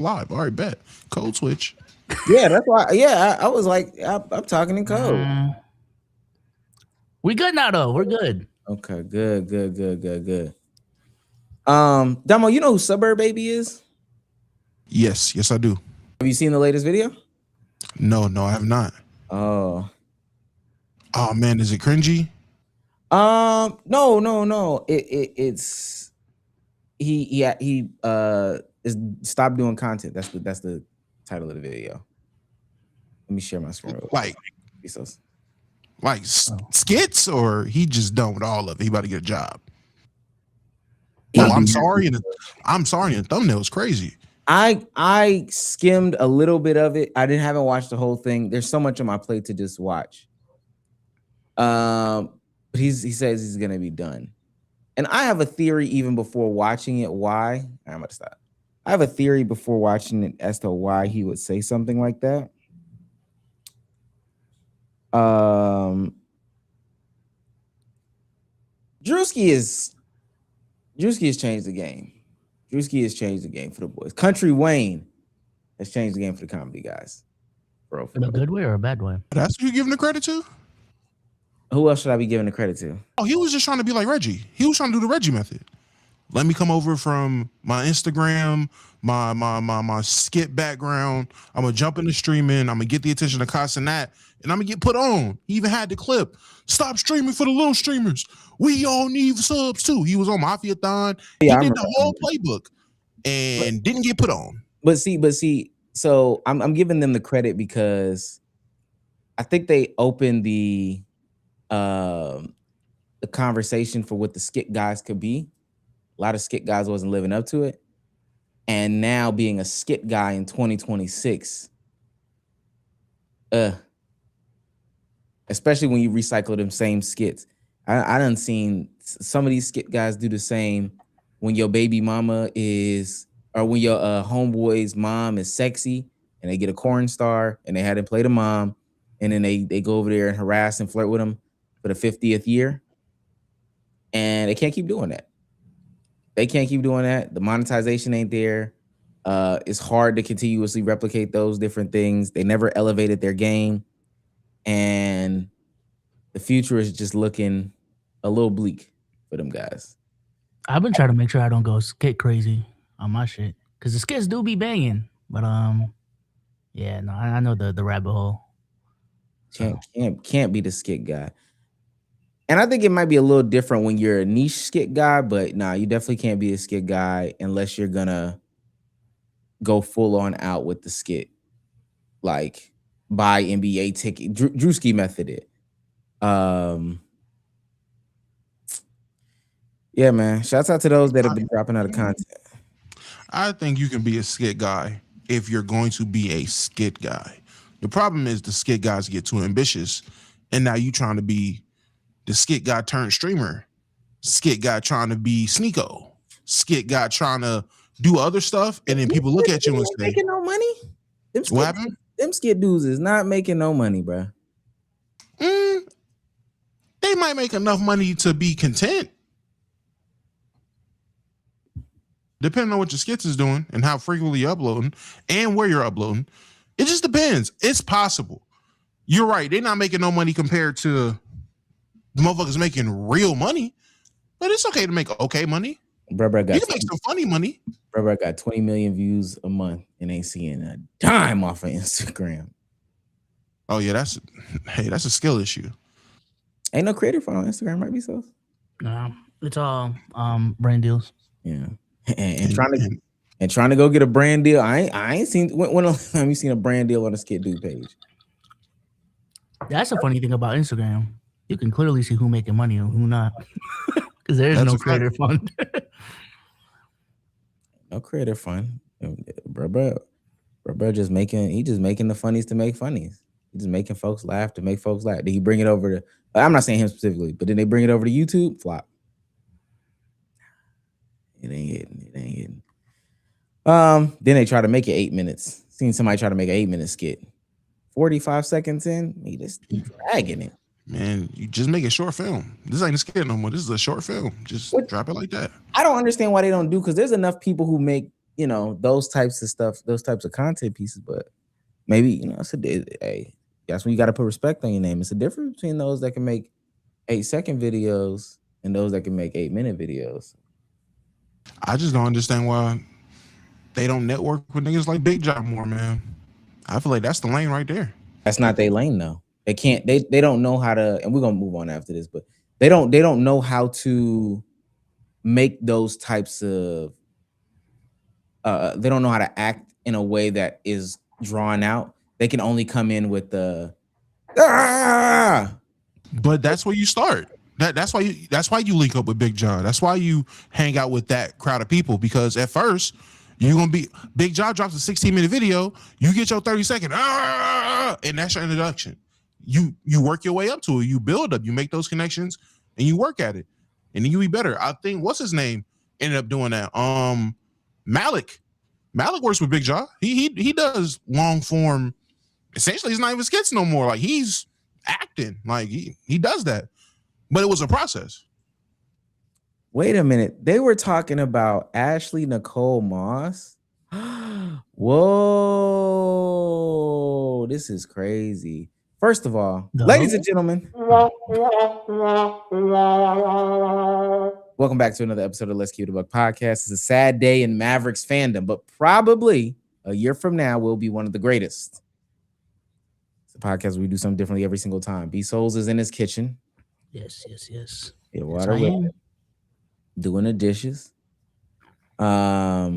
live. All right, bet. Code switch. Yeah, that's why. Yeah, I was like, I'm talking in code. We good now though. We're good. Okay, good. Damo, you know who Suburb Baby is? Yes, I do. Have you seen the latest video? No, I have not. Oh, Man, is it cringy? no. It's he is stop doing content. That's the title of the video. Let me share my screen. Real quick. Like skits, or he just done with all of it. He about to get a job. Oh, I'm sorry. And the thumbnail is crazy. I skimmed a little bit of it. Haven't watched the whole thing. There's so much on my plate to just watch. But he says he's gonna be done. And I have a theory even before watching it. Why? I'm gonna stop. I have a theory before watching it as to why he would say something like that. Drewski has changed the game. Drewski has changed the game for the boys. Country Wayne has changed the game for the comedy guys. Bro, in a good way or a bad way? That's who you giving the credit to? Who else should I be giving the credit to? Oh, he was just trying to be like Reggie. He was trying to do the Reggie method. Let me come over from my Instagram, my skit background. I'm gonna jump into streaming. I'm gonna get the attention of Casanat, and I'm gonna get put on. He even had the clip. Stop streaming for the little streamers. We all need subs too. He was on Mafia-thon. Yeah, he did the whole playbook and didn't get put on. But see. So I'm giving them the credit because I think they opened the conversation for what the skit guys could be. A lot of skit guys wasn't living up to it. And now being a skit guy in 2026, especially when you recycle them same skits. I done seen some of these skit guys do the same when your baby mama is, or when your homeboy's mom is sexy and they get a corn star and they had to play the mom, and then they go over there and harass and flirt with them for the 50th year. And they can't keep doing that. They can't keep doing that. The monetization ain't there. It's hard to continuously replicate those different things. They never elevated their game. And the future is just looking a little bleak for them guys. I've been trying to make sure I don't go skit crazy on my shit. Because the skits do be banging. But yeah, no, I know the rabbit hole. Can't be the skit guy. And I think it might be a little different when you're a niche skit guy, but nah, you definitely can't be a skit guy unless you're gonna go full on out with the skit. Like buy NBA ticket. Drewski method it. Yeah, man. Shouts out to those that have been dropping out of content. I think you can be a skit guy if you're going to be a skit guy. The problem is the skit guys get too ambitious, and now you trying to be the skit guy turned streamer, skit guy trying to be Sneeko, skit guy trying to do other stuff, and then people look at you and say, making no money? What happened? Them skit dudes is not making no money, bro. They might make enough money to be content. Depending on what your skits is doing and how frequently you're uploading and where you're uploading. It just depends. It's possible. You're right. They're not making no money compared to the motherfuckers making real money, but it's okay to make okay money. Bro, you can make some funny money. Bro, got 20 million views a month and ain't seeing a dime off of Instagram. Oh yeah, that's a skill issue. Ain't no creator for on Instagram, right? Be so. No, it's all brand deals. Yeah, and trying to go get a brand deal. I ain't seen when have you seen a brand deal on a skit dude page? That's a funny thing about Instagram. You can clearly see who making money and who not, because there's no creator fund. No creator fund, bro. Just making the funnies to make funnies. He's just making folks laugh to make folks laugh. Did he bring it over to? I'm not saying him specifically, but did they bring it over to YouTube? Flop. It ain't hitting. Then they try to make it 8 minutes. Seen somebody try to make an 8-minute skit. 45 seconds in, he just dragging it. Man, you just make a short film. This ain't a skit no more. This is a short film. Just drop it like that. I don't understand why they don't do, because there's enough people who make, you know, those types of stuff, those types of content pieces. But maybe, you know, hey, that's when you got to put respect on your name. It's a difference between those that can make 8-second videos and those that can make 8-minute videos. I just don't understand why they don't network with niggas like Big Job more, man. I feel like that's the lane right there. That's not their lane though. They can't, they don't know how to, and we're gonna move on after this, but they don't know how to make those types of they don't know how to act in a way that is drawn out. They can only come in with the But that's where you start. That's why you link up with Big John. That's why you hang out with that crowd of people, because at first you're gonna be Big John drops a 16-minute video, you get your 30-second and that's your introduction. You work your way up to it, you build up, you make those connections and you work at it, and then you be better. I think what's his name ended up doing that. Malik works with Big John. He does long form. Essentially, he's not even skits no more. Like, he's acting. Like, he does that. But it was a process. Wait a minute. They were talking about Ashley Nicole Moss. Whoa, this is crazy. First of all, ladies and gentlemen, welcome back to another episode of Let's Keep It a Buck podcast. It's a sad day in Mavericks fandom, but probably a year from now will be one of the greatest. It's a podcast where we do something differently every single time. B Souls is in his kitchen. Yes. Yeah, water doing the dishes. I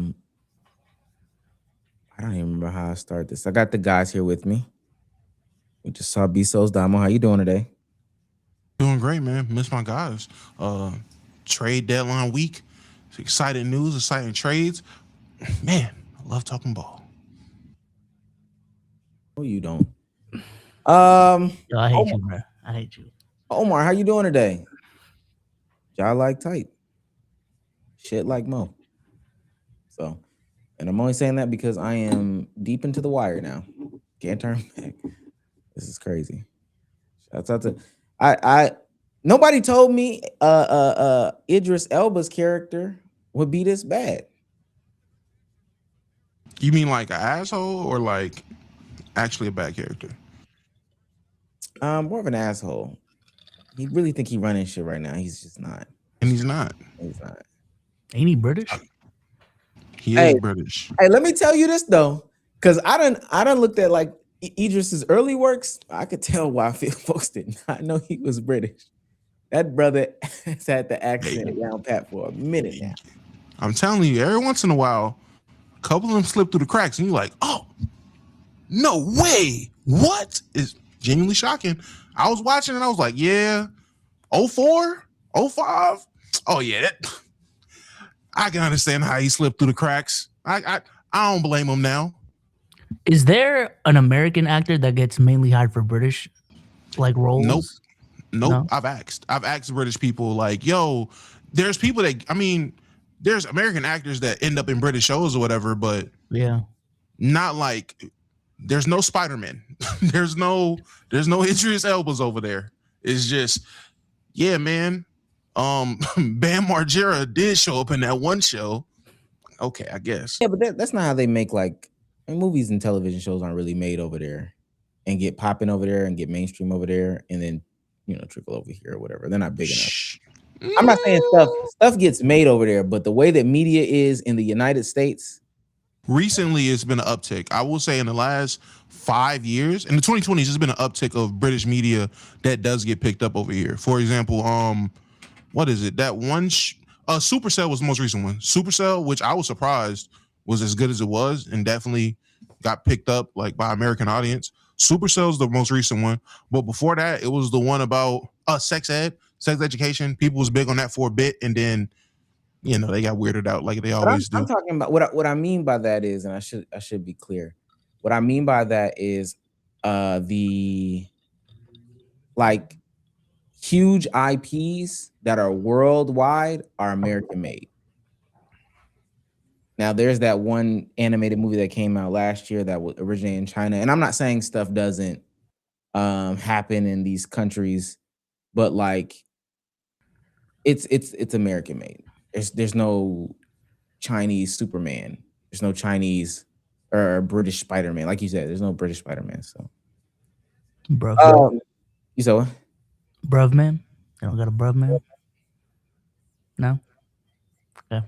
don't even remember how I start this. I got the guys here with me. We just saw B Souls. Damo, how you doing today? Doing great, man. Miss my guys. Trade deadline week. It's exciting news, exciting trades. Man, I love talking ball. Oh, you don't. Yo, I hate you, bro. I hate you. Omar, how you doing today? Y'all like tight. Shit like Mo. So, and I'm only saying that because I am deep into the wire now. Can't turn back. This is crazy. Shouts out to I nobody told me Idris Elba's character would be this bad. You mean like an asshole or like actually a bad character? More of an asshole. He really think he running shit right now. He's just not. And he's not. He's not. Ain't he British? He is British. Hey, let me tell you this though, because I done looked at like Idris's early works. I could tell why folks did not know he was British. That brother has had the accent around Pat for a minute now. I'm telling you, every once in a while, a couple of them slip through the cracks, and you're like, "Oh, no way! What?" Is genuinely shocking. I was watching and I was like, "Yeah, 04, 05. Oh yeah, that." I can understand how he slipped through the cracks. I don't blame him now. Is there an American actor that gets mainly hired for British like roles? Nope. No? I've asked British people, like, yo, there's people that, I mean, there's American actors that end up in British shows or whatever, but Yeah. not like, there's no Spider-Man. there's no Idris Elba's over there. It's just, yeah, man. Bam Margera did show up in that one show. Okay, I guess. Yeah, but that's not how they make like movies and television shows aren't really made over there and get popping over there and get mainstream over there and then, you know, trickle over here or whatever. They're not big enough. I'm not saying stuff gets made over there, but the way that media is in the United States. Recently, it's been an uptick. I will say in the last 5 years, in the 2020s, there's been an uptick of British media that does get picked up over here. For example, what is it? That one, Supercell was the most recent one. Supercell, which I was surprised was as good as it was and definitely got picked up like by American audience. Supercell's the most recent one. But before that, it was the one about sex education. People was big on that for a bit. And then, you know, they got weirded out like they always do. I'm talking about what I mean by that is, and I should be clear. What I mean by that is the like huge IPs that are worldwide are American made. Now there's that one animated movie that came out last year that was originated in China. And I'm not saying stuff doesn't happen in these countries, but like it's American made. There's no Chinese Superman There's no Chinese or British Spider-Man. Like you said, there's no British Spider-Man. So Bruv. you said what? Bruv man. You don't got a bruv man? No? Okay.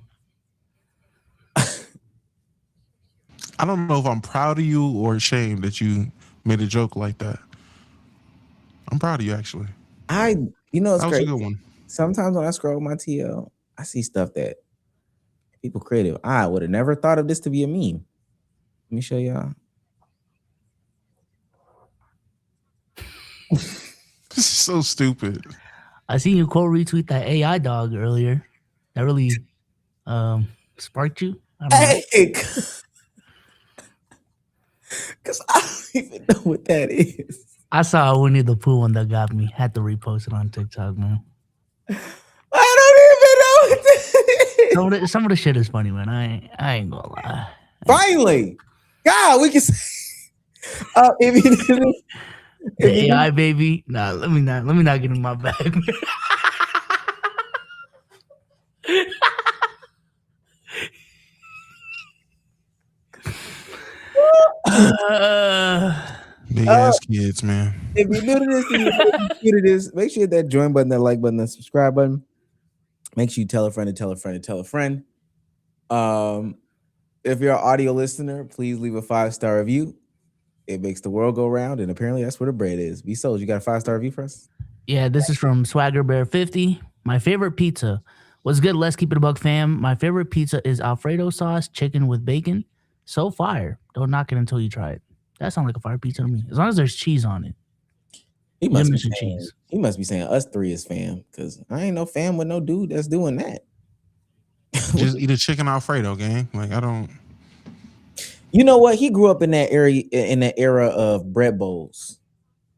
I don't know if I'm proud of you or ashamed that you made a joke like that. I'm proud of you, actually. You know, it's That was great. a good one. Sometimes when I scroll my TL, I see stuff that people creative. I would have never thought of this to be a meme. Let me show y'all. This is so stupid. I seen you quote retweet that AI dog earlier. That really sparked you. I don't know. Hey, because I don't even know what that is. I saw a Winnie the Pooh one that got me. Had to repost it on TikTok, man. I don't even know what that is. Some of the shit is funny, man. I ain't gonna lie. Finally, God, we can say. If you did it, The AI baby. Nah, let me not get in my bag. Big ass kids, man. if you're new to this, and you're new to this, make sure you hit that join button, that like button, that subscribe button. Make sure you tell a friend to tell a friend to tell a friend. If you're an audio listener, please leave a 5-star review. It makes the world go round, and apparently that's where the bread is. Be sold. You got a 5-star review for us? Yeah, this is from Swagger Bear 50. My favorite pizza. What's good? Let's keep it a buck, fam. My favorite pizza is Alfredo sauce, chicken with bacon. So fire. Don't knock it until you try it. That sounds like a fire pizza to me. As long as there's cheese on it. He must be Missing saying, cheese. he must be saying us three is fam, because I ain't no fam with no dude that's doing that. Just eat a chicken Alfredo, gang. Like, I don't. You know what? He grew up in that era of bread bowls.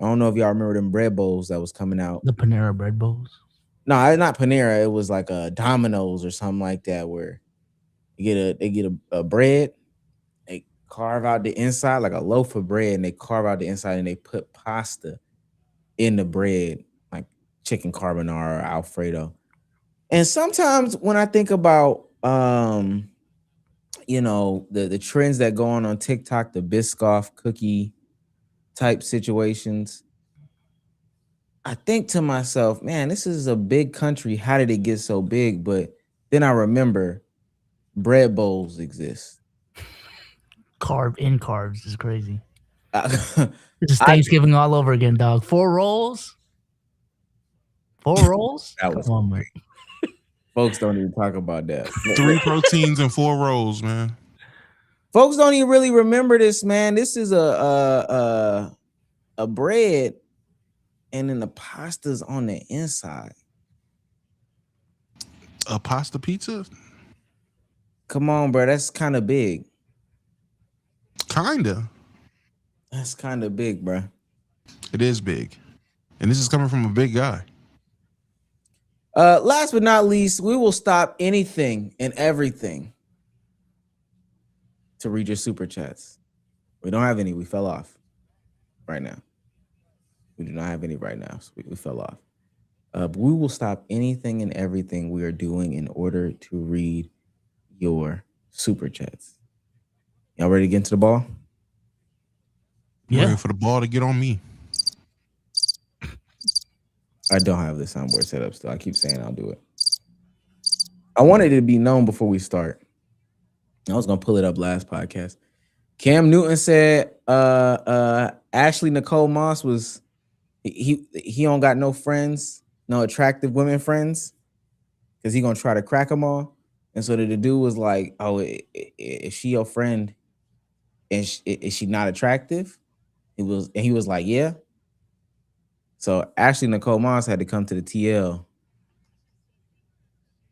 I don't know if y'all remember them bread bowls that was coming out. The Panera bread bowls. No, it's not Panera. It was like a Domino's or something like that, where they get a bread, they carve out the inside like a loaf of bread, and they carve out the inside and they put pasta in the bread, like chicken carbonara or Alfredo. And sometimes when I think about you know, the trends that go on TikTok, the Biscoff cookie type situations, I think to myself, man, this is a big country. How did it get so big? But then I remember bread bowls exist. Carbs is crazy. This This is Thanksgiving all over again, dog. 4 rolls? 4 rolls? That was- Come on, man. Folks don't even talk about that. 3 proteins and 4 rolls, man. Folks don't even really remember this, man. This is a bread, and then the pasta's on the inside. A pasta pizza? Come on, bro. That's kind of big. Kinda. That's kind of big, bro. It is big. And this is coming from a big guy. Last but not least, we will stop anything and everything to read your super chats. We don't have any. We fell off right now. We do not have any right now. So we fell off. But we will stop anything and everything we are doing in order to read your super chats. Y'all ready to get into the ball? I'm Yeah. ready for the ball to get on me. I don't have the soundboard set up still. I keep saying I'll do it. I wanted it to be known before we start. I was gonna pull it up last podcast. Cam Newton said Ashley Nicole Moss was he don't got no friends, no attractive women friends, because he gonna try to crack them all. And so the dude was like, "Oh, is she your friend? And is she not attractive?" He was like, "Yeah." So Ashley Nicole Moss had to come to the TL.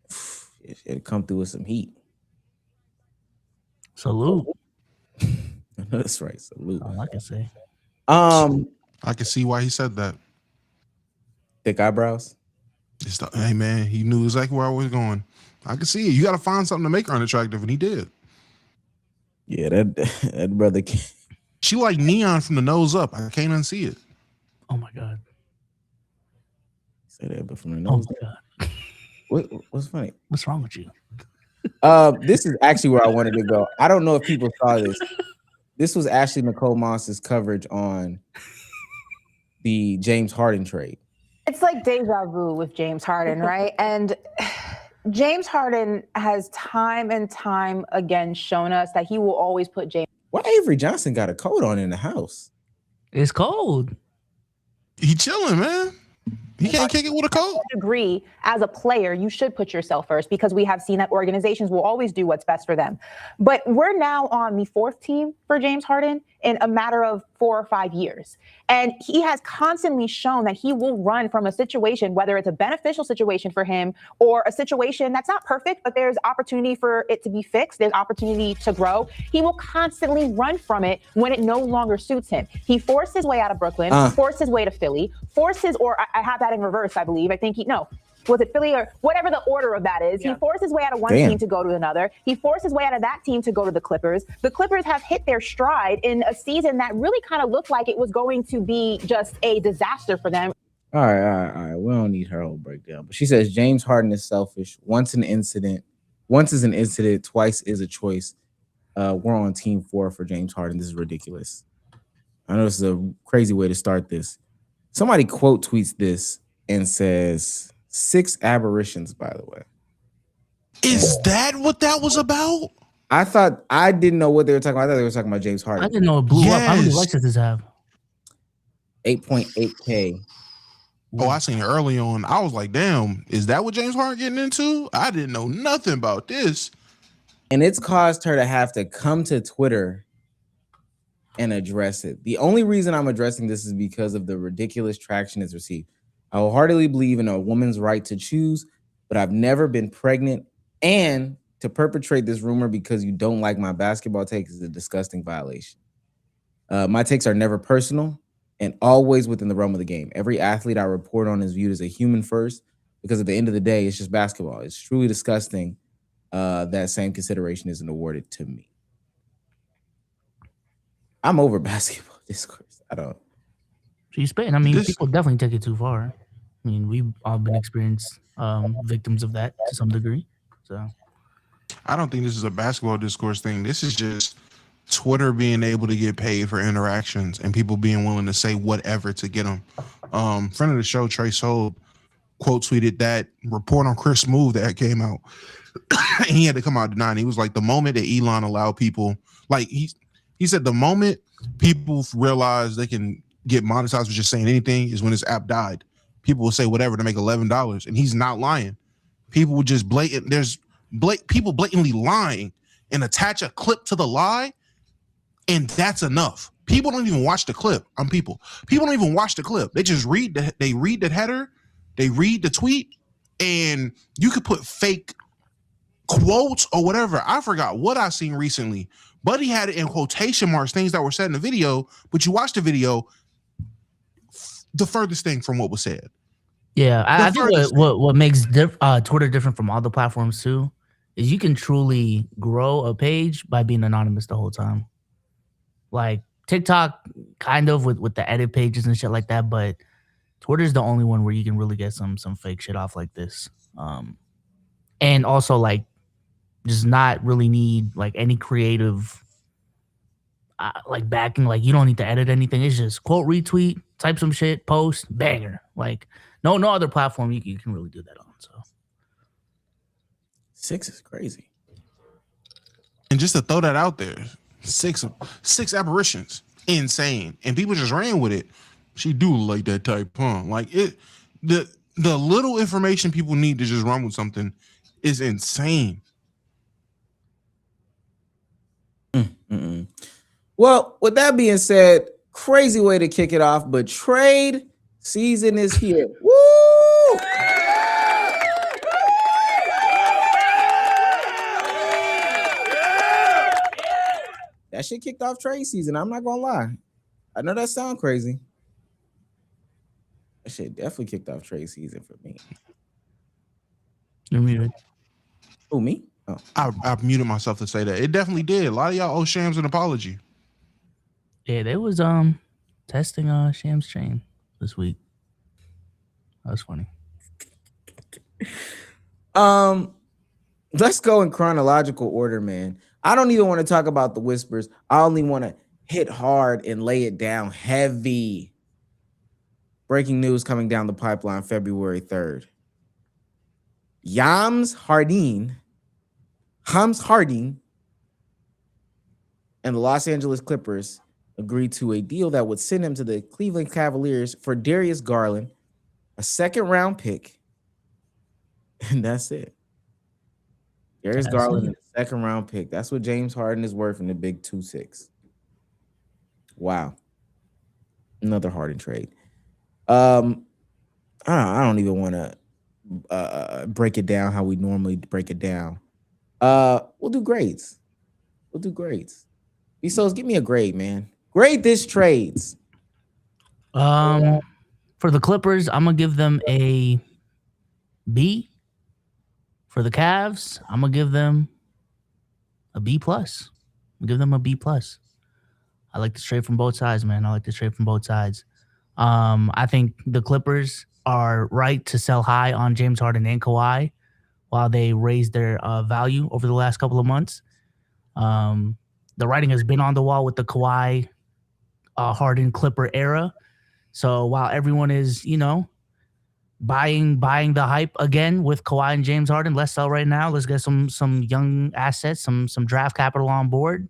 She had to come through with some heat. Salute. That's right. Salute. All I can say. I can see why he said that. Thick eyebrows. Hey, man, he knew exactly where I was going. I can see it. You got to find something to make her unattractive, and he did. Yeah, that brother. She like neon from the nose up. I can't unsee it. Oh my God. Say that, but from the Oh nose. my God. What's funny? What's wrong with you? This is actually where I wanted to go. I don't know if people saw this. This was Ashley Nicole Moss's coverage on the James Harden trade. It's like deja vu with James Harden, right? And James Harden has time and time again shown us that he will always put James. Why Avery Johnson got a coat on in the house? It's cold. He chilling, man. He can't kick it with a coat. Agree, as a player, you should put yourself first because we have seen that organizations will always do what's best for them. But we're now on the fourth team for James Harden in a matter of 4 or 5 years. And he has constantly shown that he will run from a situation, whether it's a beneficial situation for him or a situation that's not perfect, but there's opportunity for it to be fixed. There's opportunity to grow. He will constantly run from it when it no longer suits him. He forced his way out of Brooklyn, forced his way to Philly, or I have that in reverse, I believe. I think was it Philly or whatever the order of that is? Yeah. He forced his way out of one team to go to another. He forced his way out of that team to go to the Clippers. The Clippers have hit their stride in a season that really kind of looked like it was going to be just a disaster for them. All right. We don't need her whole breakdown. But she says James Harden is selfish. Once is an incident, twice is a choice. We're on team 4 for James Harden. This is ridiculous. I know this is a crazy way to start this. Somebody quote tweets this and says 6 aberrations, by the way. Is that what that was about? I didn't know what they were talking about. I thought they were talking about James Harden. I didn't know it blew up. How many likes does this have? 8.8K. Oh, I seen it early on. I was like, damn, is that what James Harden getting into? I didn't know nothing about this. And it's caused her to have to come to Twitter and address it. The only reason I'm addressing this is because of the ridiculous traction it's received. I wholeheartedly believe in a woman's right to choose, but I've never been pregnant. And to perpetrate this rumor because you don't like my basketball takes is a disgusting violation. My takes are never personal and always within the realm of the game. Every athlete I report on is viewed as a human first because at the end of the day, it's just basketball. It's truly disgusting that same consideration isn't awarded to me. I'm over basketball discourse. I don't. She's spitting. I mean, people definitely take it too far. I mean, we've all been experienced victims of that to some degree. So I don't think this is a basketball discourse thing. This is just Twitter being able to get paid for interactions and people being willing to say whatever to get them. Friend of the show, Trey Sold, quote tweeted that report on Chris Smoove that came out. He had to come out denying. He was like, the moment that Elon allowed people, like he said, the moment people realize they can get monetized for just saying anything is when this app died. People will say whatever to make $11, and he's not lying. People would just people blatantly lying and attach a clip to the lie, and that's enough. People don't even watch the clip. People don't even watch the clip. They just read the header, they read the tweet, and you could put fake quotes or whatever. I forgot what I seen recently, but he had it in quotation marks, things that were said in the video, but you watch the video, the furthest thing from what was said. Yeah, I think what makes Twitter different from all the platforms too is you can truly grow a page by being anonymous the whole time. Like TikTok, kind of with the edit pages and shit like that, but Twitter's the only one where you can really get some fake shit off like this. And also like just not really need like any creative like backing. Like you don't need to edit anything. It's just quote, retweet, type some shit, post, banger. Like no other platform you can really do that on. So 6 is crazy. And just to throw that out there, six apparitions, insane, and people just ran with it. She do like that type, huh? Like it, the little information people need to just run with something is insane. Well, with that being said, crazy way to kick it off, but trade season is here. Woo! That shit kicked off trade season. I'm not gonna lie. I know that sound crazy. That shit definitely kicked off trade season for me. You're muted. Who, me? Oh, I muted myself to say that. It definitely did. A lot of y'all owe Shams an apology. Yeah, they was testing Shams chain this week. That was funny. let's go in chronological order, man. I don't even want to talk about the whispers. I only want to hit hard and lay it down heavy. Breaking news coming down the pipeline February 3rd. James Harden and the Los Angeles Clippers agreed to a deal that would send him to the Cleveland Cavaliers for Darius Garland, a second-round pick, and that's it. Darius Garland, a second-round pick. That's what James Harden is worth in the big 2-6. Wow. Another Harden trade. I don't even want to break it down how we normally break it down. We'll do grades. Bezos, give me a grade, man. Grade this trades. For the Clippers, I'm gonna give them a B. For the Cavs, I'm gonna give them a B plus. Give them a B plus. I like this trade from both sides, man. I think the Clippers are right to sell high on James Harden and Kawhi while they raise their value over the last couple of months. The writing has been on the wall with the Kawhi Harden Clipper era. So while everyone is, buying the hype again with Kawhi and James Harden, let's sell right now. Let's get some young assets, some draft capital on board.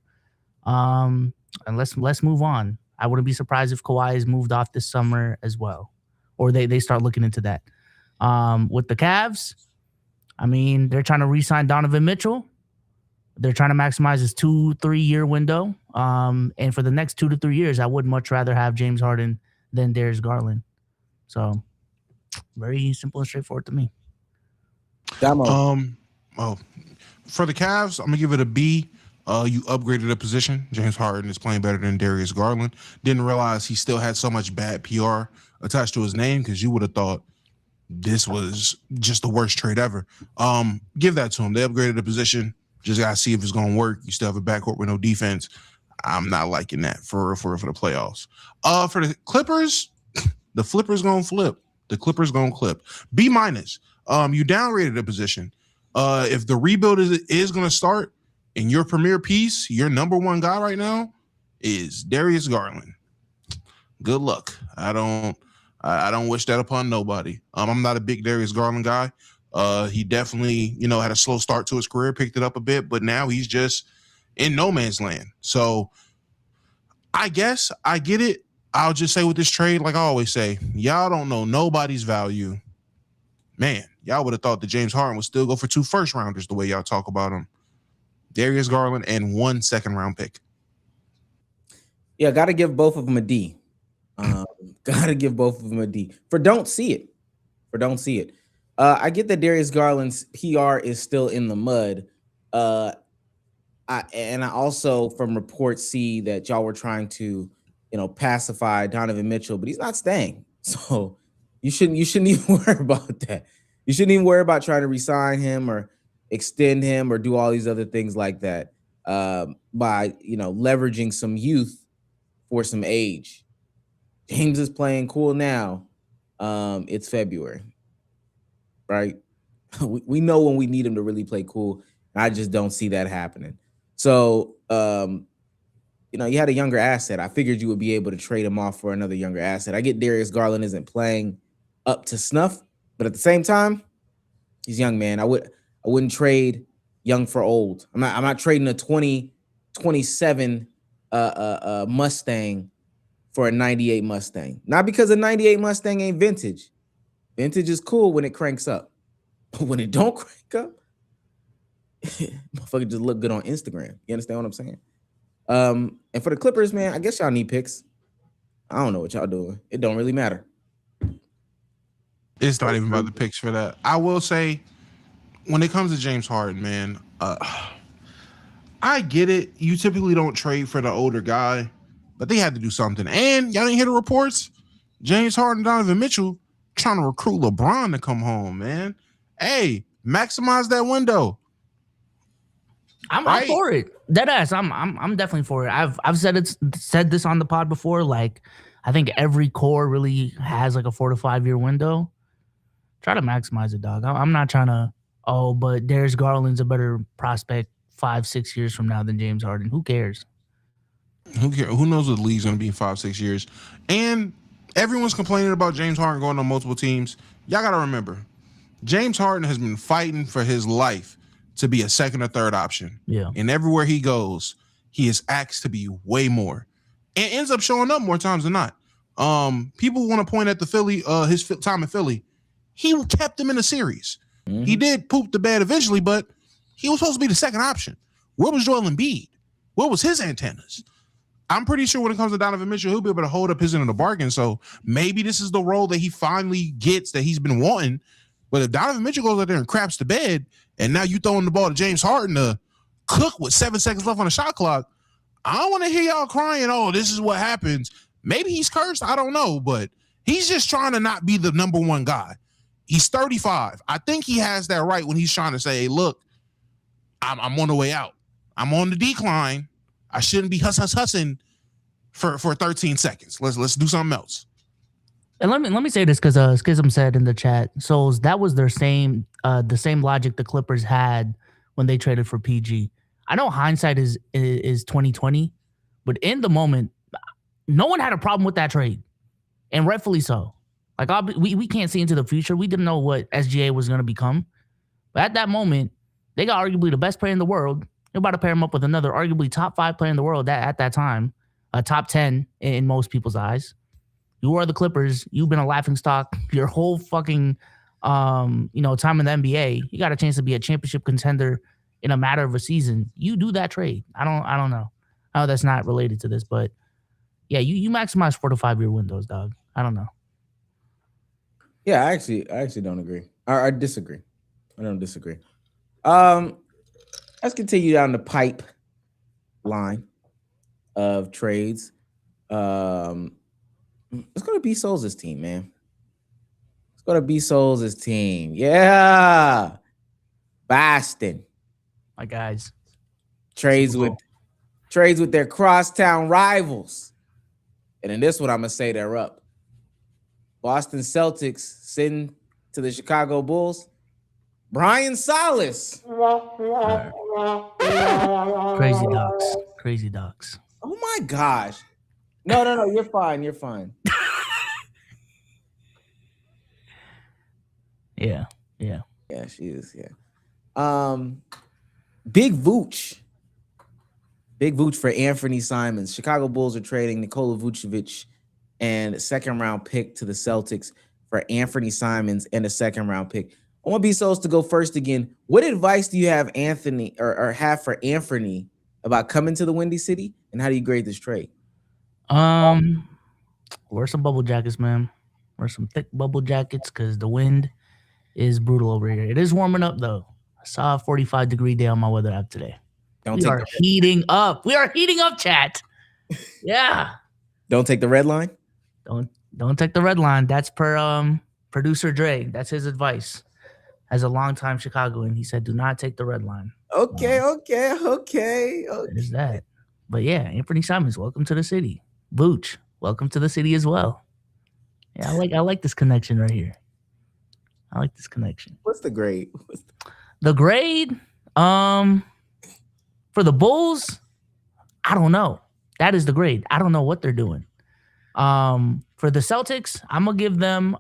And let's move on. I wouldn't be surprised if Kawhi is moved off this summer as well, or they start looking into that. With the Cavs, I mean, they're trying to re-sign Donovan Mitchell. They're trying to maximize his 2-3 year window. And for the next 2 to 3 years, I would much rather have James Harden than Darius Garland. So very simple and straightforward to me. For the Cavs, I'm gonna give it a B. You upgraded a position. James Harden is playing better than Darius Garland. Didn't realize he still had so much bad PR attached to his name, because you would have thought this was just the worst trade ever. Give that to him. They upgraded the position. Just gotta see if it's gonna work. You still have a backcourt with no defense. I'm not liking that for the playoffs. For the Clippers, the Flippers gonna flip. The Clippers gonna clip. B minus. You downgraded a position. If the rebuild is gonna start, and your premier piece, your number one guy right now, is Darius Garland. Good luck. I don't wish that upon nobody. I'm not a big Darius Garland guy. He definitely, had a slow start to his career, picked it up a bit, but now he's just in no man's land. So I guess I get it. I'll just say with this trade, like I always say, y'all don't know nobody's value. Man, y'all would have thought that James Harden would still go for 2 first-rounders the way y'all talk about him. Darius Garland and 1 second-round pick. Yeah, got to give both of them a D. For don't see it. I get that Darius Garland's PR is still in the mud. I also, from reports, see that y'all were trying to, pacify Donovan Mitchell, but he's not staying. So you shouldn't even worry about that. You shouldn't even worry about trying to re-sign him or extend him or do all these other things like that by leveraging some youth for some age. James is playing cool now. It's February, right? We know when we need him to really play cool. I just don't see that happening. So you had a younger asset. I figured you would be able to trade him off for another younger asset. I get Darius Garland isn't playing up to snuff, but at the same time, he's young, man. I wouldn't trade young for old. I'm not trading a 2027 Mustang for a 98 Mustang. Not because a 98 Mustang ain't vintage. Vintage is cool when it cranks up. But when it don't crank up, motherfucker just look good on Instagram. You understand what I'm saying? And for the Clippers, man, I guess y'all need picks. I don't know what y'all doing. It don't really matter. It's not even about the picks for that. I will say, when it comes to James Harden, man, I get it. You typically don't trade for the older guy, but they had to do something. And y'all didn't hear the reports? James Harden, Donovan Mitchell trying to recruit LeBron to come home, man. Hey, maximize that window. I'm for it. Deadass. I'm definitely for it. I've said this on the pod before. Like, I think every core really has like a 4 to 5 year window. Try to maximize it, dog. I'm not trying to oh, but Darius Garland's a better prospect 5-6 years from now than James Harden. Who cares? Who cares? Who knows what the league's going to be in 5-6 years? And everyone's complaining about James Harden going on multiple teams. Y'all got to remember, James Harden has been fighting for his life to be a second or third option. Yeah. And everywhere he goes, he is asked to be way more and ends up showing up more times than not. People want to point at the Philly, his time in Philly. He kept him in the series. Mm-hmm. He did poop the bed eventually, but he was supposed to be the second option. Where was Joel Embiid? Where was his antennas? I'm pretty sure when it comes to Donovan Mitchell, he'll be able to hold up his end of the bargain. So maybe this is the role that he finally gets that he's been wanting. But if Donovan Mitchell goes out there and craps the bed, and now you throwing the ball to James Harden to cook with 7 seconds left on the shot clock, I don't want to hear y'all crying, oh, this is what happens. Maybe he's cursed. I don't know. But he's just trying to not be the number one guy. He's 35. I think he has that right when he's trying to say, hey, look, I'm on the way out. I'm on the decline. I shouldn't be hussing for 13 seconds. Let's do something else. And let me say this because Schism said in the chat, so that was their same the same logic the Clippers had when they traded for PG. I know hindsight is 2020, but in the moment, no one had a problem with that trade, and rightfully so. Like we can't see into the future. We didn't know what SGA was going to become, but at that moment, they got arguably the best player in the world. They're about to pair him up with another arguably top 5 player in the world at that time, top 10 in most people's eyes. You are the Clippers. You've been a laughingstock your whole fucking time in the NBA. You got a chance to be a championship contender in a matter of a season. You do that trade. I don't know how that's not related to this, but yeah, you maximize 4 to 5 year windows, dog. I don't know. Yeah, I actually don't agree. I disagree. I don't disagree. Let's continue down the pipe line of trades. Let's go to B Souls' team, man. Let's go to B Souls' team. Yeah. Boston. My guys. Trades with their crosstown rivals. And in this one, I'm going to say they're up. Boston Celtics send to the Chicago Bulls Brian Solace. Crazy docs. Oh my gosh. No, you're fine. Yeah. Yeah, she is, yeah. Big Vooch for Anthony Simons. Chicago Bulls are trading Nikola Vucevic and a second-round pick to the Celtics for Anthony Simons and a second-round pick. I want B-Souls to go first again. What advice do you have Anthony or have for Anthony about coming to the Windy City, and how do you grade this trade? Wear some bubble jackets, man. Wear some thick bubble jackets because the wind is brutal over here. It is warming up though. I saw a 45-degree day on my weather app today. We are heating up. We are heating up, chat. Yeah. Don't take the red line. Don't take the red line. That's per producer Dre. That's his advice. As a longtime Chicagoan, he said, "Do not take the red line." Okay. There's that. But yeah, Anthony Simons, welcome to the city. Vooch, welcome to the city as well. Yeah, I like this connection right here. I like this connection. What's the grade? The grade, for the Bulls, I don't know. That is the grade. I don't know what they're doing. For the Celtics, I'm gonna give them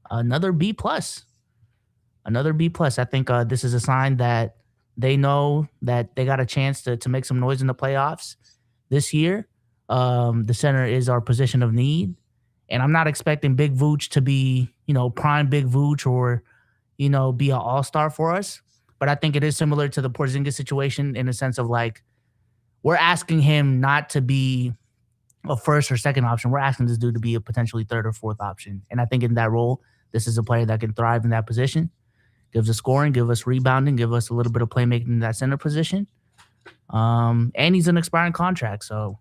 another B+. Another B+. I think this is a sign that they know that they got a chance to make some noise in the playoffs this year. The center is our position of need. And I'm not expecting Big Vooch to be, prime Big Vooch or, be an all-star for us. But I think it is similar to the Porzingis situation in the sense of like, we're asking him not to be a first or second option. We're asking this dude to be a potentially third or fourth option. And I think in that role, this is a player that can thrive in that position. Gives us scoring, give us rebounding, give us a little bit of playmaking in that center position. And he's an expiring contract. So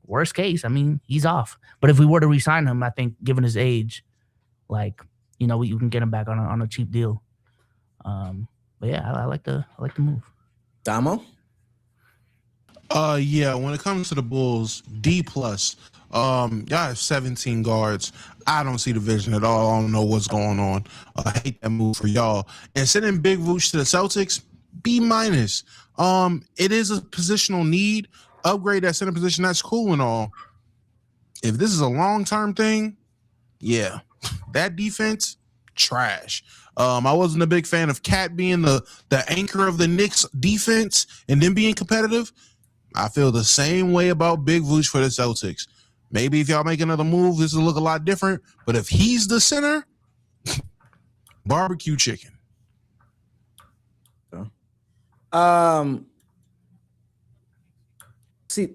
worst case, he's off. But if we were to re-sign him, I think given his age, you can get him back on a cheap deal. But yeah, I like the move. Damo? Yeah, when it comes to the Bulls, D plus. Y'all have 17 guards. I don't see the vision at all. I don't know what's going on. I hate that move for y'all. And sending Big Vooch to the Celtics, B minus. It is a positional need. Upgrade that center position. That's cool and all. If this is a long term thing, yeah, that defense trash. I wasn't a big fan of Cat being the anchor of the Knicks defense and then being competitive. I feel the same way about Big Vooch for the Celtics. Maybe if y'all make another move, this will look a lot different. But if he's the center, barbecue chicken. See,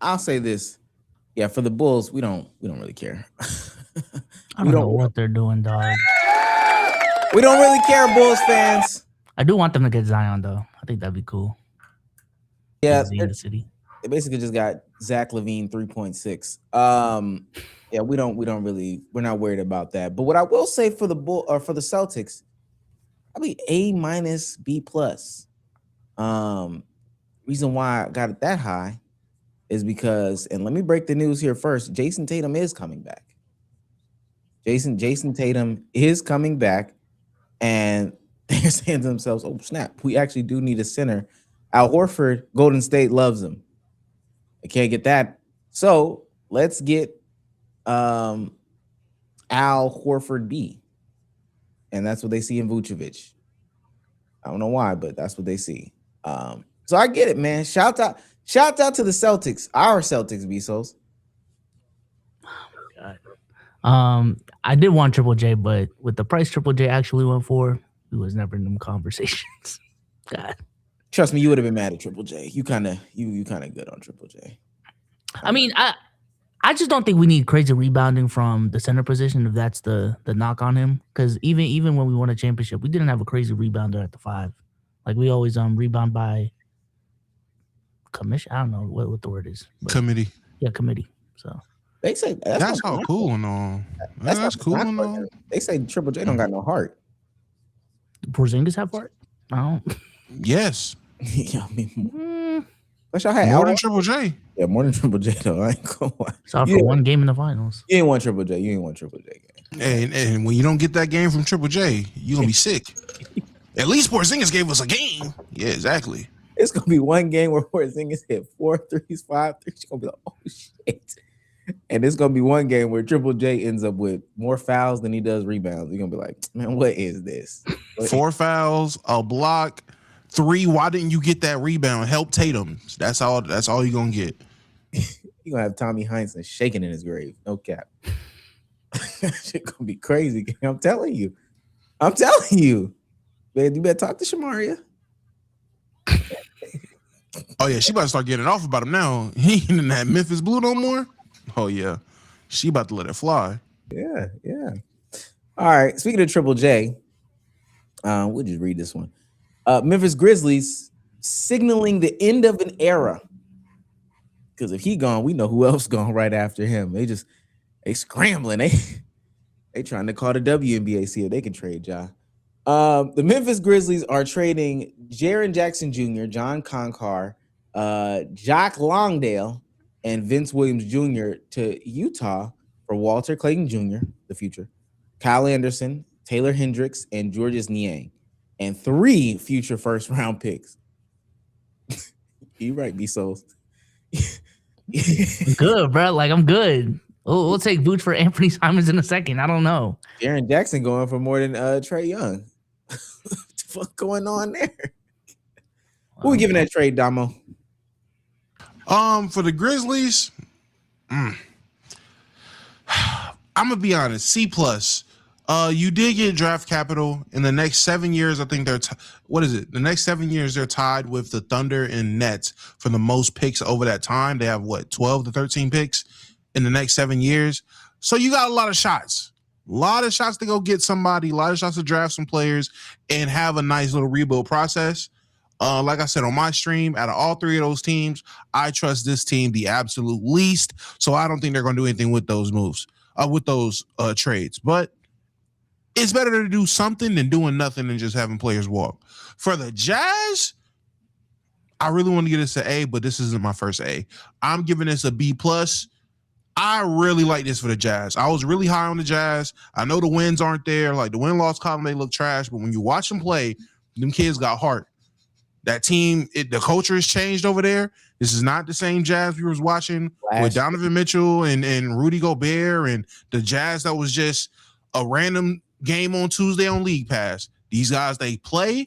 I'll say this. Yeah, for the Bulls, we don't really care. I don't know what they're doing, dog. We don't really care, Bulls fans. I do want them to get Zion though. I think that'd be cool. Yeah, in the city. They basically just got Zach LaVine 3.6. Yeah, we're not worried about that. But what I will say for the for the Celtics, probably A minus B plus. Reason why I got it that high is because, and let me break the news here first. Jason Tatum is coming back. Jason Tatum is coming back, and they're saying to themselves, "Oh snap, we actually do need a center." Al Horford, Golden State loves him. I can't get that. So let's get Al Horford B. And that's what they see in Vucevic. I don't know why, but that's what they see. So I get it, man. Shout out to the Celtics, our Celtics, Bezos. Oh my God. I did want Triple J, but with the price Triple J actually went for, we was never in them conversations. God. Trust me, you would have been mad at Triple J. You kind of good on Triple J. I mean, I just don't think we need crazy rebounding from the center position if that's the knock on him. Because even when we won a championship, we didn't have a crazy rebounder at the 5. Like we always rebound by commission. I don't know what the word is. Committee. Yeah, committee. So they say that's how cool and all. That's cool and all. They say Triple J don't got no heart. Porzingis have heart? I don't. Yes. Yeah, I mean, what y'all had? More than Triple J. Yeah, more than Triple J though. I ain't going. Saw for one game in the finals. You ain't want Triple J. You ain't want Triple J game. And when you don't get that game from Triple J, you're gonna be sick. At least Porzingis gave us a game. Yeah, exactly. It's gonna be one game where Porzingis hit 4 threes, 5 threes. You're gonna be like, oh shit. And it's gonna be one game where Triple J ends up with more fouls than he does rebounds. You're gonna be like, man, what is this? 4 fouls, a block, 3. Why didn't you get that rebound? Help Tatum. That's all you're gonna get. You're gonna have Tommy Heinsohn shaking in his grave. No cap. Shit gonna be crazy. I'm telling you. Man, you better talk to Shamaria. Oh yeah, she about to start getting off about him now. He ain't in that Memphis Blue no more. Oh yeah, she about to let it fly. Yeah. All right. Speaking of Triple J, we'll just read this one. Memphis Grizzlies signaling the end of an era. Because if he gone, we know who else gone right after him. They scrambling. They trying to call the WNBA, see if they can trade Ja. The Memphis Grizzlies are trading Jaren Jackson Jr., John Concar, Jock Longdale, and Vince Williams Jr. to Utah for Walter Clayton Jr., the future, Kyle Anderson, Taylor Hendricks, and Georges Niang, and 3 future first-round picks. You right, B-Souls. Good, bro. Like I'm good. We'll take Vooch for Anthony Simons in a second. I don't know. Jaren Jackson going for more than Trae Young. What the fuck going on there? Who we giving that trade, Damo? For the Grizzlies, I'm gonna be honest. C plus. You did get draft capital in the next 7 years. I think they're the next 7 years they're tied with the Thunder and Nets for the most picks over that time. They have 12 to 13 picks in the next 7 years. So you got a lot of shots. A lot of shots to go get somebody, a lot of shots to draft some players and have a nice little rebuild process. Like I said on my stream, out of all 3 of those teams, I trust this team the absolute least. So I don't think they're going to do anything with those moves, with those trades. But it's better to do something than doing nothing and just having players walk. For the Jazz, I really want to get this an A, but this isn't my first A. I'm giving this a B plus. I really like this for the Jazz. I was really high on the Jazz. I know the wins aren't there. Like the win-loss column, they look trash. But when you watch them play, them kids got heart. That team, the culture has changed over there. This is not the same Jazz we was watching with Donovan Mitchell and Rudy Gobert and the Jazz that was just a random game on Tuesday on League Pass. These guys, they play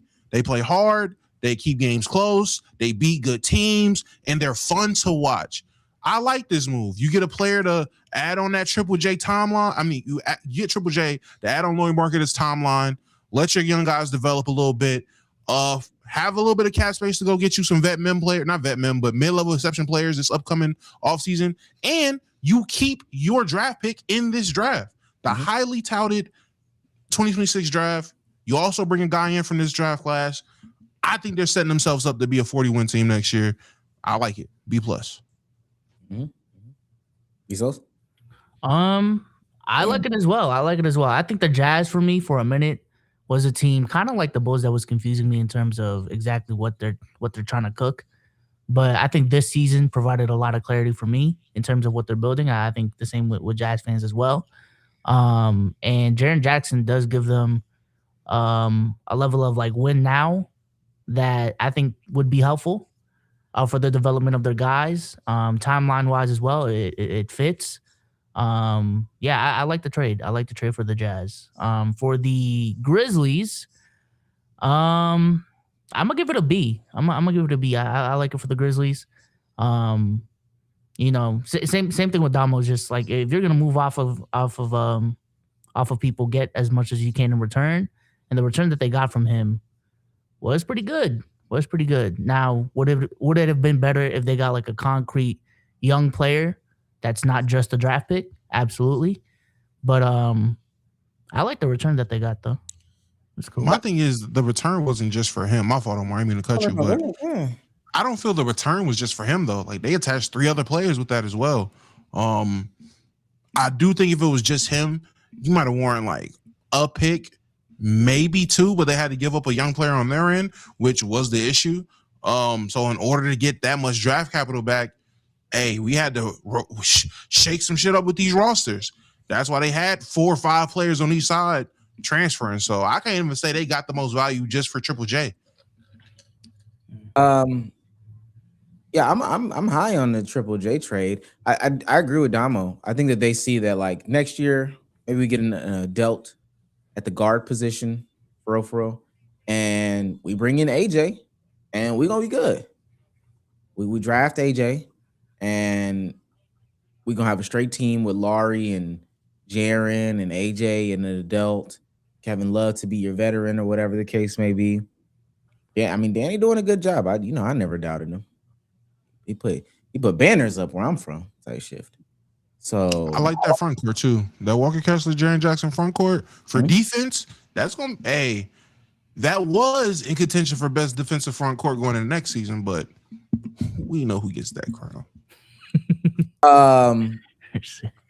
hard, they keep games close, they beat good teams, and they're fun to watch. I like this move. You get a player to add on that Triple J timeline. I mean, you get Triple J to add on Lauri Markkanen's timeline. Let your young guys develop a little bit. Have a little bit of cap space to go get you some mid-level exception players this upcoming offseason. And you keep your draft pick in this draft. The highly touted 2026 draft. You also bring a guy in from this draft class. I think they're setting themselves up to be a 40-win team next year. I like it. B plus. Bezos? I like it as well. I think the Jazz for me for a minute was a team kind of like the Bulls that was confusing me in terms of exactly what they're trying to cook. But I think this season provided a lot of clarity for me in terms of what they're building. I think the same with Jazz fans as well. And Jaren Jackson does give them a level of like win now that I think would be helpful for the development of their guys. Timeline wise as well, it fits. I like the trade. I like the trade for the Jazz. For the Grizzlies, I'm gonna give it a B. I'm gonna give it a B. I like it for the Grizzlies. Same thing with Damo. Just like if you're gonna move off of people, get as much as you can in return, and the return that they got from him was pretty good. Now, would it have been better if they got like a concrete young player that's not just a draft pick? Absolutely. But I like the return that they got though. It's cool. My thing is the return wasn't just for him. My fault, Omar. I didn't mean to cut you, but I don't feel the return was just for him though. Like they attached 3 other players with that as well. I do think if it was just him, you might have worn like a pick, maybe 2, but they had to give up a young player on their end, which was the issue. So in order to get that much draft capital back, hey, we had to shake some shit up with these rosters. That's why they had 4 or 5 players on each side transferring. So I can't even say they got the most value just for Triple J. I'm high on the Triple J trade. I agree with Damo. I think that they see that like next year maybe we get an adult at the guard position for real, and we bring in AJ, and we're gonna be good. We draft AJ, and we're gonna have a straight team with Lauri and Jaren and AJ and an adult, Kevin Love to be your veteran or whatever the case may be. Yeah, I mean Danny doing a good job. I never doubted him. He put banners up where I'm from, type shift. So I like that front court too. That Walker Kessler, Jaren Jackson front court for defense. That was in contention for best defensive front court going into next season, but we know who gets that crown.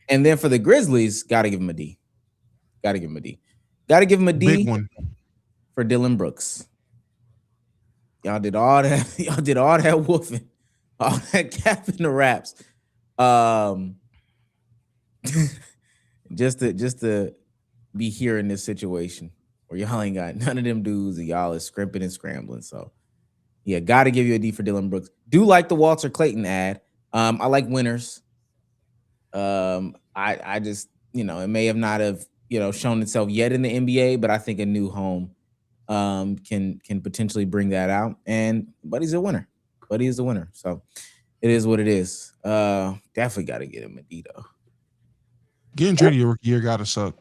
And then for the Grizzlies, gotta give him a D. Gotta give him a D. Big one for Dylan Brooks. Y'all did all that. Y'all did all that woofing, all that capping the raps. Just to be here in this situation where y'all ain't got none of them dudes and y'all is scrimping and scrambling. So yeah, gotta give you a D for Dylan Brooks. Do like the Walter Clayton ad. I like winners. I just, it may have not have, shown itself yet in the NBA, but I think a new home can potentially bring that out. And Buddy's a winner. Buddy is a winner. So it is what it is. Definitely got to get him a D though. Getting traded your rookie year gotta suck.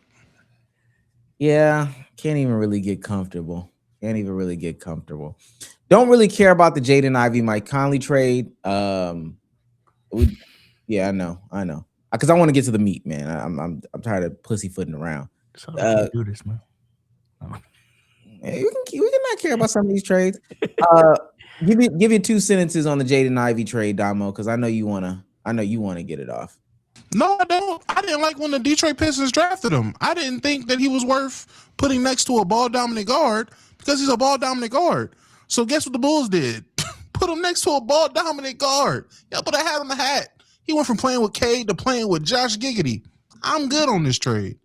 Yeah, can't even really get comfortable. Don't really care about the Jaden Ivey Mike Conley trade. I know. Because I want to get to the meat, man. I'm tired of pussyfooting around. So do this, man. We can not care about some of these trades. Give you 2 sentences on the Jaden Ivey trade, Damo, because I know you wanna get it off. No, I don't. I didn't like when the Detroit Pistons drafted him. I didn't think that he was worth putting next to a ball dominant guard because he's a ball dominant guard. So guess what the Bulls did? put him next to a ball dominant guard. Y'all put a hat on the hat. He went from playing with Cade to playing with Josh Giddey. I'm good on this trade.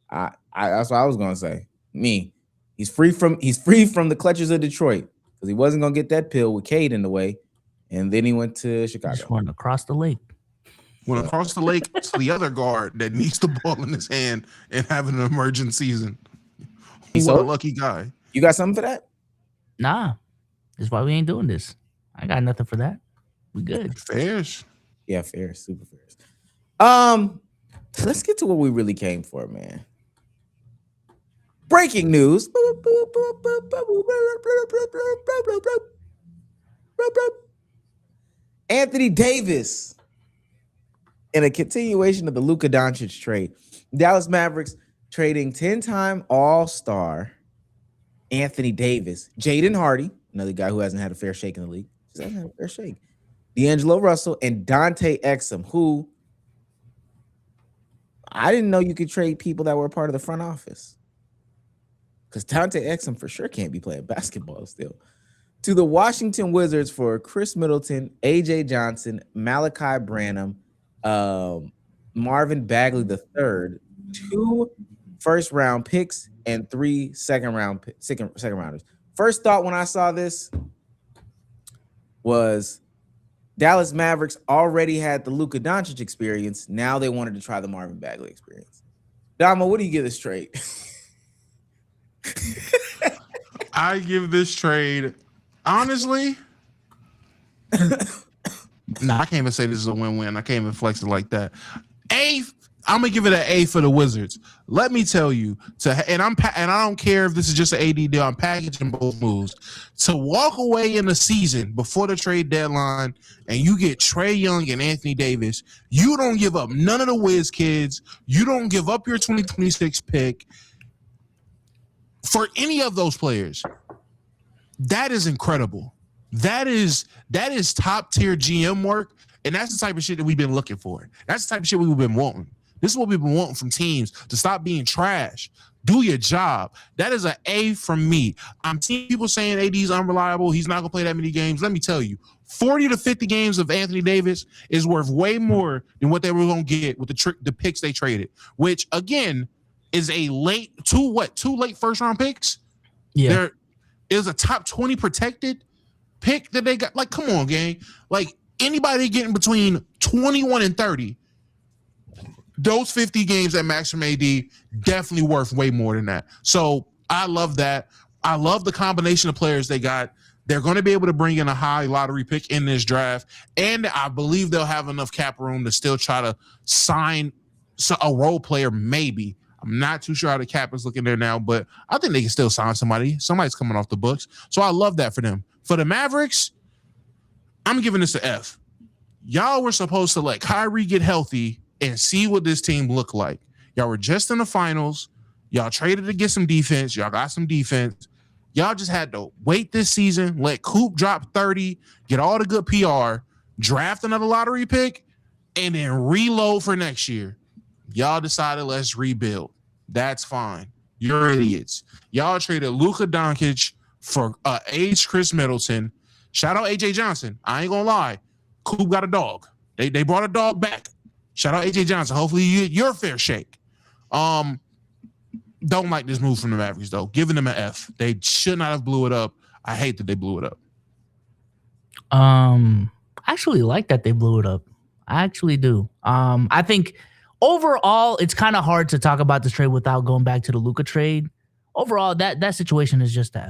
I that's what I was gonna say. He's free from the clutches of Detroit because he wasn't gonna get that pill with Cade in the way, and then he went to Chicago. Just went across the lake. Went across the lake to the other guard that needs the ball in his hand and having an emergent season. What a lucky guy. You got something for that? Nah, that's why we ain't doing this. I got nothing for that. We good. Fairs. Yeah, fair, super fair. Let's get to what we really came for, man. Breaking news. Anthony Davis. In a continuation of the Luka Doncic trade, Dallas Mavericks trading 10-time All-Star Anthony Davis, Jaden Hardy, another guy who hasn't had a fair shake in the league, just hasn't had a fair shake, D'Angelo Russell, and Dante Exum, who I didn't know you could trade people that were part of the front office. Because Dante Exum for sure can't be playing basketball still. To the Washington Wizards for Chris Middleton, AJ Johnson, Malachi Branham, Marvin Bagley III, 2 first-round picks, and 3 second-rounders. First thought when I saw this was Dallas Mavericks already had the Luka Doncic experience. Now they wanted to try the Marvin Bagley experience. Damo, what do you give this trade? I give this trade, honestly. I can't even say this is a win-win. I can't even flex it like that. I'm gonna give it an A for the Wizards. Let me tell you, and I don't care if this is just an AD deal. I'm packaging both moves. To walk away in the season before the trade deadline, and you get Trae Young and Anthony Davis. You don't give up none of the Wiz kids. You don't give up your 2026 pick for any of those players. That is incredible. That is top tier GM work, and that's the type of shit that we've been looking for. That's the type of shit we've been wanting. This is what we've been wanting from teams, to stop being trash. Do your job. That is an A from me. I'm seeing people saying AD's unreliable. He's not going to play that many games. Let me tell you, 40 to 50 games of Anthony Davis is worth way more than what they were going to get with the picks they traded, which, again, is a two late first-round picks? Yeah. There is a top 20 protected pick that they got. Like, come on, gang. Like, anybody getting between 21 and 30, those 50 games at max from AD definitely worth way more than that. So I love that. I love the combination of players they got. They're going to be able to bring in a high lottery pick in this draft, and I believe they'll have enough cap room to still try to sign a role player, maybe. I'm not too sure how the cap is looking there now, but I think they can still sign somebody. Somebody's coming off the books. So I love that for them. For the Mavericks, I'm giving this an F. Y'all were supposed to let Kyrie get healthy and see what this team looked like. Y'all were just in the finals. Y'all traded to get some defense. Y'all got some defense. Y'all just had to wait this season, let Coop drop 30, get all the good PR, draft another lottery pick, and then reload for next year. Y'all decided let's rebuild. That's fine. You're idiots. Y'all traded Luka Doncic for aged Chris Middleton. Shout out AJ Johnson. I ain't gonna lie. Coop got a dog. They brought a dog back. Shout out AJ Johnson. Hopefully you get your fair shake. Don't like this move from the Mavericks though. Giving them an F. They should not have blew it up. I hate that they blew it up. I actually like that they blew it up. I actually do. I think overall, it's kind of hard to talk about this trade without going back to the Luka trade. Overall, that situation is just a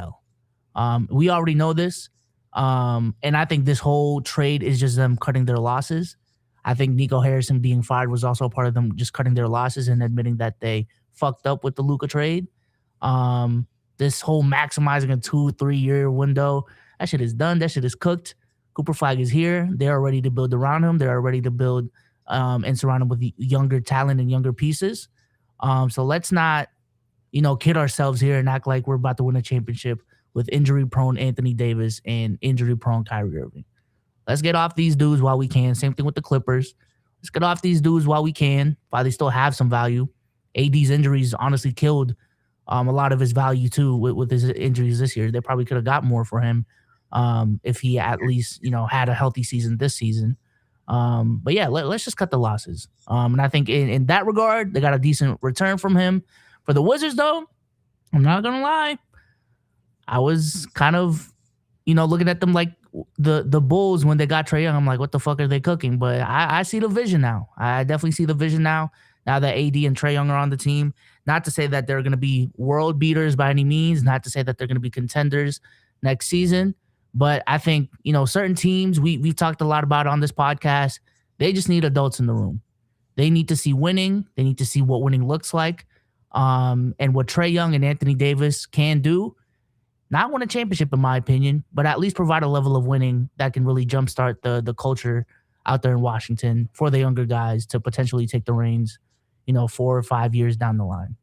L. We already know this. And I think this whole trade is just them cutting their losses. I think Nico Harrison being fired was also part of them just cutting their losses and admitting that they fucked up with the Luka trade. This whole maximizing a 2-3 year window, that shit is done. That shit is cooked. Cooper Flag is here. They are ready to build around him. They are ready to build and surround him with younger talent and younger pieces. So let's not, kid ourselves here and act like we're about to win a championship with injury-prone Anthony Davis and injury-prone Kyrie Irving. Let's get off these dudes while we can. Same thing with the Clippers. Let's get off these dudes while we can, while they still have some value. AD's injuries honestly killed a lot of his value too with his injuries this year. They probably could have got more for him if he at least, had a healthy season this season. But yeah, let's just cut the losses. And I think in that regard, they got a decent return from him. For the Wizards, though, I'm not gonna lie, I was kind of, looking at them like the Bulls when they got Trae Young. I'm like, what the fuck are they cooking? But I see the vision now. I definitely see the vision now that AD and Trae Young are on the team. Not to say that they're going to be world beaters by any means, not to say that they're going to be contenders next season. But I think, certain teams we've talked a lot about on this podcast, they just need adults in the room. They need to see winning. They need to see what winning looks like. And what Trae Young and Anthony Davis can do. Not win a championship, in my opinion, but at least provide a level of winning that can really jumpstart the culture out there in Washington for the younger guys to potentially take the reins, 4 or 5 years down the line.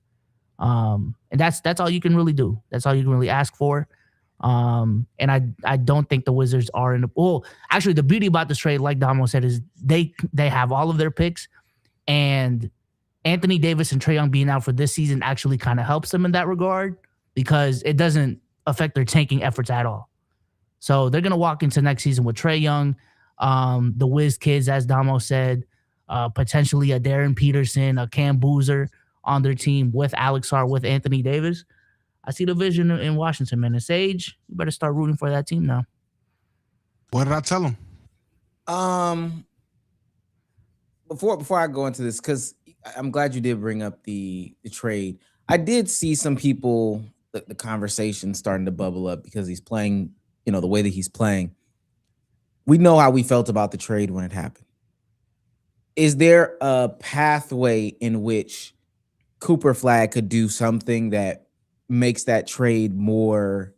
And that's all you can really do. That's all you can really ask for. And I don't think the Wizards are actually the beauty about this trade, like Damo said, is they have all of their picks, and Anthony Davis and Trae Young being out for this season actually kind of helps them in that regard because it doesn't affect their tanking efforts at all. So they're going to walk into next season with Trae Young, the Wiz kids, as Damo said, potentially a Darren Peterson, a Cam Boozer on their team with Alex Hart, with Anthony Davis. I see the vision in Washington, man. And Sage, you better start rooting for that team now. What did I tell him? Before I go into this, because I'm glad you did bring up the trade. I did see some people, the conversation starting to bubble up because he's playing, the way that he's playing. We know how we felt about the trade when it happened. Is there a pathway in which Cooper Flag could do something that makes that trade more,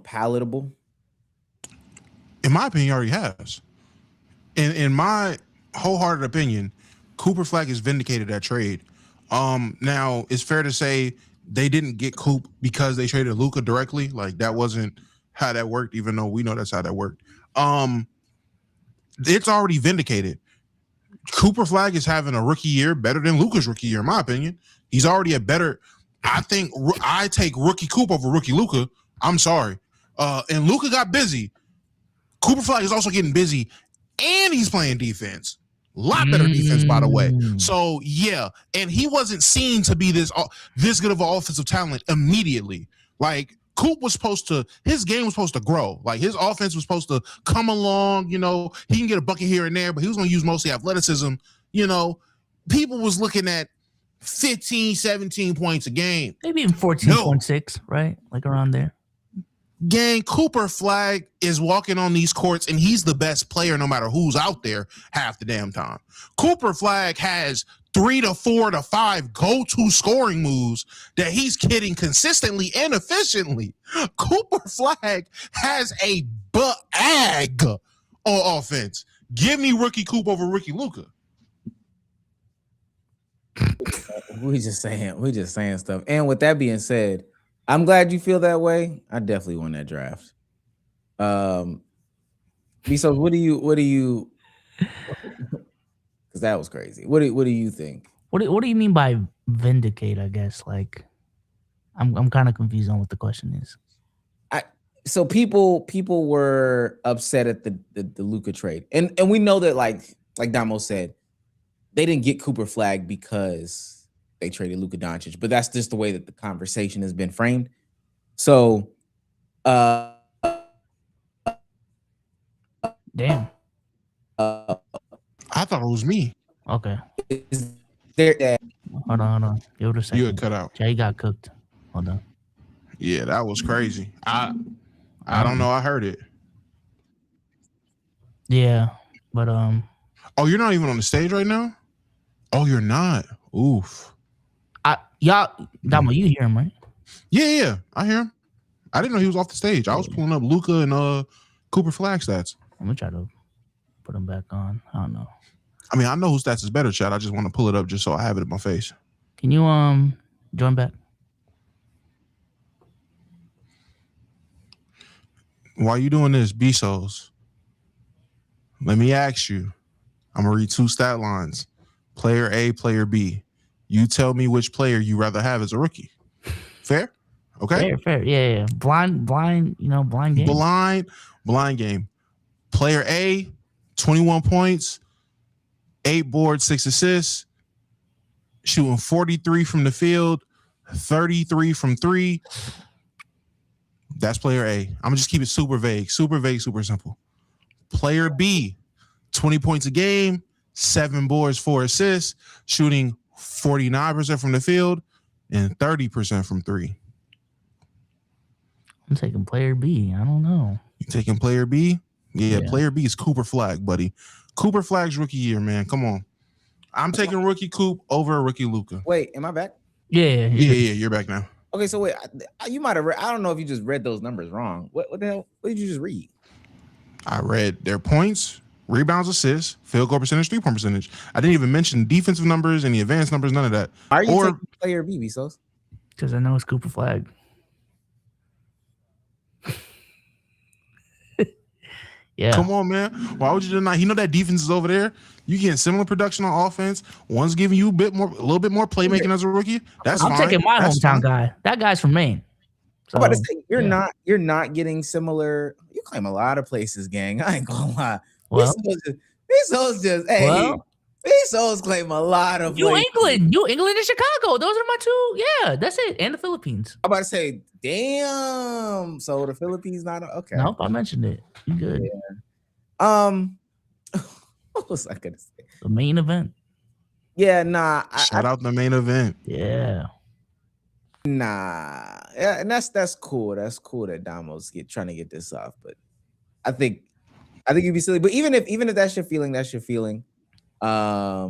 palatable? In my opinion, he already has. In my wholehearted opinion, Cooper Flag has vindicated that trade. Now, it's fair to say they didn't get Coop because they traded Luka directly. Like, that wasn't how that worked, even though we know that's how that worked. It's already vindicated. Cooper Flag is having a rookie year better than Luka's rookie year, in my opinion. He's already a better. I think I take rookie Coop over rookie Luka. I'm sorry. And Luka got busy. Cooper Flag is also getting busy, and he's playing defense. A lot better defense, by the way. So, yeah. And he wasn't seen to be this good of an offensive talent immediately. Like, Coop was his game was supposed to grow. Like, his offense was supposed to come along, he can get a bucket here and there, but he was going to use mostly athleticism. People was looking at 15, 17 points a game. Maybe even 14.6, right? Like around there. Gang, Cooper Flag is walking on these courts, and he's the best player no matter who's out there half the damn time. Cooper Flag has 3 to 4 to 5 go-to scoring moves that he's hitting consistently and efficiently. Cooper Flag has a bag on offense. Give me rookie Coop over rookie Luka. We just saying stuff. And with that being said, I'm glad you feel that way. I definitely won that draft. So what do you because that was crazy. What do you think? What do you mean by vindicate, I guess? Like, I'm kind of confused on what the question is. So people were upset at the Luka trade. And we know that like Damo said, they didn't get Cooper Flag because they traded Luka Doncic, but that's just the way that the conversation has been framed. So, damn. I thought it was me. Okay. Is there that? Hold on. Give it a second. You had cut out. Jay got cooked. Hold on. Yeah, that was crazy. I don't know. I heard it. Yeah, but Oh, you're not even on the stage right now? Oh, you're not. Oof. Y'all, Damo, you hear him, right? Yeah. I hear him. I didn't know he was off the stage. I was pulling up Luka and Cooper Flag stats. I'm gonna try to put him back on. I don't know. I mean, I know whose stats is better, Chad. I just want to pull it up just so I have it in my face. Can you join back? Why you doing this, Bezos? Let me ask you. I'm gonna read 2 stat lines. Player A, player B. You tell me which player you rather have as a rookie. Fair? Okay. Fair. Yeah. Blind, blind game. Blind game. Player A, 21 points, 8 boards, 6 assists, shooting 43 from the field, 33 from 3. That's player A. I'm gonna just keep it super vague, super simple. Player B, 20 points a game, 7 boards, 4 assists, shooting 49% from the field and 30% from 3. I'm taking player B. I don't know. You taking player B? Yeah, player B is Cooper Flag, buddy. Cooper Flag's rookie year, man. Come on. I'm taking rookie Coop over rookie Luka. Wait, am I back? Yeah. You're back now. Okay, so wait, you might have read. I don't know if you just read those numbers wrong. What the hell? What did you just read? I read their points, rebounds, assists, field goal percentage, 3-point percentage. I didn't even mention defensive numbers, any advanced numbers, none of that. Are you taking player B, Bezos? Because I know it's Cooper Flag. Yeah. Come on, man. Why would you deny? You know that defense is over there. You getting similar production on offense. One's giving you a little bit more playmaking as a rookie. That's I'm fine. taking my That's hometown fine. guy. That guy's from Maine. So, I'm about to say you're not getting similar. You claim a lot of places, gang. I ain't gonna lie. Well, These hoes just these hoes claim a lot of New places. England and Chicago. Those are my two. Yeah, that's it. And the Philippines. I'm about to say, damn. So the Philippines not okay. Nope, I mentioned it. You good? Yeah. What was I gonna say? The main event. Yeah, nah. Shout out the main event. Yeah. Nah. Yeah, and that's cool. That's cool that Damo's trying to get this off. But I think you'd be silly. But even if that's your feeling, that's your feeling. Nah.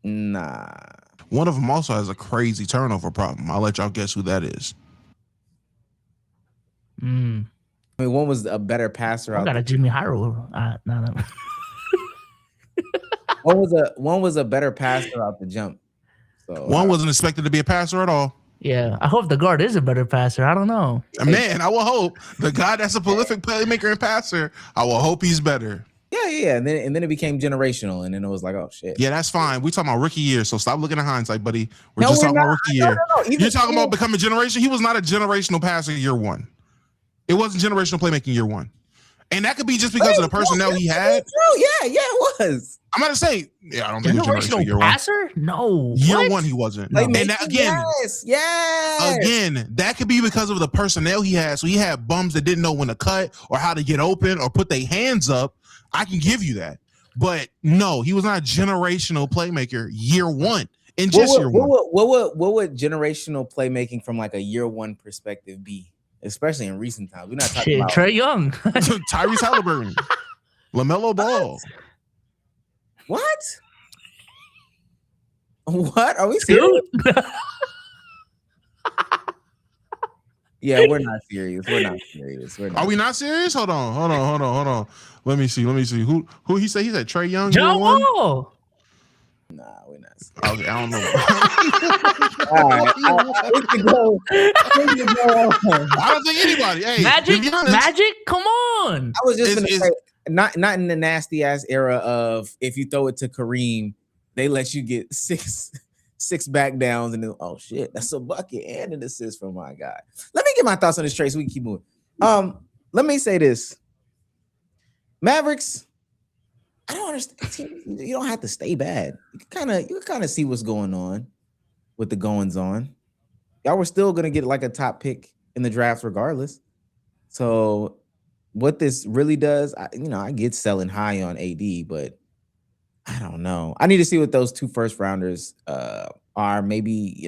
One of them also has a crazy turnover problem. I'll let y'all guess who that is. I mean, one was a better passer. I got a Jimmy Hyrule. No. One was a better passer out the jump. So One wasn't expected to be a passer at all. Yeah, I hope the guard is a better passer. I don't know. Man, I will hope the guy that's a prolific playmaker and passer. I will hope he's better. Yeah, and then it became generational, and then it was like, oh shit. Yeah, that's fine. We talking about rookie year, so stop looking at hindsight, buddy. We're just talking about rookie year. No. You're talking about becoming generation. He was not a generational passer year one. It wasn't generational playmaking year one, and that could be just because of the personnel he had. Yeah, it was. I'm about to say, I don't think it was generational year passer? one. No. Year one, he wasn't. Like, and that, again, yes. Again, that could be because of the personnel he had. So he had bums that didn't know when to cut or how to get open or put their hands up. I can give you that. But no, he was not a generational playmaker year one. In just year one. What would generational playmaking from like a year one perspective be? Especially in recent times. We're not talking about Trae Young. Tyrese Halliburton. LaMelo Ball. What? What? Are we serious? Yeah, we're not serious. Are we not serious? Hold on. Let me see. Who he said? He said Trae Young. John Wall. Nah, we're not serious. Okay, I don't know. All right. I don't think anybody. Hey, Magic? Come on. I was just gonna say, not in the nasty ass era of if you throw it to Kareem, they let you get six back downs and then, oh shit, that's a bucket and an assist from my guy. Let me get my thoughts on this trade so we can keep moving. Let me say this. Mavericks, I don't understand. You don't have to stay bad. You can kind of see what's going on with the goings on. Y'all were still gonna get like a top pick in the draft regardless. So what this really does, I get selling high on AD, but I don't know. I need to see what those 2 first rounders are. Maybe,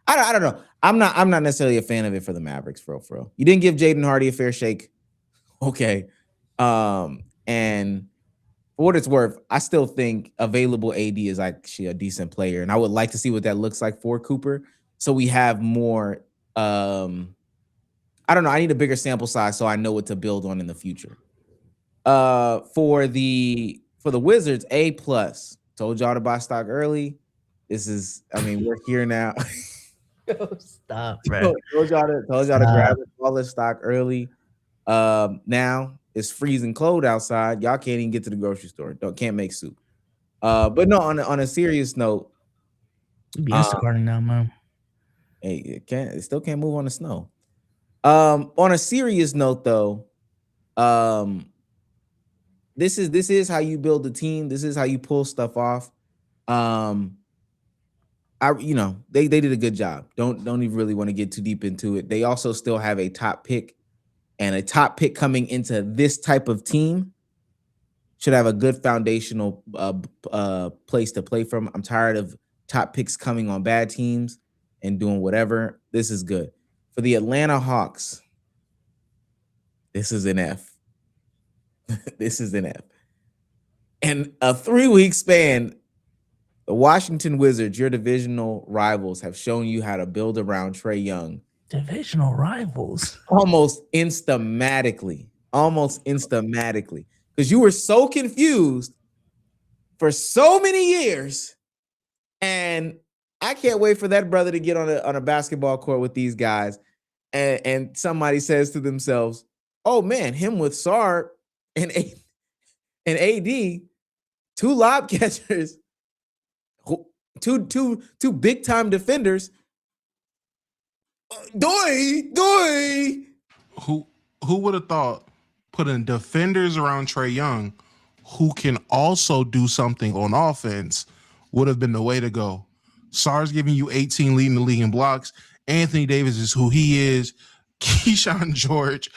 I don't know. I'm not necessarily a fan of it for the Mavericks, for real. You didn't give Jaden Hardy a fair shake. Okay. And for what it's worth, I still think available AD is actually a decent player. And I would like to see what that looks like for Cooper. So we have more, I don't know. I need a bigger sample size so I know what to build on in the future. For the Wizards, A+. Told y'all to buy stock early. We're here now. Stop, bro. Told y'all to grab all this stock early. Now it's freezing cold outside. Y'all can't even get to the grocery store. Can't make soup. But no, on a serious note, You be Instacarting now, man. Hey, it still can't move on the snow. On a serious note, though, this is how you build a team. This is how you pull stuff off. They did a good job. Don't even really want to get too deep into it. They also still have a top pick, and a top pick coming into this type of team should have a good foundational place to play from. I'm tired of top picks coming on bad teams and doing whatever. This is good. For the Atlanta Hawks, this is an F. This is an F. In a 3-week span, the Washington Wizards, your divisional rivals, have shown you how to build around Trae Young. Divisional rivals. Almost instamatically. Because you were so confused for so many years. And I can't wait for that brother to get on a basketball court with these guys. And somebody says to themselves, oh man, him with Sarr and AD, 2 lob catchers, two big time defenders. Doy. Who would have thought putting defenders around Trae Young, who can also do something on offense, would have been the way to go. Sarr's giving you 18, leading the league in blocks. Anthony Davis is who he is. Keyshawn George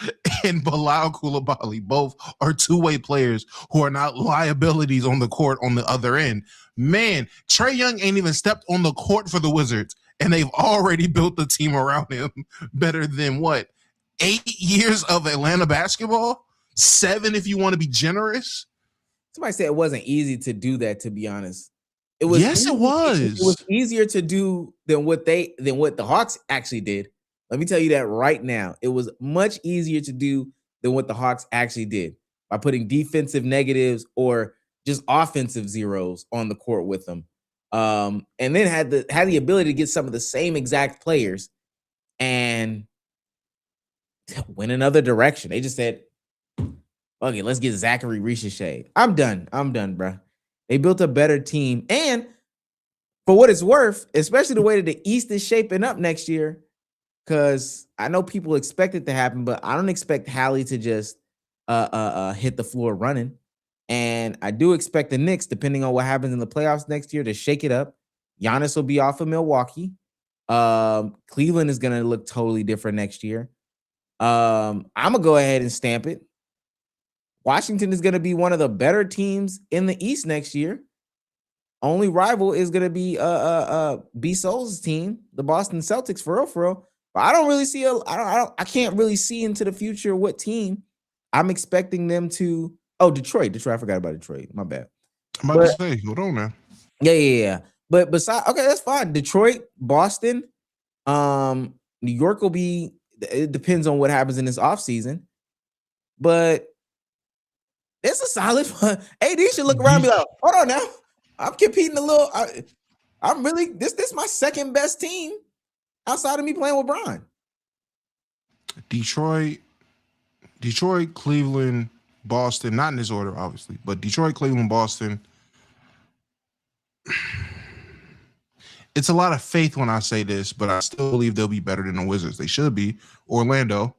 and Bilal Coulibaly both are two-way players who are not liabilities on the court on the other end. Man, Trae Young ain't even stepped on the court for the Wizards, and they've already built the team around him better than 8 years of Atlanta basketball? 7 if you want to be generous. Somebody said it wasn't easy to do that, to be honest. It was. Yes, it was. It was easier to do than what the Hawks actually did. Let me tell you that right now. It was much easier to do than what the Hawks actually did by putting defensive negatives or just offensive zeros on the court with them. And then had the ability to get some of the same exact players and went another direction. They just said, okay, let's get Zachary Richardson. I'm done, bro. They built a better team. And for what it's worth, especially the way that the East is shaping up next year, because I know people expect it to happen, but I don't expect Hallie to just hit the floor running. And I do expect the Knicks, depending on what happens in the playoffs next year, to shake it up. Giannis will be off of Milwaukee. Cleveland is going to look totally different next year. I'm going to go ahead and stamp it. Washington is going to be one of the better teams in the East next year. Only rival is going to be B Soul's team, the Boston Celtics, for real. But I don't really see I can't really see into the future what team I'm expecting them to. Oh, Detroit. I forgot about Detroit. My bad. I'm about to say, hold on now. Yeah. But besides, okay, that's fine. Detroit, Boston, New York will be. It depends on what happens in this offseason. But it's a solid one. AD should look around and be like, hold on now. I'm competing a little. I'm really this my second best team outside of me playing with Bron. Detroit, Cleveland, Boston, not in this order, obviously, but Detroit, Cleveland, Boston. It's a lot of faith when I say this, but I still believe they'll be better than the Wizards. They should be. Orlando.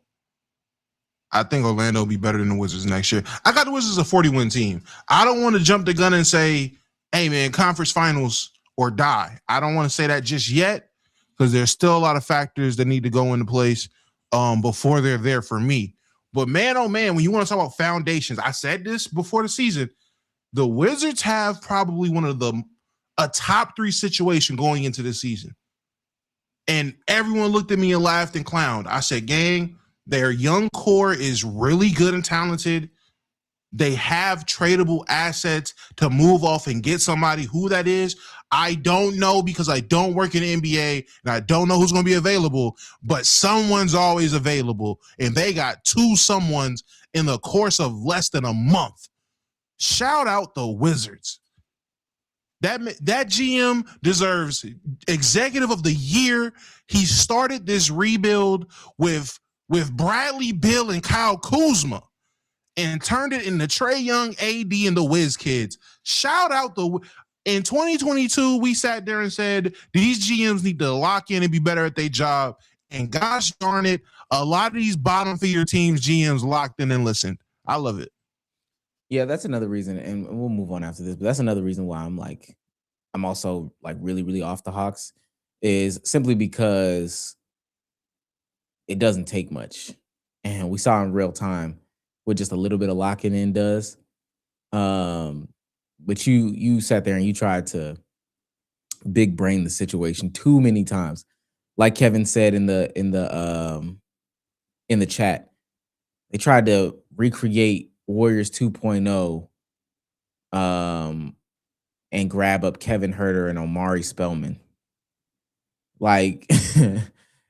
I think Orlando will be better than the Wizards next year. I got the Wizards a 40-win team. I don't want to jump the gun and say, hey, man, conference finals or die. I don't want to say that just yet because there's still a lot of factors that need to go into place before they're there for me. But, man, oh, man, when you want to talk about foundations, I said this before the season, the Wizards have probably one of a top 3 situation going into this season. And everyone looked at me and laughed and clowned. I said, gang, their young core is really good and talented. They have tradable assets to move off and get somebody. Who that is, I don't know because I don't work in the NBA and I don't know who's going to be available, but someone's always available. And they got 2 someones in the course of less than a month. Shout out the Wizards. That GM deserves executive of the year. He started this rebuild with Bradley Beal and Kyle Kuzma and turned it into Trae Young, AD, and the Wiz kids. Shout out In 2022, we sat there and said these GMs need to lock in and be better at their job. And gosh darn it, a lot of these bottom feeder teams GMs locked in and listened. I love it. Yeah, that's another reason, and we'll move on after this. But that's another reason why I'm also like really, really off the Hawks, is simply because it doesn't take much, and we saw in real time what just a little bit of locking in does. But you sat there and you tried to big brain the situation too many times, like Kevin said in the chat. They tried to recreate Warriors 2.0 and grab up Kevin Huerter and Omari Spellman. Like,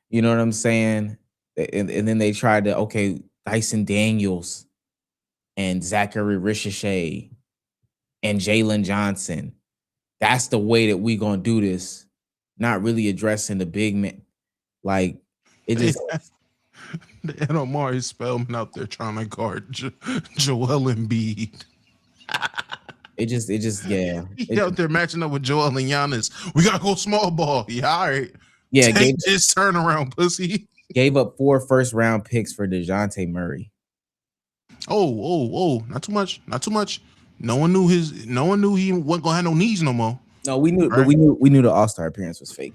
you know what I'm saying? And then they tried to, okay, Dyson Daniels and Zachary Ricochet and Jalen Johnson. That's the way that we gonna do this. Not really addressing the big man. Like, it just... And Omari Spellman out there trying to guard Joel Embiid. It just, yeah. He out there matching up with Joel and Giannis. We gotta go small ball. Yeah, all right. Yeah, take this turnaround, pussy. Gave up 4 first-round picks for DeJounte Murray. Oh, not too much. Not too much. No one knew he wasn't gonna have no knees no more. No, we knew, right? But we knew the All-Star appearance was fake.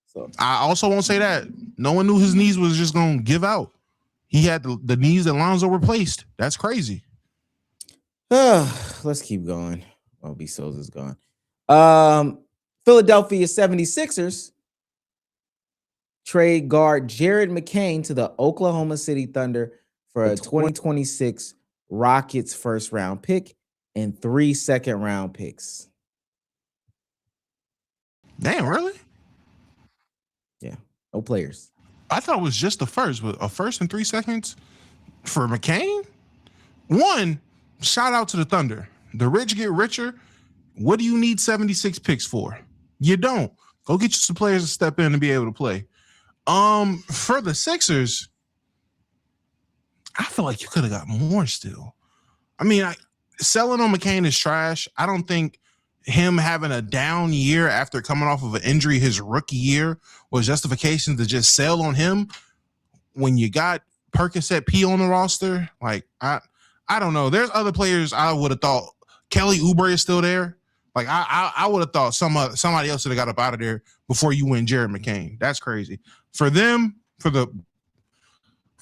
So I also won't say that. No one knew his knees was just gonna give out. He had the knees that Lonzo replaced. That's crazy. Let's keep going. Well, B. Souza's gone. Philadelphia 76ers trade guard Jared McCain to the Oklahoma City Thunder for a 2026 Rockets first-round pick and 3 second-round picks. Damn, really? Yeah, no players. I thought it was just the first, but a first and 3 seconds for McCain? One, shout out to the Thunder. The rich get richer. What do you need 76 picks for? You don't. Go get you some players to step in and be able to play. For the Sixers, I feel like you could have got more still. I mean, selling on McCain is trash. I don't think him having a down year after coming off of an injury his rookie year was justification to just sell on him when you got Percocet P on the roster. Like, I don't know. There's other players I would have thought. Kelly Oubre is still there. Like, I would have thought somebody else would have got up out of there before you went Jared McCain. That's crazy. For them, for the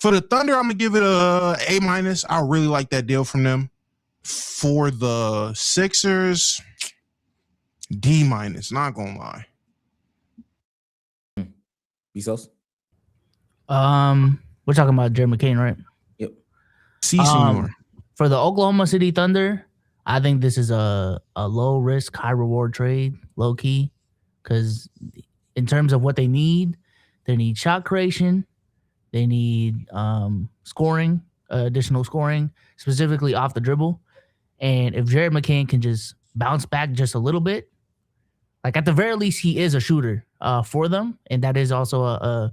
Thunder, I'm gonna give it a A-. I really like that deal from them. For the Sixers, D-. Not gonna lie. Bezos? We're talking about Jared McCain, right? Yep. Senor. For the Oklahoma City Thunder, I think this is a low risk, high reward trade, low key, because in terms of what they need shot creation, they need scoring, additional scoring, specifically off the dribble. And if Jared McCain can just bounce back just a little bit, like at the very least, he is a shooter for them, and that is also a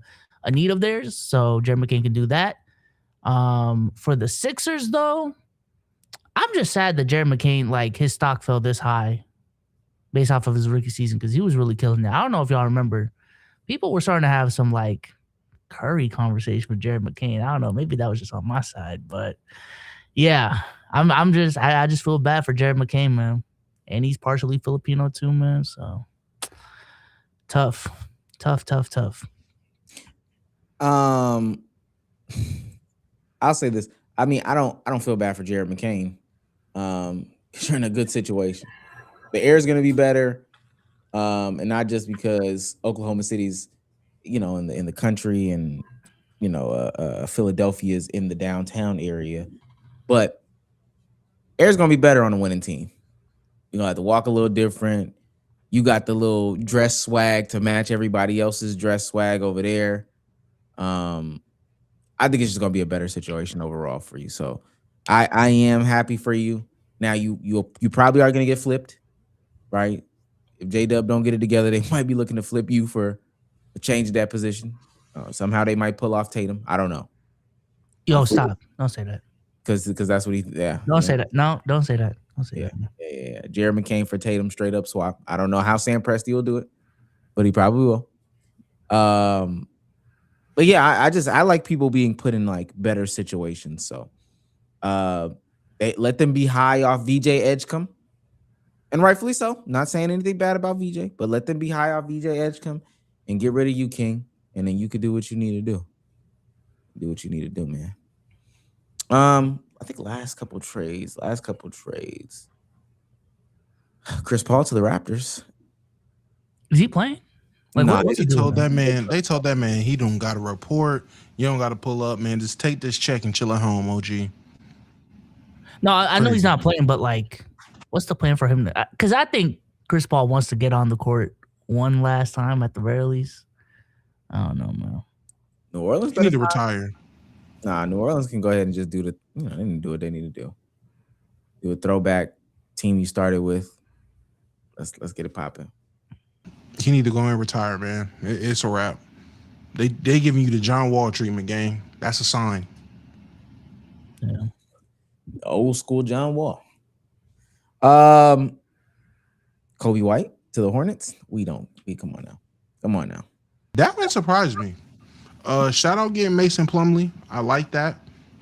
need of theirs. So Jared McCain can do that. For the Sixers, though, I'm just sad that Jared McCain, like, his stock fell this high based off of his rookie season because he was really killing it. I don't know if y'all remember. People were starting to have some, like, Curry conversation with Jared McCain. I don't know. Maybe that was just on my side. But, yeah, I just feel bad for Jared McCain, man. And he's partially Filipino too, man. So, tough. I'll say this. I mean, I don't feel bad for Jared McCain. You're in a good situation. The air is going to be better, and not just because Oklahoma City's, in the country, and Philadelphia is in the downtown area, but air is going to be better on a winning team. You're gonna have to walk a little different. You got the little dress swag to match everybody else's dress swag over there. I think it's just gonna be a better situation overall for you. So I am happy for you. Now you probably are gonna get flipped, right? If J-Dub don't get it together, they might be looking to flip you for a change of that position. Somehow they might pull off Tatum. I don't know. Yo, stop! Don't say that. because that's what he. Yeah. Don't say that. No, don't say that. Don't say Yeah. that. Yeah. Jared McCain for Tatum straight up swap. I don't know how Sam Presti will do it, but he probably will. But yeah, I like people being put in like better situations. So they let them be high off VJ Edgecombe. And rightfully so. Not saying anything bad about VJ, but let them be high off VJ Edgecombe and get rid of you, King. And then you could do what you need to do. Do what you need to do, man. I think last couple trades. Chris Paul to the Raptors. Is he playing? Like, Nah, what's They he doing, told that man? man. They told that man he don't got to report. You don't got to pull up, man. Just take this check and chill at home, OG. No, I know he's Crazy. not playing, but like, what's the plan for him? Because I think Chris Paul wants to get on the court one last time at the very least. I don't know, man. New Orleans He need to better retire. Nah, New Orleans can go ahead and just do they need to do what they need to do. Do a throwback team you started with. Let's get it popping. He need to go and retire, man. It's a wrap. They giving you the John Wall treatment, gang. That's a sign. Yeah. Old school John Wall. Kobe White to the Hornets. Come on now. That one surprised me. Shout out getting Mason Plumlee. I like that.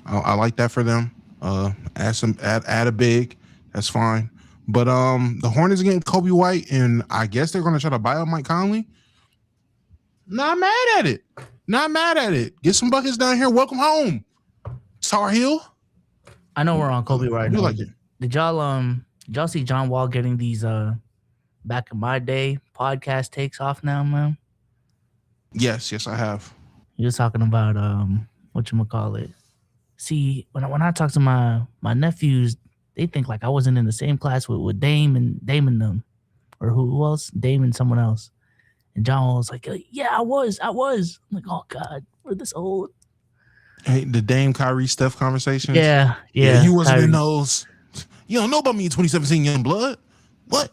I like that for them. Add a big. That's fine. But the Hornets getting Kobe White, and I guess they're gonna try to buy out Mike Conley. Not mad at it. Get some buckets down here. Welcome home, Tar Heel. I know we're on Kobe right You now. like it? Did y'all see John Wall getting these back in my day podcast takes off now, man? Yes, I have. He was talking about whatchamacallit. See, when I talk to my nephews, they think like I wasn't in the same class with Dame and them. Or who else? Dame and someone else. And John Wall was like, yeah, I was. I'm like, oh God, we're this old. Hey, the Dame Kyrie Steph conversations. Yeah. You wasn't in Kyrie. those. You don't know about me in 2017 Young Blood. What?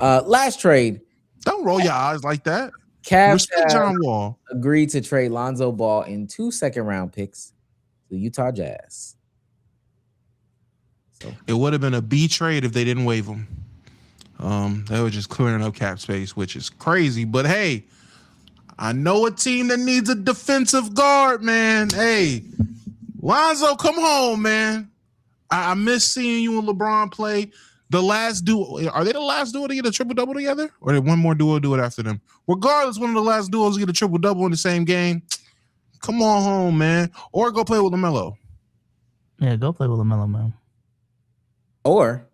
Last trade. Don't roll your eyes like that. Cavs Respect John Wall. agreed to trade Lonzo Ball and 2 second-round picks to Utah Jazz. So It would have been a B trade if they didn't waive him. They were just clearing up cap space, which is crazy. But hey, I know a team that needs a defensive guard, man. Hey, Lonzo, come home, man. I miss seeing you and LeBron play. The last duo, are they the last duo to get a triple-double together? Or did one more duo do it after them? Regardless, one of the last duos to get a triple-double in the same game. Come on home, man. Or go play with LaMelo. Yeah, go play with LaMelo, man. or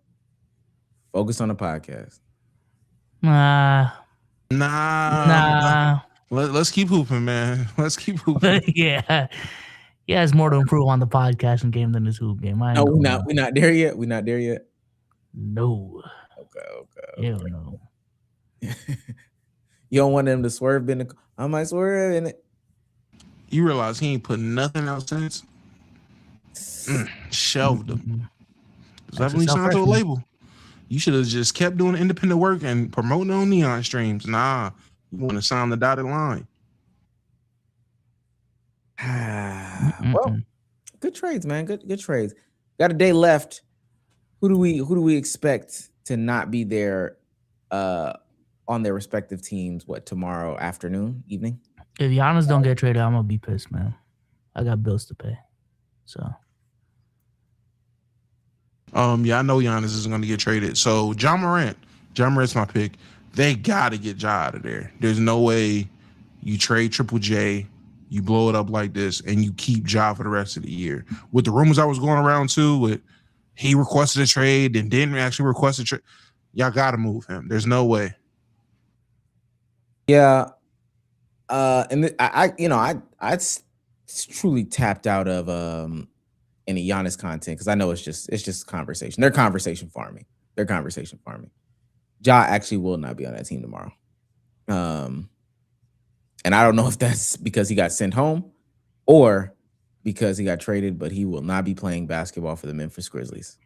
focus on the podcast. Nah. Let's keep hooping, man. Let's keep hooping. Yeah. He has more to improve on the podcasting game than his hoop game. No, we're not there yet. We're not there yet. No. Okay. Hell no. You don't want them to swerve in the. I might swerve in it. You realize he ain't put nothing out since? Shelved him. Definitely signed to a label. You should have just kept doing independent work and promoting on Neon streams. Nah, you want to sign the dotted line. Well, good trades, man. Good trades. Got a day left. Who do we expect to not be there on their respective teams? What, tomorrow afternoon, evening? If Giannis don't get traded, I'm gonna be pissed, man. I got bills to pay. So Yeah, I know Giannis isn't going to get traded. So John Morant's my pick. They got to get Ja out of there. There's no way you trade Triple J, you blow it up like this, and you keep Ja for the rest of the year. With the rumors I was going around too, with he requested a trade and didn't actually request a trade, y'all got to move him. There's no way. Yeah. And I truly tapped out of any Giannis content because I know it's just conversation. They're conversation farming. Ja actually will not be on that team tomorrow. And I don't know if that's because he got sent home or because he got traded, but he will not be playing basketball for the Memphis Grizzlies.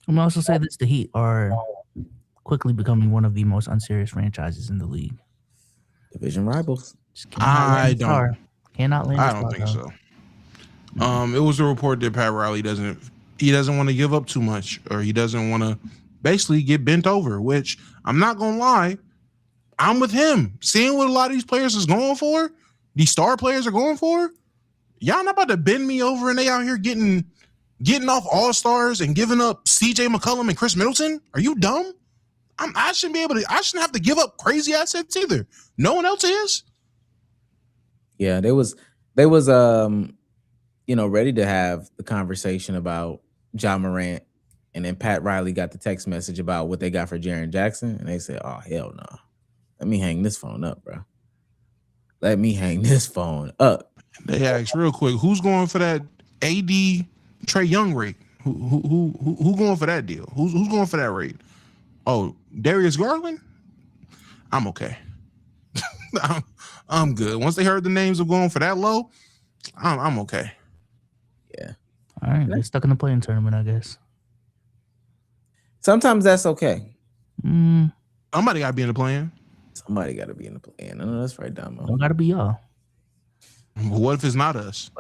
I'm also say this: the Heat are quickly becoming one of the most unserious franchises in the league. Division rivals. Cannot land a star. I don't think dog. so. It was a report that Pat Riley doesn't want to give up too much, or he doesn't want to basically get bent over, which I'm not gonna lie, I'm with him. Seeing what a lot of these players is going for, these star players are going for, y'all not about to bend me over and they out here getting off all-stars and giving up CJ McCollum and Chris Middleton. Are you dumb? I shouldn't have to give up crazy assets either. No one else is. Yeah, they was ready to have the conversation about Ja Morant, and then Pat Riley got the text message about what they got for Jaren Jackson, and they said, "Oh hell no, let me hang this phone up, bro. Let me hang this phone up." They asked real quick, who's going for that AD Trae Young rate? Who going for that deal? Who's going for that rate? Oh, Darius Garland? I'm okay. I'm good. Once they heard the names of going for that low, I'm okay. Yeah. All right, they're stuck in the playing tournament, I guess. Sometimes that's okay. Somebody got to be in the plan. Somebody got to be in the plan. I know that's right, Damo. Don't got to be y'all. What if it's not us?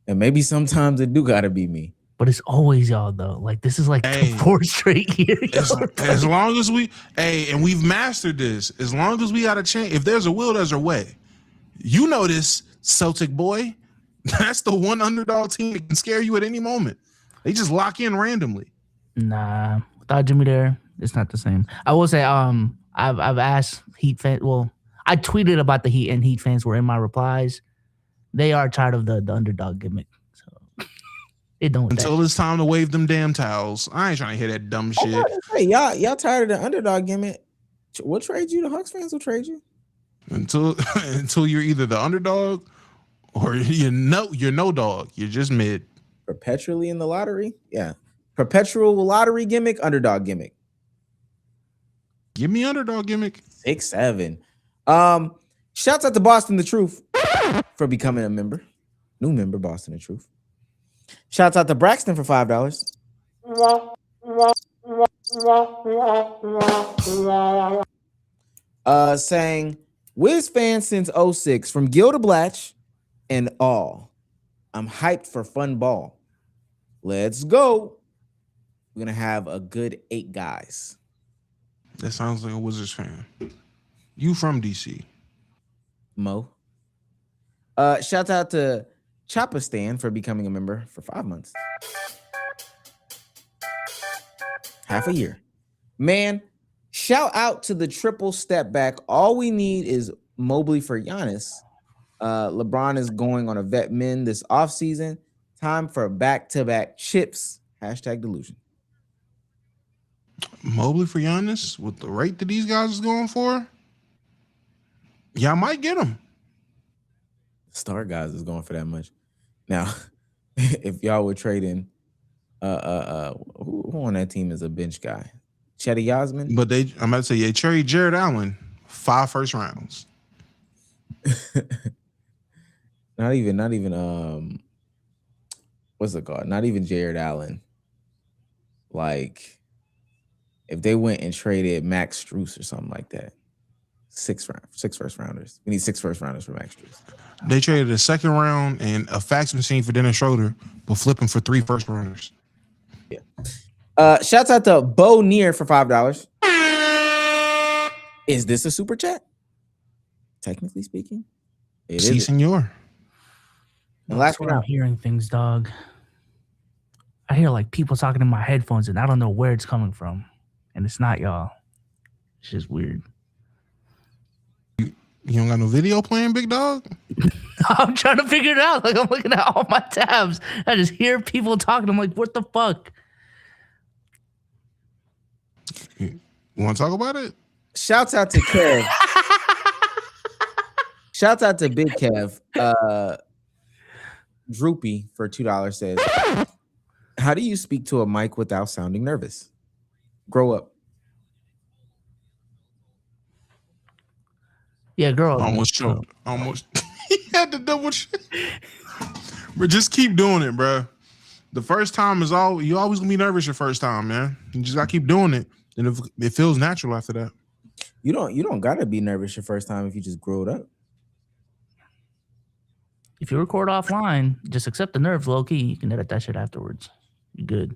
And maybe sometimes it do got to be me. But it's always y'all though. Like this is like 4 straight years. As long as we, and we've mastered this. As long as we got a chance, if there's a will, there's a way. You know this, Celtic boy. That's the one underdog team that can scare you at any moment. They just lock in randomly. Nah, without Jimmy there, it's not the same. I will say, I've asked Heat fans. Well, I tweeted about the Heat, and Heat fans were in my replies. They are tired of the underdog gimmick. It don't until it's time to wave them damn towels. I ain't trying to hear that dumb shit. Hey, y'all tired of the underdog gimmick? We'll trade you. The Hawks fans will trade you until you're either the underdog or you're no dog. You're just mid. Perpetually in the lottery, yeah. Perpetual lottery gimmick, underdog gimmick. Give me underdog gimmick. 6-7. Shouts out to Boston the Truth for becoming a member. New member, Boston the Truth. Shouts out to Braxton for $5. Saying Wiz fan since 06 from Gil to Blatch and all. I'm hyped for fun ball. Let's go. We're gonna have a good 8 guys. That sounds like a Wizards fan. You from DC? Mo. Shout out to Chapistan for becoming a member for 5 months. Half a year. Man, shout out to the triple step back. All we need is Mobley for Giannis. LeBron is going on a vet min this offseason. Time for back-to-back chips. #delusion. Mobley for Giannis with the rate that these guys is going for? Y'all might get him. Star guys is going for that much. Now, if y'all were trading, who on that team is a bench guy? Chetty Osman? But I'm about to say, trade Jared Allen, 5 first rounds. Not even what's it called? Not even Jared Allen. Like, if they went and traded Max Strus or something like that. 6 first rounders. We need 6 first rounders for Max Strus. They traded a 2nd round and a fax machine for Dennis Schroeder, but flipping for 3 first rounders. Yeah. Shouts out to Bo Neer for $5. Is this a super chat? Technically speaking, it Si, is. senor. And last one, one I'm out. hearing things, dog. I hear like people talking in my headphones, and I don't know where it's coming from, and it's not y'all. It's just weird. You don't got no video playing, big dog? I'm trying to figure it out. Like I'm looking at all my tabs. I just hear people talking. I'm like, what the fuck? You want to talk about it? Shouts out to Kev. Shouts out to Big Kev. Droopy for $2 says, how do you speak to a mic without sounding nervous? Grow up. Yeah, girl. Almost choked. Almost. He had to double check. But just keep doing it, bro. The first time is you always gonna be nervous your first time, man. You just gotta keep doing it. And if it feels natural after that. You don't gotta be nervous your first time if you just grow it up. If you record offline, just accept the nerfs low key. You can edit that shit afterwards. You good.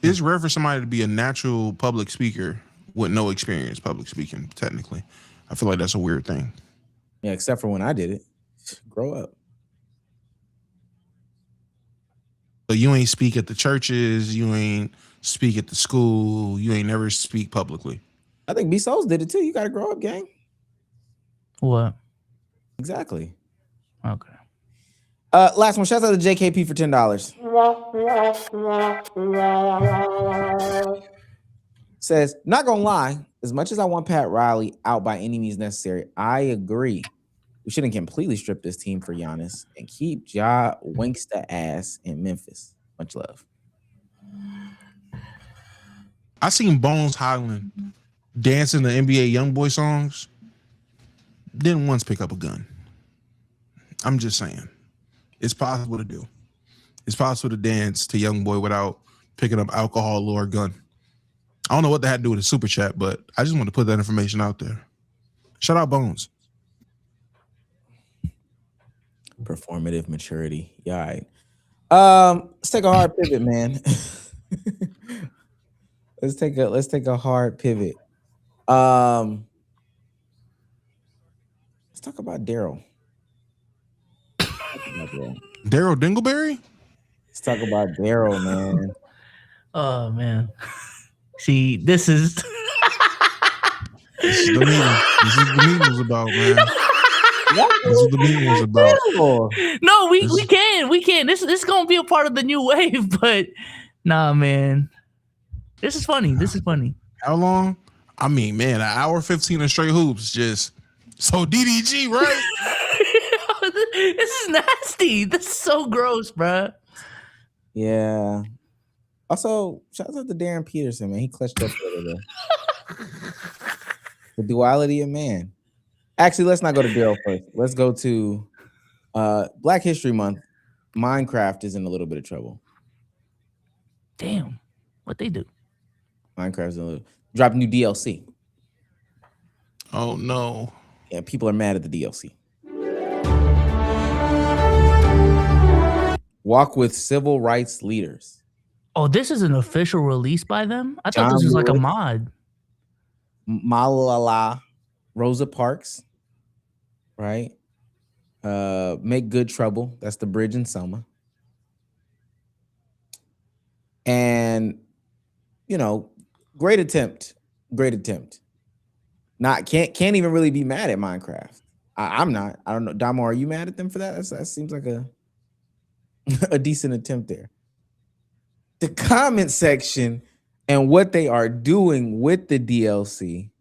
It's rare for somebody to be a natural public speaker with no experience public speaking, technically. I feel like that's a weird thing. Yeah, except for when I did it. Grow up. So you ain't speak at the churches, you ain't speak at the school, you ain't never speak publicly. I think B Souls did it too. You got to grow up, gang. What? Exactly. Okay. Last one. Shout out to JKP for $10. Says, not gonna lie, as much as I want Pat Riley out by any means necessary, I agree. We shouldn't completely strip this team for Giannis and keep Ja Winksta ass in Memphis. Much love. I seen Bones Highland dancing the NBA YoungBoy songs. Didn't once pick up a gun. I'm just saying. It's possible to do. It's possible to dance to YoungBoy without picking up alcohol or a gun. I don't know what that had to do with a super chat, but I just want to put that information out there. Shout out Bones. Performative maturity. Yeah, all right. Let's take a hard pivot, man. let's take a hard pivot. Let's talk about Daryl. Daryl Dingleberry? Let's talk about Daryl, man. Oh man. See, this is This is the meeting. This is the meeting was about, man. This is what the meeting was about. no, we can. This is gonna be a part of the new wave, but nah, man. This is funny. How long? I mean, man, an hour 15 of straight hoops. Just so DDG, right? This is nasty. This is so gross, bruh. Yeah. Also, shout out to Darren Peterson, man. He clutched up the duality of man. Actually, let's not go to Daryl first. Let's go to Black History Month. Minecraft is in a little bit of trouble. Damn. What they do? Minecraft's in a little dropped new DLC. Oh no. Yeah, people are mad at the DLC. Walk with civil rights leaders. Oh, this is an official release by them? I thought John this was like a Lewis. mod. Malala Rosa Parks, right? Make Good Trouble. That's the bridge in Selma. And, you know, great attempt. Not can't even really be mad at Minecraft. I'm not. I don't know. Damo, are you mad at them for that? That seems like a decent attempt there. The comment section and what they are doing with the DLC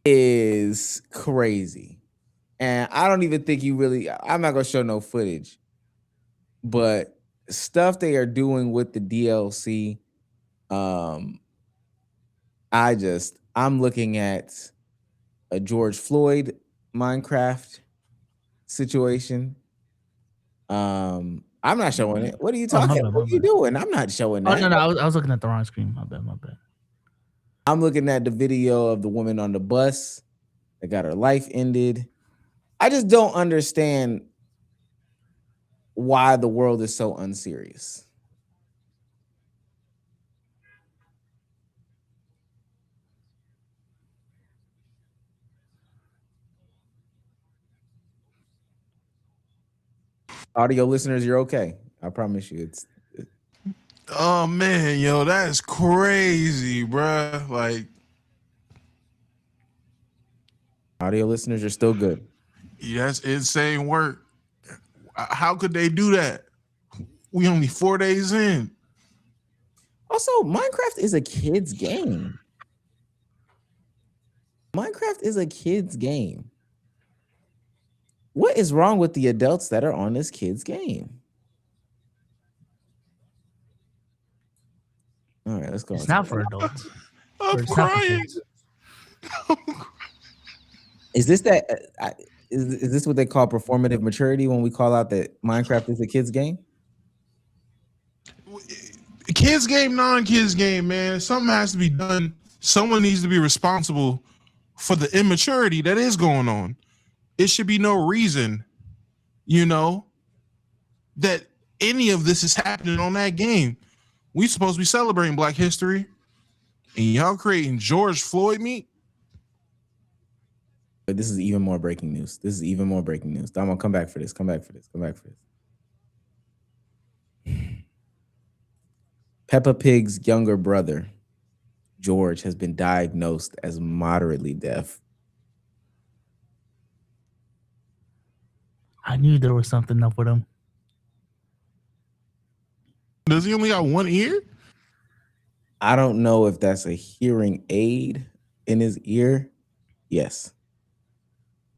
is crazy. And I don't even think I'm not going to show no footage, but stuff they are doing with the DLC, I'm looking at a George Floyd Minecraft situation. I'm not showing it. What are you talking about? What are you doing? I'm not showing that. Oh, no. I was looking at the wrong screen. My bad. I'm looking at the video of the woman on the bus that got her life ended. I just don't understand why the world is so unserious. Audio listeners, you're okay. I promise you. Oh man, yo, that's crazy, bruh. Like, audio listeners are still good. that's insane work. How could they do that? We only 4 days in. Also, Minecraft is a kid's game. What is wrong with the adults that are on this kid's game? All right, let's go. It's not for adults. I'm crying. Is this is this what they call performative maturity when we call out that Minecraft is a kid's game? Kids game, non-kids game, man. Something has to be done. Someone needs to be responsible for the immaturity that is going on. it should be no reason, that any of this is happening on that game. We supposed to be celebrating Black History, and y'all creating George Floyd meat. But this is even more breaking news. I'm gonna come back for this. Peppa Pig's younger brother, George, has been diagnosed as moderately deaf. I knew there was something up with him. Does he only got one ear? I don't know if that's a hearing aid in his ear. Yes.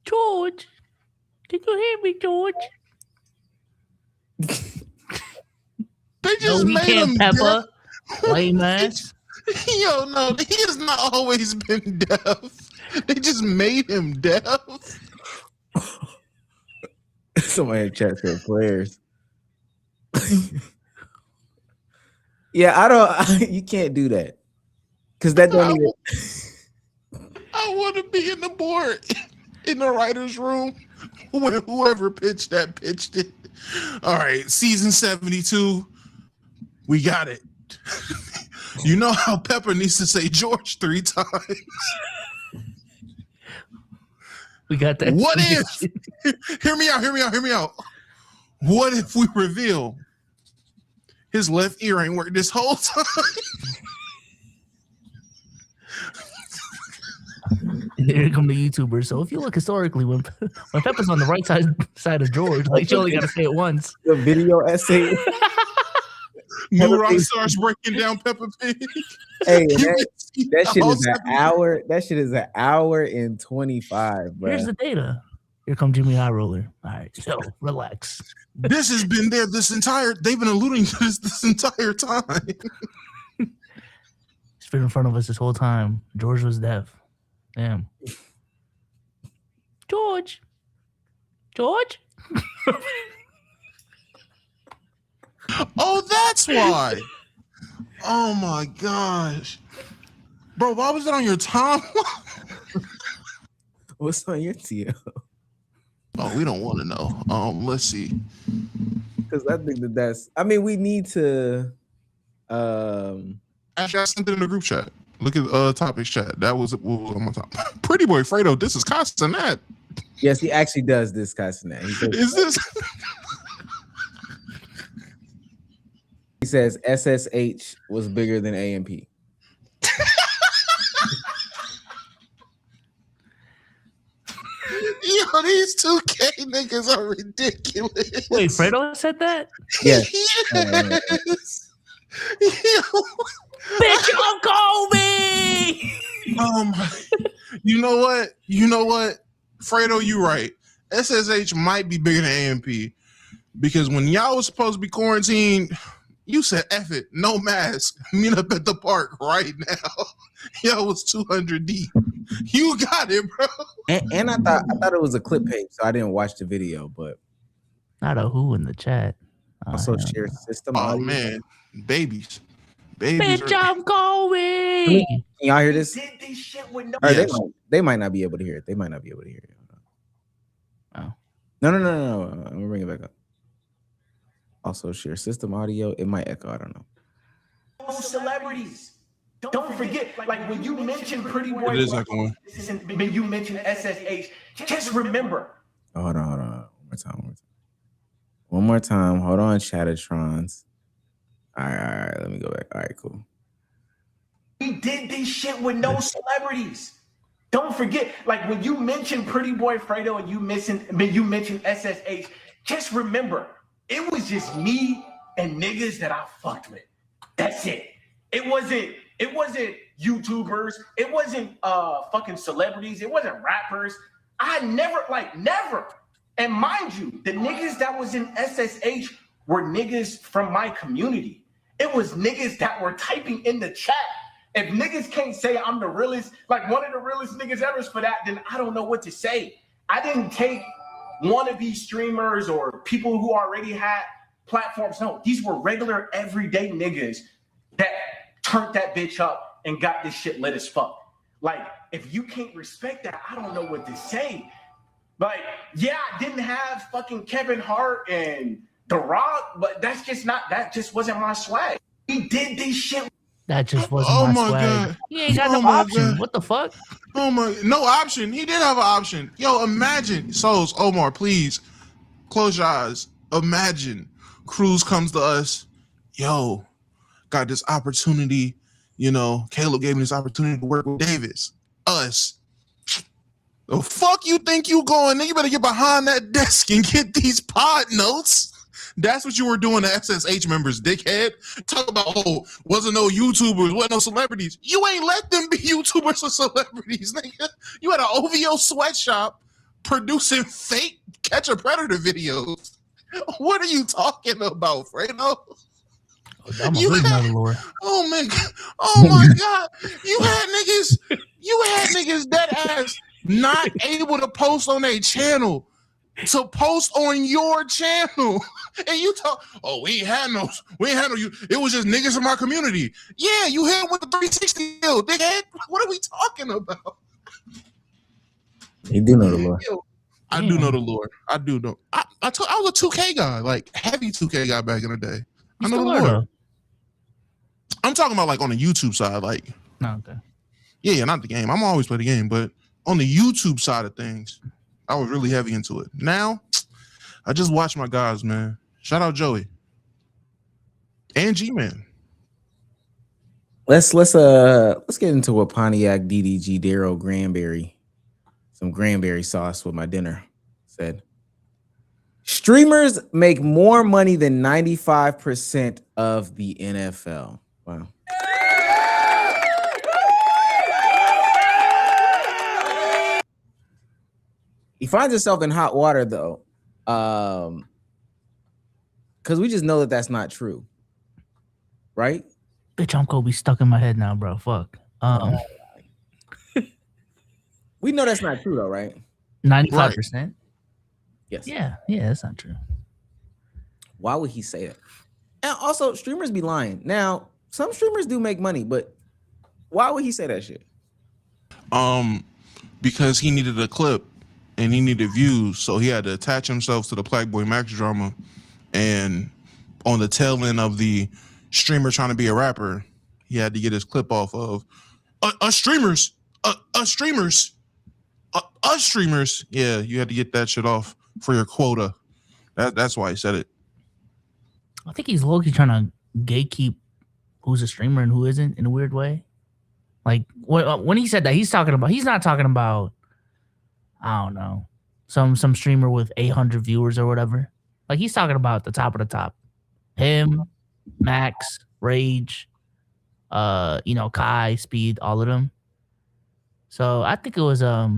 George, did you hear me, George? They just made him Peppa. deaf. Lame ass. Yo, no, he has not always been deaf. They just made him deaf. Somebody in chat said prayers. Yeah, I don't. You can't do that because that don't even. I want to be in the board, in the writers' room, when whoever pitched it. All right, season 72, we got it. You know how Pepper needs to say George 3 times. We got that. What if? Hear me out. What if we reveal his left ear ain't worked this whole time? Here come the YouTubers. So if you look historically, when Peppa's on the right side of George, like you only got to say it once. The video essay. New rock stars breaking down Peppa Pig. Hey, that shit is an hour. That shit is an hour and 25. Bro. Here's the data. Here come Jimmy High Roller. All right, so relax. This has been there they've been alluding to this entire time. It's been in front of us this whole time. George was deaf. Damn. George. Oh, that's why. Oh my gosh. Bro, why was it on your timeline? What's on your TL? Oh, we don't want to know. Let's see. Because I think that's. I mean, we need to. Actually, I sent it in the group chat. Look at topics chat. That was what was on my top. Pretty boy Fredo, this is Castanet. Yes, he actually does this Castanet. Is this? He says SSH was bigger than AMP. Yo, these 2K niggas are ridiculous. Wait, Fredo said that? Yes. Yes. Yo. Bitch, I'm Kobe! You know what? Fredo, you right. SSH might be bigger than AMP because when y'all was supposed to be quarantined, you said, F it, no mask. Meet up at the park right now. Y'all was 200 deep. You got it, bro. And I thought it was a clip page, so I didn't watch the video, but Not a who in the chat. also share system. Oh audio. man, babies. Bitch, I'm Kobe! Can y'all hear this? Did this shit with no. Or Yes. they might not be able to hear it. Oh. No. I'm gonna bring it back up. Also share system audio. It might echo. I don't know. Celebrities. Don't forget, like when you mention Pretty Boy, It is echoing. when you mention SSH, just remember. Oh, hold on. One more time. Hold on, Chattertrons. All right. Let me go back. All right, cool. We did this shit with no celebrities. Don't forget, like when you mention Pretty Boy Fredo and you mention SSH, just remember, it was just me and niggas that I fucked with. That's it. It wasn't YouTubers. It wasn't fucking celebrities. It wasn't rappers. I never. And mind you, the niggas that was in SSH were niggas from my community. It was niggas that were typing in the chat. If niggas can't say I'm the realest, like one of the realest niggas ever for that, then I don't know what to say. I didn't take wannabe streamers or people who already had platforms. No, these were regular everyday niggas that turned that bitch up and got this shit lit as fuck. Like, if you can't respect that, I don't know what to say. Like, yeah, I didn't have fucking Kevin Hart and The Rock, but that just wasn't my swag. We did this shit. That just wasn't Oh my my swag. God. He ain't got Oh no my option. God. What the fuck? Oh my, no option. He did have an option. Yo, imagine. Souls, Omar, please close your eyes. Imagine Cruz comes to us. Yo, got this opportunity. You know, Caleb gave me this opportunity to work with Davis. Us. The fuck you think you going? You better get behind that desk and get these pod notes. That's what you were doing to SSH members, dickhead. Talk about, oh, wasn't no YouTubers, wasn't no celebrities. You ain't let them be YouTubers or celebrities, nigga. You had an OVO sweatshop producing fake Catch a Predator videos. What are you talking about, Fredo? I'm a You big had- nut lord. Oh man, oh my God. You had niggas that ass not able to post on their channel. To post on your channel. And you talk, oh, we ain't had no you. It was just niggas in my community. Yeah, you hit with the 360 deal, dickhead. What are we talking about? You do know the Lord. Yo, I do know the Lord. I do know. I was a 2K guy, like heavy 2K guy back in the day. I know the Lord. I'm talking about like on the YouTube side, like Okay. yeah, not the game. I'm always play the game, but on the YouTube side of things, I was really heavy into it. Now, I just watch my guys, man. Shout out Joey and G-Man. Let's get into what Pontiac DDG Darryl Granberry, some Granberry sauce with my dinner, said. Streamers make more money than 95% of the NFL. Wow. He finds himself in hot water though, because we just know that that's not true, right? Bitch, I'm Kobe stuck in my head now, bro. Fuck. We know that's not true though, right? 95%. Yes. Yeah, that's not true. Why would he say that? And also, streamers be lying. Now, some streamers do make money, but why would he say that shit? Because he needed a clip and he needed views, so he had to attach himself to the Black Boy Max drama. And on the tail end of the streamer trying to be a rapper, he had to get his clip off of us streamers. Yeah, you had to get that shit off for your quota. That's why he said it. I think he's low-key trying to gatekeep who's a streamer and who isn't in a weird way. Like when he said that, he's not talking about, I don't know, some streamer with 800 viewers or whatever. Like he's talking about the top of the top. Him, Max, Rage, Kai, Speed, all of them. So I think it was a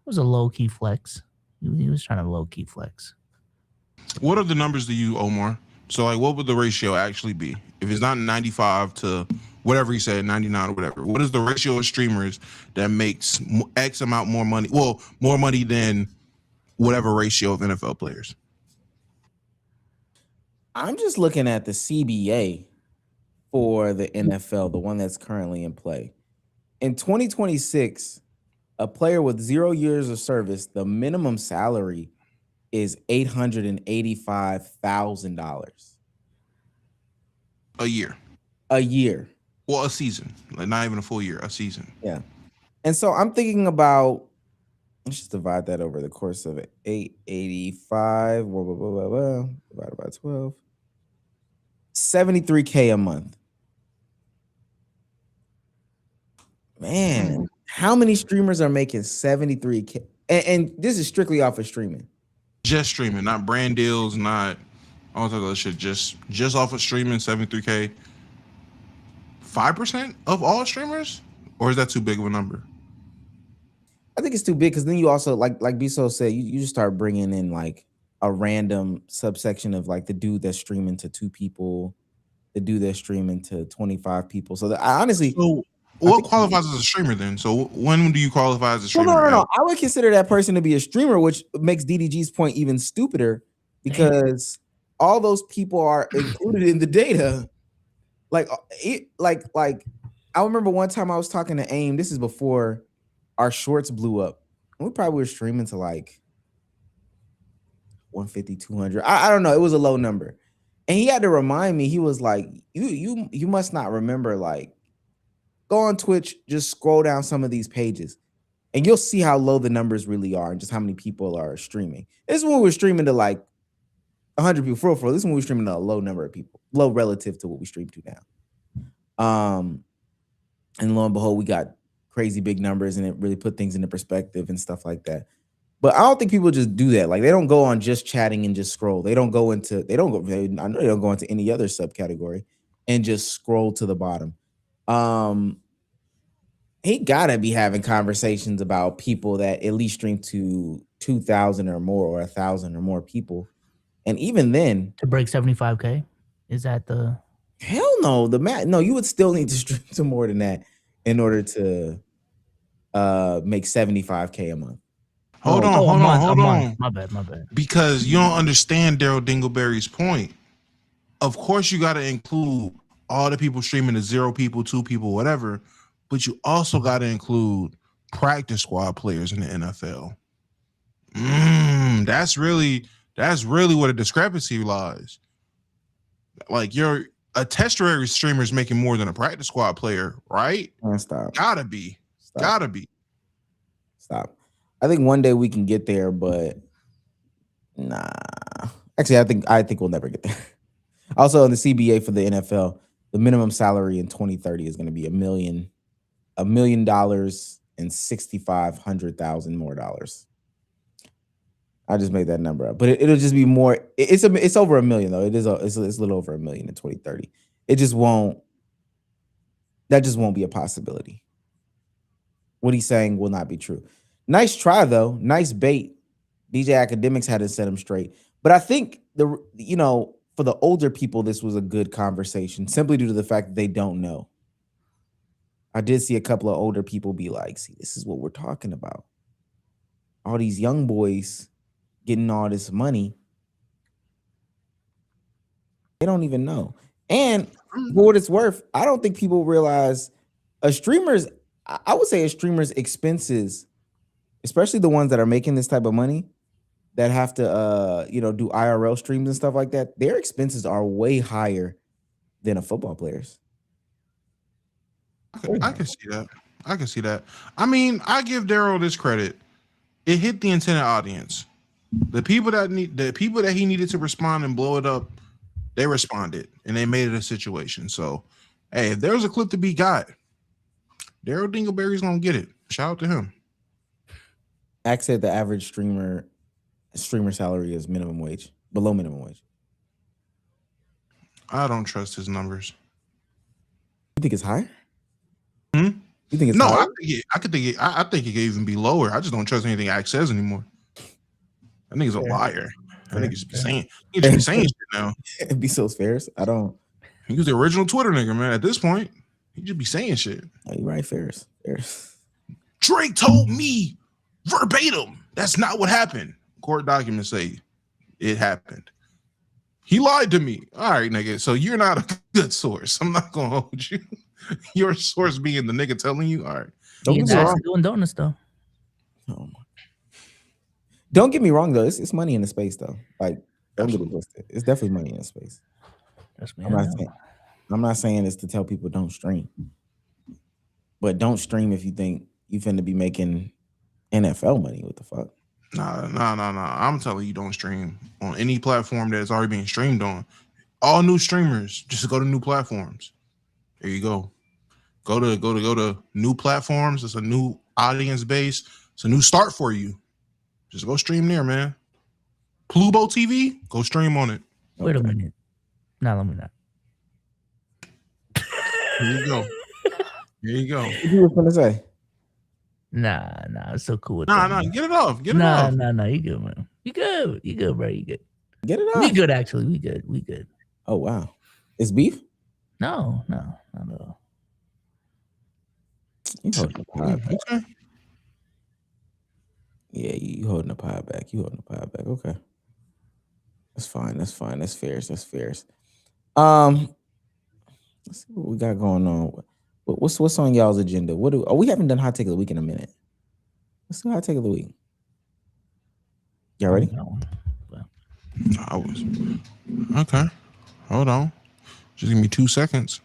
low-key flex. He was trying to low-key flex. What are the numbers to you, Omar? So like, what would the ratio actually be? If it's not 95 to whatever he said, 99 or whatever, what is the ratio of streamers that makes X amount more money? Well, more money than whatever ratio of NFL players. I'm just looking at the CBA for the NFL, the one that's currently in play. In 2026, a player with 0 years of service, the minimum salary is $885,000 A year. a year. Well, a season. Like not even a full year, a season. Yeah. And so I'm thinking about, let's just divide that over the course of it. 885 divided by 12. $73K a month. Man, how many streamers are making $73K? And this is strictly off of streaming. Just streaming, not brand deals, not all that other shit. Just off of streaming, 73K. 5% of all streamers? Or is that too big of a number? I think it's too big because then you also, like Biso said, you just start bringing in like a random subsection of like the dude that's streaming to 2 people, the dude that's streaming to 25 people. So I honestly... So what qualifies as a streamer then? So when do you qualify as a streamer? No. I would consider that person to be a streamer, which makes DDG's point even stupider because all those people are included in the data. Like I remember one time I was talking to AIM. This is before our shorts blew up. We probably were streaming to like 150, 200. I don't know. It was a low number. And he had to remind me, he was like, you must not remember, like, go on Twitch, just scroll down some of these pages, and you'll see how low the numbers really are and just how many people are streaming. This is when we're streaming to like 100 people. For this is when we're streaming to a low number of people, low relative to what we stream to now. And lo and behold, we got crazy big numbers, and it really put things into perspective and stuff like that. But I don't think people just do that. Like, they don't go on just chatting and just scroll. I know they don't go into any other subcategory and just scroll to the bottom. He gotta be having conversations about people that at least stream to 2,000 or more, or 1,000 or more people. And even then, To break 75K? Is that the hell no, no, you would still need to stream to more than that in order to make 75K a month. Hold on, a hold month, on. My bad. Because you don't understand Daryl Dingleberry's point. Of course, you got to include all the people streaming to 0 people, 2 people, whatever, but you also got to include practice squad players in the NFL. That's really where the discrepancy lies. Like, a testary streamer is making more than a practice squad player, right? Stop. Gotta be. Stop. I think one day we can get there, but nah. Actually, I think we'll never get there. Also, in the CBA for the NFL, the minimum salary in 2030 is going to be $1 million and $6,500,000 more dollars. I just made that number up, but it'll just be more. It's over $1 million though. It's a little over $1 million in 2030. That just won't be a possibility. What he's saying will not be true. Nice try though. Nice bait. DJ Academics had to set him straight. But I think for the older people, this was a good conversation simply due to the fact that they don't know. I did see a couple of older people be like, see, this is what we're talking about. All these young boys getting all this money. They don't even know. And for what it's worth, I don't think people realize a streamer's expenses, especially the ones that are making this type of money, that have to do IRL streams and stuff like that, their expenses are way higher than a football player's. I can see that. I mean, I give Daryl this credit. It hit the intended audience. The people that he needed to respond and blow it up, they responded and they made it a situation. So, hey, if there's a clip to be got, Daryl Dingleberry's gonna get it. Shout out to him. Axe said the average streamer salary is minimum wage, below minimum wage. I don't trust his numbers. You think it's higher? You think it's no? higher? I think it could even be lower. I just don't trust anything Axe says anymore. I think he's a liar. I think he's saying shit now. It'd be so Ferris. I don't. He was the original Twitter nigga, man. At this point, he just be saying shit. Oh, you're right, Ferris. Drake told me verbatim. That's not what happened. Court documents say it happened. He lied to me. All right, nigga. So you're not a good source. I'm not gonna hold you. Your source being the nigga telling you. All right. He's actually doing donuts though. Oh my. Don't get me wrong though. It's money in the space though. Like, don't get it twisted. It's definitely money in the space. I'm not saying it's to tell people don't stream, but don't stream if you think you finna be making NFL money. What the fuck? Nah. I'm telling you, don't stream on any platform that is already being streamed on. All new streamers, just go to new platforms. There you go. Go to new platforms. It's a new audience base. It's a new start for you. Just go stream there, man. Plubo TV, go stream on it. Wait a minute. No, let me not. Here you go. What you was gonna say? Nah, it's so cool. Nah, get it off. Get it off. Nah, you good, man. You good, bro. You good. Get it off. We good, actually. We good. Oh wow, it's beef. No, not at all. You holding the pie back. Okay. Yeah, you holding the pie back. Okay, that's fine. That's fair. Let's see what we got going on. What's on y'all's agenda? We haven't done hot take of the week in a minute. Let's do hot take of the week. Y'all ready? I was okay. Hold on. Just give me 2 seconds.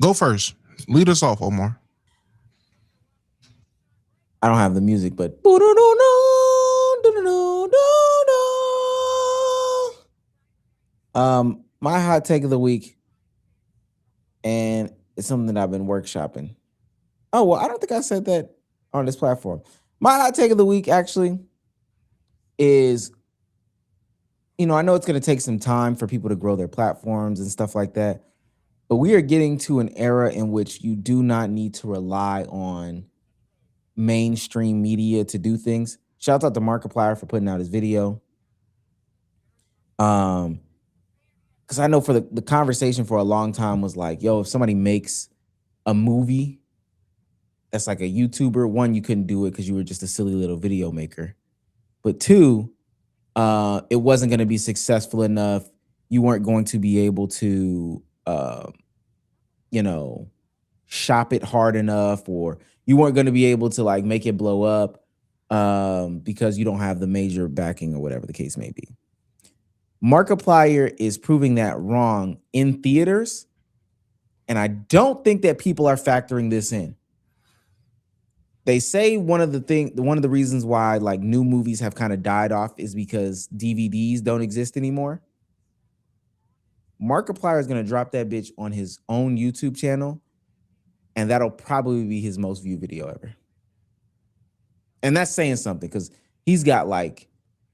Go first. Lead us off, Omar. I don't have the music, but my hot take of the week, and it's something that I've been workshopping. Oh, well, I don't think I said that on this platform. My hot take of the week actually is, I know it's going to take some time for people to grow their platforms and stuff like that, but we are getting to an era in which you do not need to rely on mainstream media to do things. Shout out to Markiplier for putting out his video. Because I know for the conversation for a long time was like, yo, if somebody makes a movie that's like a YouTuber, one, you couldn't do it because you were just a silly little video maker. But two, it wasn't going to be successful enough. You weren't going to be able to, shop it hard enough, or you weren't going to be able to like make it blow up because you don't have the major backing or whatever the case may be. Markiplier is proving that wrong in theaters, and I don't think that people are factoring this in. They say one of the reasons why like new movies have kind of died off is because DVDs don't exist anymore. Markiplier is going to drop that bitch on his own YouTube channel, and that'll probably be his most viewed video ever. And that's saying something because he's got like,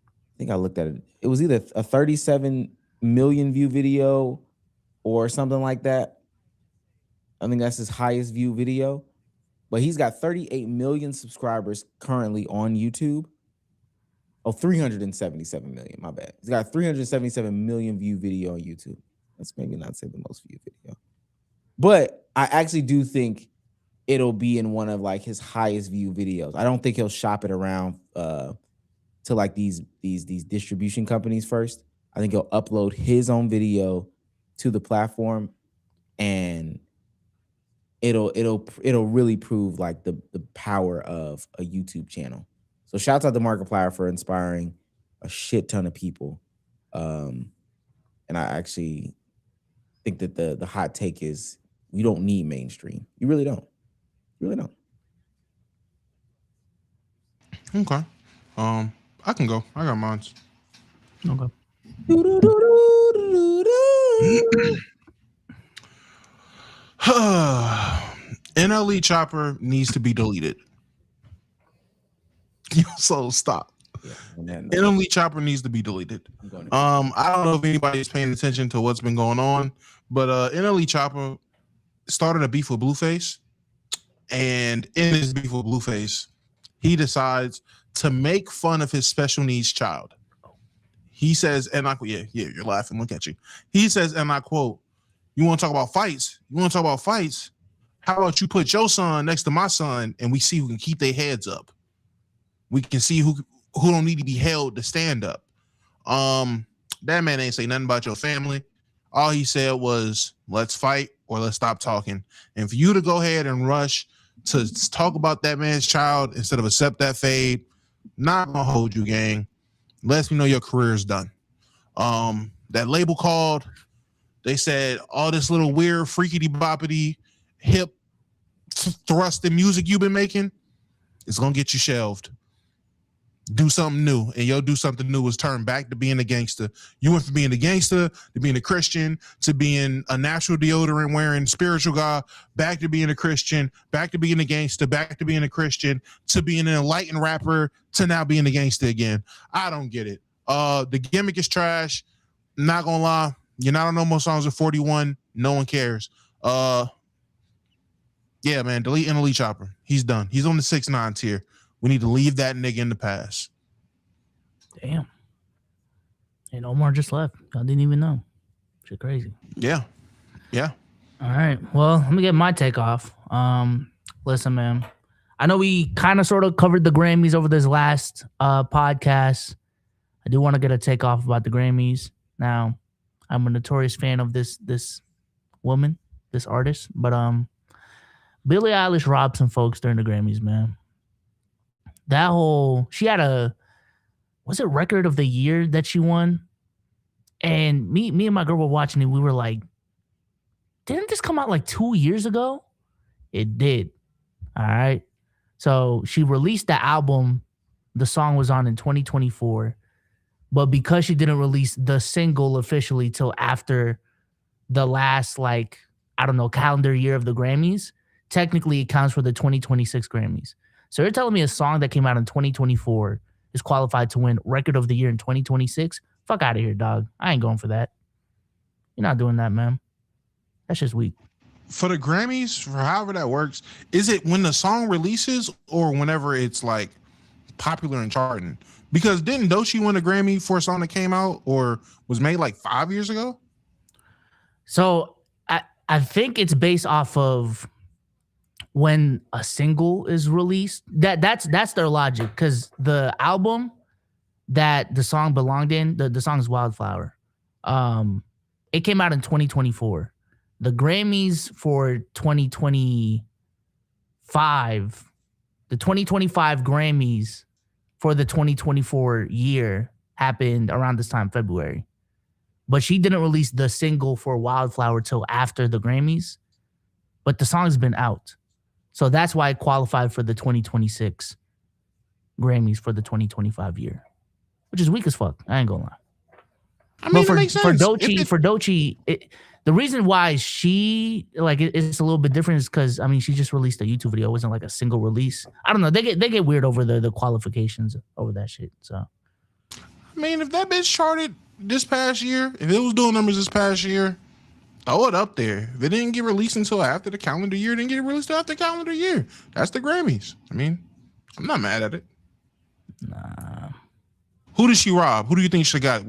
I think I looked at it. It was either a 37 million view video or something like that. I think that's his highest view video. But he's got 38 million subscribers currently on YouTube. Oh, 377 million, my bad. He's got 377 million view video on YouTube. Let's maybe not say the most viewed video. But I actually do think it'll be in one of like his highest view videos. I don't think he'll shop it around to like these distribution companies first. I think he'll upload his own video to the platform, and it'll really prove like the power of a YouTube channel. So shouts out to Markiplier for inspiring a shit ton of people. And I actually think that the hot take is you don't need mainstream. You really don't. You really don't. Okay. I can go. I got mine. Okay. NLE Chopper needs to be deleted. So stop. Yeah, NLE Chopper needs to be deleted. I don't know if anybody's paying attention to what's been going on, but NLE Chopper started a beef with Blueface, and in his beef with Blueface, he decides to make fun of his special needs child. He says, and I yeah, you're laughing. Look at you. He says, and I quote, "You want to talk about fights? You want to talk about fights? How about you put your son next to my son, and we see who can keep their heads up. We can see who don't need to be held to stand up." That man ain't say nothing about your family. All he said was, "Let's fight or let's stop talking." And for you to go ahead and rush to talk about that man's child instead of accept that fade, not gonna hold you, gang. Lets me know your career is done. That label called. They said all this little weird, freaky boppity, hip thrusting music you've been making, it's gonna get you shelved. Do something new, and yo, do something new is turn back to being a gangster. You went from being a gangster to being a Christian to being a natural deodorant wearing spiritual guy, back to being a Christian, back to being a gangster, back to being a Christian, to being an enlightened rapper, to now being a gangster again. I don't get it. The gimmick is trash. Not gonna lie, you're not on no more songs at 41. No one cares. Yeah, man, delete NLE Chopper. He's done. He's on the 6ix9ine tier. We need to leave that nigga in the past. Damn. And Omar just left. I didn't even know. Shit crazy. Yeah. Yeah. All right. Well, let me get my take off. Listen, man. I know we kind of sort of covered the Grammys over this last podcast. I do want to get a take off about the Grammys. Now, I'm a notorious fan of this woman, this artist, but Billie Eilish robbed some folks during the Grammys, man. She had a was it record of the year that she won? And me and my girl were watching it. We were like, didn't this come out like 2 years ago? It did. All right. So she released the album. The song was on in 2024. But because she didn't release the single officially till after the last, like, I don't know, calendar year of the Grammys, technically it counts for the 2026 Grammys. So you're telling me a song that came out in 2024 is qualified to win record of the year in 2026? Fuck out of here, dog. I ain't going for that. You're not doing that, man. That's just weak. For the Grammys, for however that works, is it when the song releases or whenever it's like popular and charting? Because didn't Doechii win a Grammy for a song that came out or was made like 5 years ago? So I think it's based off of when a single is released. That's their logic, because the album that the song belonged in, the song is Wildflower. It came out in 2024. The Grammys for 2025, the 2025 Grammys for the 2024 year happened around this time, February. But she didn't release the single for Wildflower till after the Grammys. But the song's been out. So that's why it qualified for the 2026 Grammys for the 2025 year, which is weak as fuck. I ain't gonna lie. I mean, but it makes sense. For Doechii, the reason why she it's a little bit different is because I mean she just released a YouTube video. It wasn't like a single release. I don't know. They get weird over the qualifications over that shit. So I mean, if that bitch charted this past year, if it was doing numbers this past year, throw it up there. If it didn't get released until after the calendar year, it didn't get released after the calendar year. That's the Grammys. I mean, I'm not mad at it. nah. Who did she rob? Who do you think she got?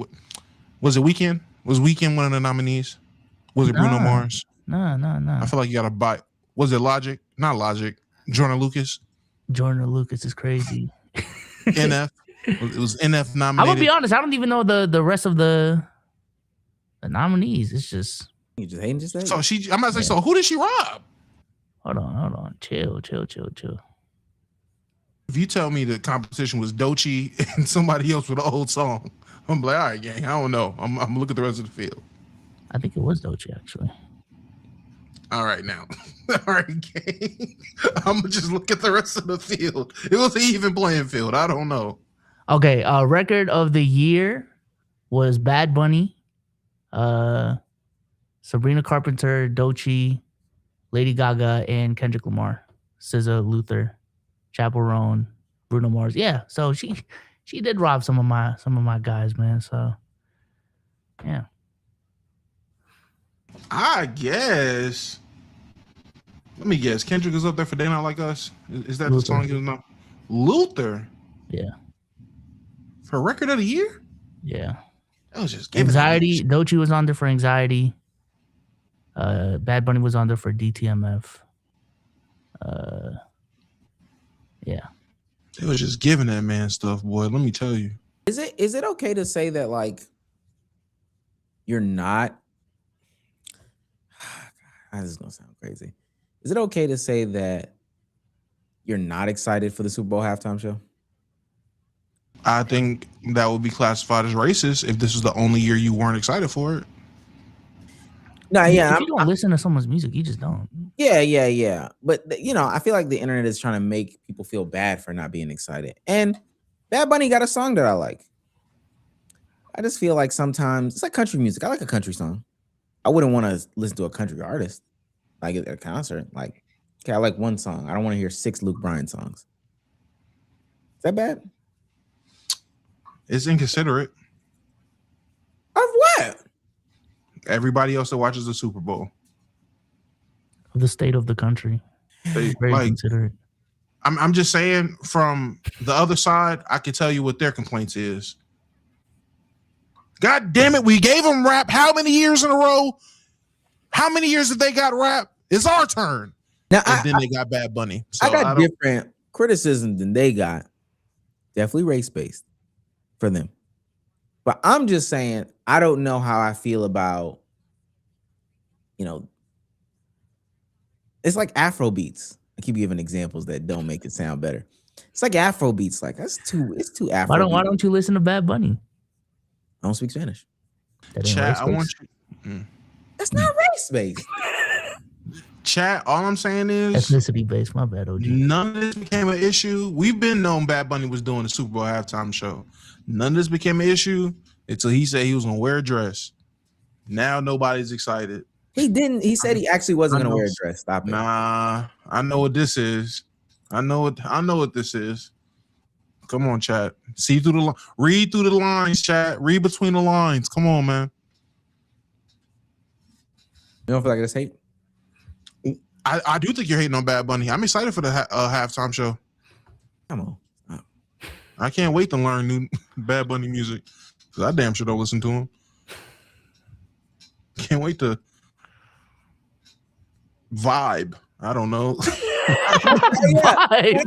Was it Weeknd? Was Weeknd one of the nominees? Was it Bruno Mars? No. I feel like you got to buy. Was it Logic? Not Logic. Jordan Lucas. Jordan Lucas is crazy. NF. It was NF I'm nominated. gonna be honest. I don't even know the rest of the nominees. It's just You just hating just that? So I'm about to say. So who did she rob? hold on. Chill. If you tell me the competition was Doechii and somebody else with an old song, I'm like, all right, gang. I don't know. I'm gonna look at the rest of the field. I think it was Doechii actually. All right, now. All right, gang. I'm gonna just look at the rest of the field. It was an even playing field. I don't know. Okay, record of the year was Bad Bunny, Sabrina Carpenter, Doechii, Lady Gaga, and Kendrick Lamar. SZA, Luther, Chappell Roan, Bruno Mars. Yeah, so she did rob some of my guys, man. So yeah. I guess. Let me guess. Kendrick is up there for They Not Like Us. Is that Luther. the song he was on? Luther Yeah. for record of the year? Yeah. That was just giving Anxiety. it. Doechii was on there for Anxiety. Bad Bunny was on there for DTMF. Yeah. It was just giving that man stuff, boy. Let me tell you. Is it okay to say that like you're not? This is gonna sound crazy. Is it okay to say that you're not excited for the Super Bowl halftime show? I think that would be classified as racist if this was the only year you weren't excited for it. No, yeah, If you don't listen to someone's music, you just don't. yeah. But I feel like the internet is trying to make people feel bad for not being excited. And Bad Bunny got a song that I like. I just feel like sometimes it's like country music. I like a country song. I wouldn't want to listen to a country artist like at a concert. Like, okay, I like one song. I don't want to hear 6 Luke Bryan songs. Is that bad? It's inconsiderate. Of what? Everybody else that watches the Super Bowl. Of the state of the country. They, Very like, considerate. I'm just saying, from the other side, I can tell you what their complaints is. God damn it, we gave them rap how many years in a row? How many years have they got rap? It's our turn. Now, And then they got Bad Bunny. So I got different criticism than they got. Definitely race-based for them. But I'm just saying, I don't know how I feel about, it's like Afro beats. I keep giving examples that don't make it sound better. It's like Afro beats. Like it's too Afro. Why don't you listen to Bad Bunny? I don't speak Spanish. That ain't Chat, I want race-based. you. That's not race based. Chat, all I'm saying is Ethnicity based. My bad, OG. none of this became an issue. We've been known Bad Bunny was doing the Super Bowl halftime show. None of this became an issue until he said he was gonna wear a dress. Now nobody's excited. He didn't. He said he actually wasn't gonna wear a dress. Stop it. Nah, I know what this is. I know what this is. Come on, chat. See through the read through the lines, chat. Read between the lines. Come on, man. You don't feel like it's hate? I do think you're hating on Bad Bunny. I'm excited for the halftime show. Come on. I can't wait to learn new Bad Bunny music because I damn sure don't listen to him. Can't wait to vibe. I don't know. Vibe.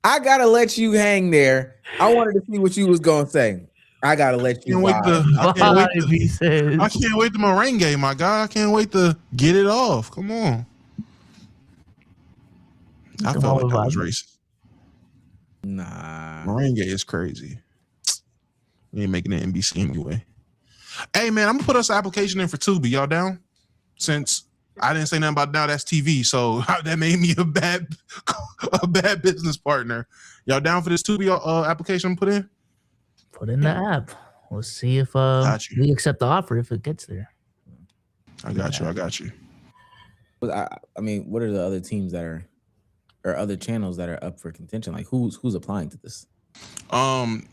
I gotta let you hang there. I wanted to see what you was gonna say. I gotta let you. I Vibe, he says. I can't wait to merengue, my guy. I can't wait to get it off. Come on. I Come felt on, like that was Vibe. racist. Nah. Merengue is crazy. We ain't making it NBC anyway. Hey man, I'm gonna put us an application in for Tubi. Y'all down? Since I didn't say nothing about Now That's TV, so that made me a bad business partner. Y'all down for this Tubi application put in? Put in the app. We'll see if Got you. we accept the offer if it gets there. I got you. But I mean, what are the other teams that are, or other channels that are up for contention? Like who's applying to this? Don't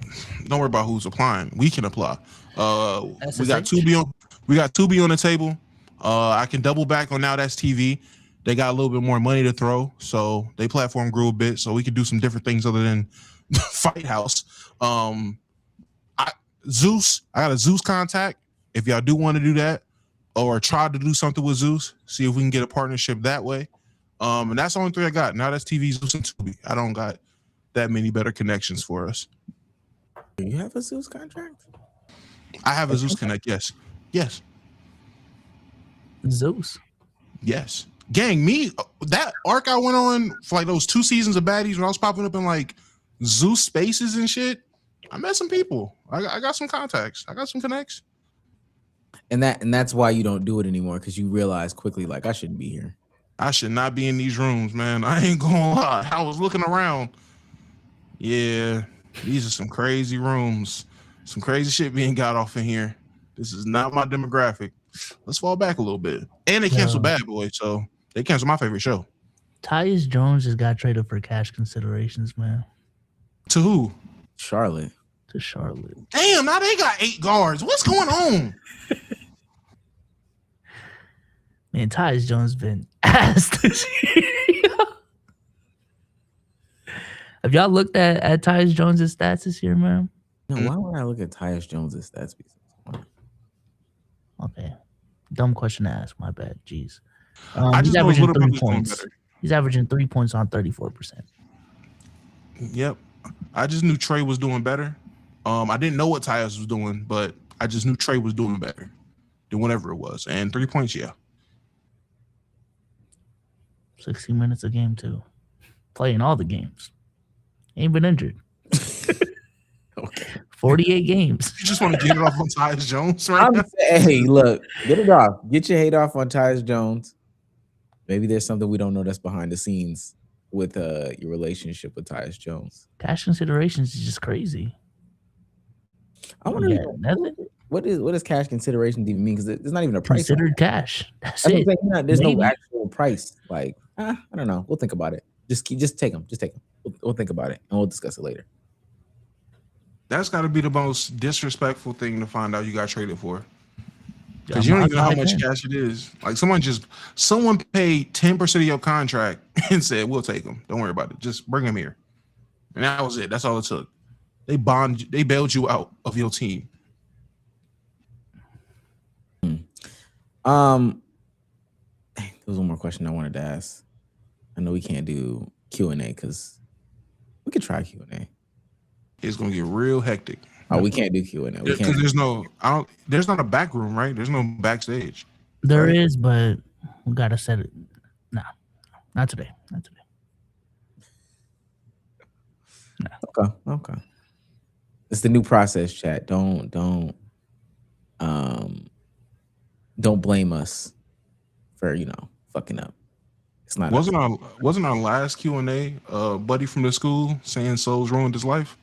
worry about who's applying. We can apply. We got SSH? Tubi on the table. I can double back on Now That's TV. They got a little bit more money to throw, so they platform grew a bit, so we could do some different things other than Fight House. I got a Zeus contact. If y'all do want to do that, or try to do something with Zeus, see if we can get a partnership that way. And that's the only three I got. Now That's TV, Zeus, and Tubi. I don't got that many better connections for us. Do you have a Zeus contract? I have a Zeus Connect. Yes. Zeus. Gang, that arc I went on for like those 2 seasons of Baddies when I was popping up in like Zeus spaces and shit. I met some people. I got some contacts. I got some connects. And that's why you don't do it anymore, because you realize quickly, like, I shouldn't be here. I should not be in these rooms, man. I ain't gonna lie. I was looking around. Yeah, these are some crazy rooms. Some crazy shit being got off in here. This is not my demographic. Let's fall back a little bit. And they canceled Bad Boy, so they canceled my favorite show. Tyus Jones just got traded for cash considerations, man. To who? Charlotte. To Charlotte. Damn, now they got 8 guards. What's going on? Man, Tyus Jones been asked this year. Have y'all looked at Tyus Jones' stats this year, man? No, why would I look at Tyus Jones' stats? Okay. Dumb question to ask. My bad. Jeez. I He's just know his averaging little 3 brother's doing points. better. He's averaging 3 points on 34%. Yep. I just knew Trey was doing better. I didn't know what Tyus was doing, but I just knew Trey was doing better than whatever it was. And 3 points, yeah. 60 minutes a game, too. Playing all the games. Ain't been injured. Okay. 48 games. You just want to get it off on Tyus Jones, right? Hey, look, get it off. Get your hate off on Tyus Jones. Maybe there's something we don't know that's behind the scenes with your relationship with Tyus Jones. Cash considerations is just crazy. I wonder what does cash consideration even mean? Because it's not even a price. Considered cash. That's I it. there's Maybe. no actual price. Like, I don't know. We'll think about it. Just take them. Just take them. We'll think about it and we'll discuss it later. That's got to be the most disrespectful thing to find out you got traded for. Because I'm you don't even know how outside much then. cash it is. Like someone paid 10% of your contract and said, "We'll take him. Don't worry about it. Just bring him here." And that was it. That's all it took. They bailed you out of your team. There was one more question I wanted to ask. I know we can't do Q&A because we could try Q&A. It's gonna get real hectic. Oh, we can't do Q&A. We Because can't. there's not a back room, right? There's no backstage. There Right. is, but we gotta set it. No, not today. Not today. Okay. It's the new process, chat. Don't blame us for fucking up. It's not us. Wasn't our last Q&A buddy from the school saying Souls ruined his life?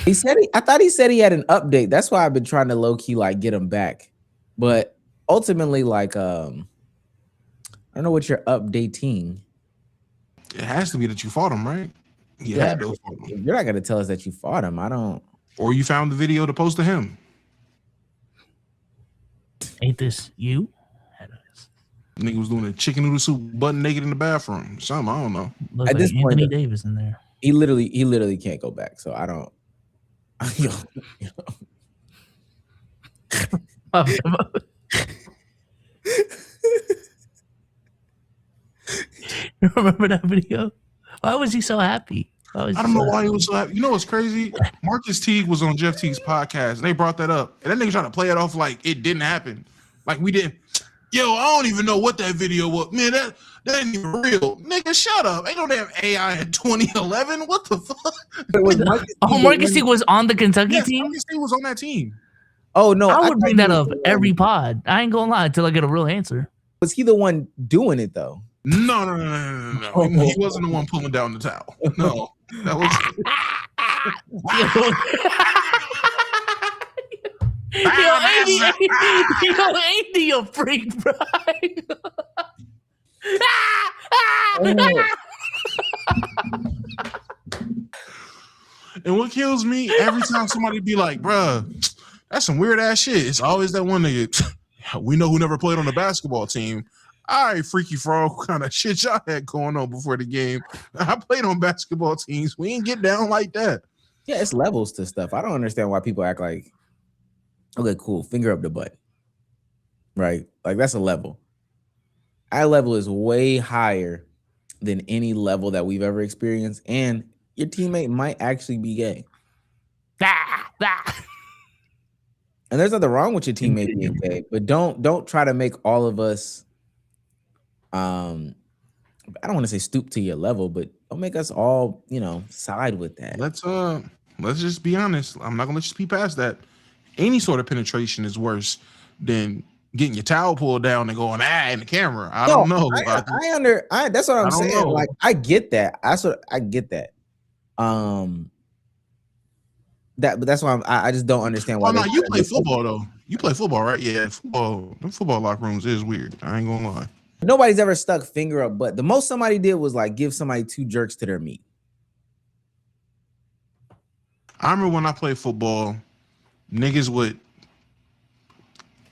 I thought he said he had an update. That's why I've been trying to low key like get him back. But ultimately, like I don't know what you're updating. It has to be that you fought him, right? You had to fight him. You're not gonna tell us that you fought him. I don't. Or you found the video to post to him. Ain't this you? Nigga was doing a chicken noodle soup butt naked in the bathroom. Something, I don't know. Looks At like this point, Anthony Davis in there. He literally can't go back. So I don't. You remember that video? Why was he so happy? I don't know why he was so happy. You know what's crazy? Marcus Teague was on Jeff Teague's podcast, and they brought that up. And that nigga trying to play it off like it didn't happen. Like we didn't. Yo, I don't even know what that video was. Man, that ain't even real. Nigga, shut up. Ain't no damn AI in 2011. What the fuck? Marcus Teague was on the Kentucky team? Marcus Teague was on that team. Oh, no. I would bring that up every pod. I ain't gonna lie until I get a real answer. Was he the one doing it, though? No. He wasn't the one pulling down the towel. No. That was... Andy, you freak, bro. And what kills me, every time somebody be like, bruh, that's some weird ass shit. It's always that one nigga. We know who never played on the basketball team. All right, freaky frog, what kind of shit y'all had going on before the game? I played on basketball teams. We ain't get down like that. Yeah, it's levels to stuff. I don't understand why people act like, okay, cool, finger up the butt. Right? Like that's a level. Our level is way higher than any level that we've ever experienced. And your teammate might actually be gay. And there's nothing wrong with your teammate being gay, but don't try to make all of us I don't want to say stoop to your level, but don't make us all, side with that. Let's just be honest. I'm not gonna let you speak past that. Any sort of penetration is worse than getting your towel pulled down and going in the camera. I don't know. That's what I'm saying. Know. Like I get that. I get that. That's why I just don't understand why. Oh no, you play football though. You play football, right? Yeah, football. Them football locker rooms is weird. I ain't gonna lie. Nobody's ever stuck finger up, but the most somebody did was like give somebody 2 jerks to their meat. I remember when I played football, niggas would.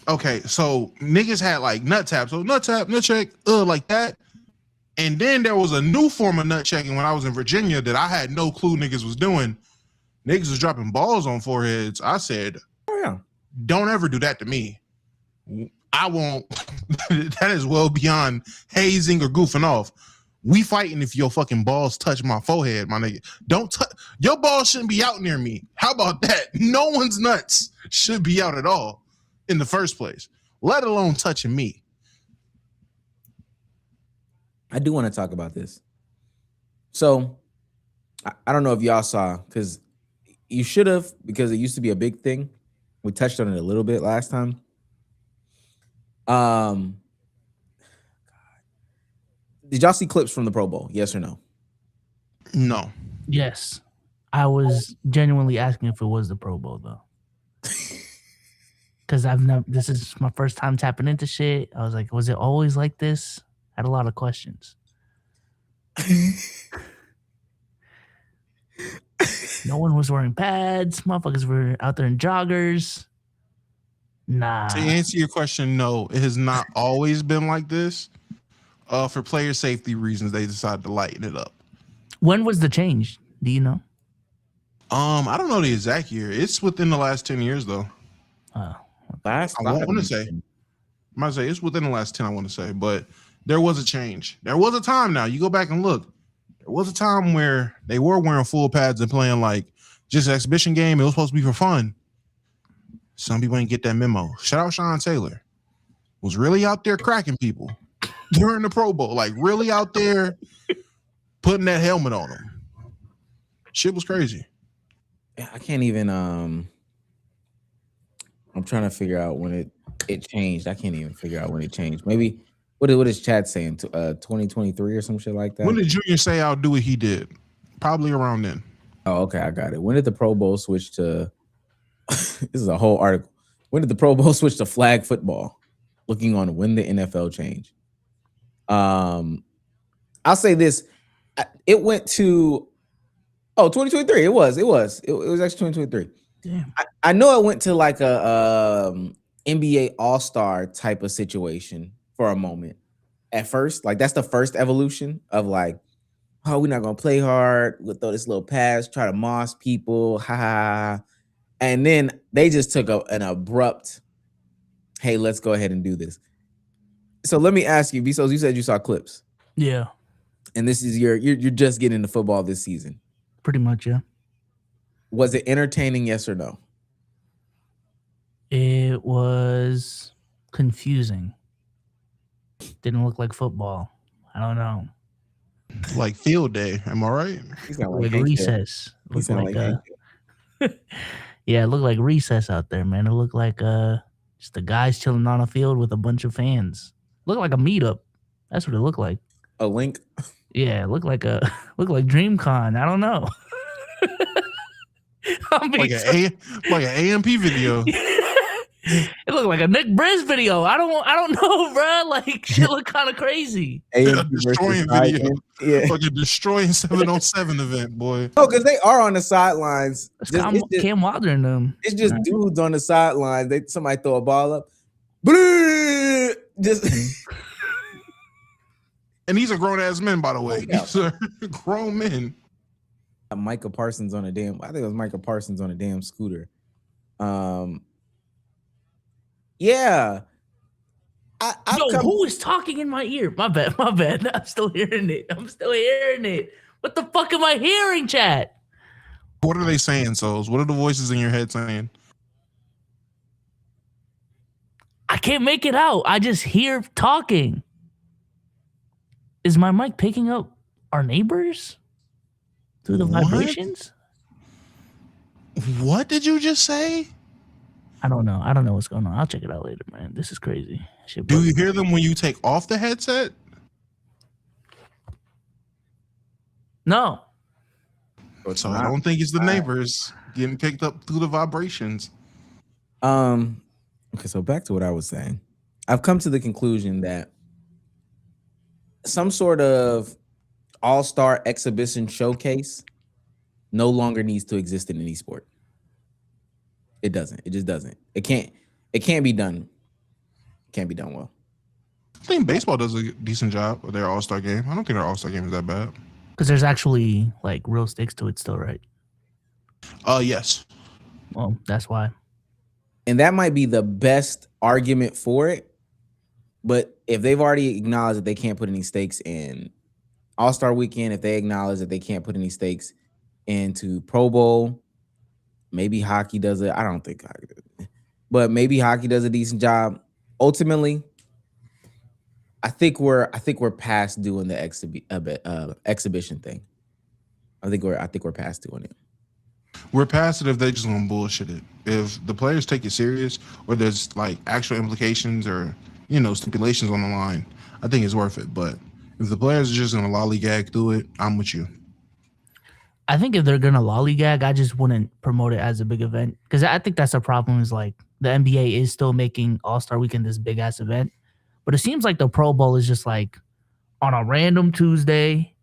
Okay, so niggas had like nut tap, so nut tap, nut check, like that. And then there was a new form of nut checking when I was in Virginia that I had no clue niggas was doing. Niggas was dropping balls on foreheads. I said, "Oh yeah, don't ever do that to me. I won't." That is well beyond hazing or goofing off. We fighting if your fucking balls touch my forehead, my nigga. Don't touch your balls. Shouldn't be out near me. How about that? No one's nuts should be out at all in the first place, let alone touching me. I do want to talk about this. So I don't know if y'all saw, because you should have, because it used to be a big thing. We touched on it a little bit last time. Did y'all see clips from the Pro Bowl? Yes or no? No. Yes. I was genuinely asking if it was the Pro Bowl though. Because this is my first time tapping into shit. I was like, was it always like this? I had a lot of questions. No one was wearing pads. Motherfuckers were out there in joggers. Nah. To answer your question, no, it has not always been like this. For player safety reasons, they decided to lighten it up. When was the change? Do you know? I don't know the exact year. It's within the last 10 years, though. I want to say. I might say it's within the last 10. I want to say, but there was a change. There was a time. Now you go back and look. There was a time where they were wearing full pads and playing like just an exhibition game. It was supposed to be for fun. Some people ain't get that memo. Shout out Sean Taylor. Was really out there cracking people during the Pro Bowl, like really out there putting that helmet on them. Shit was crazy. I can't even. I'm trying to figure out when it changed. I can't even figure out when it changed. Maybe what is Chad saying? 2023 or some shit like that. When did Junior say I'll do what he did? Probably around then. Oh, okay, I got it. When did the Pro Bowl switch to? This is a whole article. When did the Pro Bowl switch to flag football? Looking on when the NFL changed. I'll say this. It went to 2023. It was actually 2023. Damn. I know it went to like a NBA All-Star type of situation for a moment. At first, like that's the first evolution of like, oh, we're not gonna play hard. We'll throw this little pass, try to moss people, ha ha. And then they just took an abrupt, hey, let's go ahead and do this. So let me ask you, Vsauce, you said you saw clips. Yeah, And this is you're just getting into football this season. pretty much. Yeah, Was it entertaining, yes or no? it was confusing. Didn't look like football. I don't know. Like field day. Am I right? He sound Like Hank Hill. recess. He Looked sound like like Hank Hill. yeah, it looked like recess out there, man. It looked like just the guys chilling on a field with a bunch of fans. Looked like a meetup. That's what it looked like. A link. Yeah, it looked like DreamCon. I don't know. I'm being Like an AMP video. it looked like a Nick Briz video. I don't know, bro. Like shit looked kind of crazy. AMP Destroying versus video. Yeah. Like a destroying 7-on-7 event, boy. Oh, because they are on the sidelines. It's Cam Wilder and them. It's just dudes on the sidelines. Somebody throw a ball up. Blah! Just And these are grown ass men, by the way. Yeah. These are grown men. Micah Parsons on a damn. I think it was Micah Parsons on a damn scooter. Yeah. Who is talking in my ear? My bad. I'm still hearing it. What the fuck am I hearing, chat? What are they saying, Souls? What are the voices in your head saying? I can't make it out. I just hear talking. Is my mic picking up our neighbors through the What? vibrations? What did you just say? I don't know. I don't know what's going on. I'll check it out later, man. This is crazy. Shit Do you bugging. hear them when you take off the headset? No. So I don't think it's the neighbors getting picked up through the vibrations. Okay, so back to what I was saying. I've come to the conclusion that some sort of all-star exhibition showcase no longer needs to exist in any sport. It doesn't. It just doesn't. It can't be done. It can't be done well. I think baseball does a decent job with their all-star game. I don't think their all-star game is that bad. Because there's actually like real stakes to it still, right? Yes. Well, that's why. And that might be the best argument for it. But if they've already acknowledged that they can't put any stakes in All-Star Weekend, if they acknowledge that they can't put any stakes into Pro Bowl, maybe hockey does it. I don't think hockey does it. But maybe hockey does a decent job. Ultimately, I think we're past doing the exhibition thing. I think we're past doing it. We're past it if they just gonna bullshit it. If the players take it serious or there's like actual implications or, stipulations on the line, I think it's worth it. But if the players are just gonna lollygag through it, I'm with you. I think if they're gonna lollygag, I just wouldn't promote it as a big event. Because I think that's the problem is like the NBA is still making All-Star Weekend this big ass event. But it seems like the Pro Bowl is just like on a random Tuesday,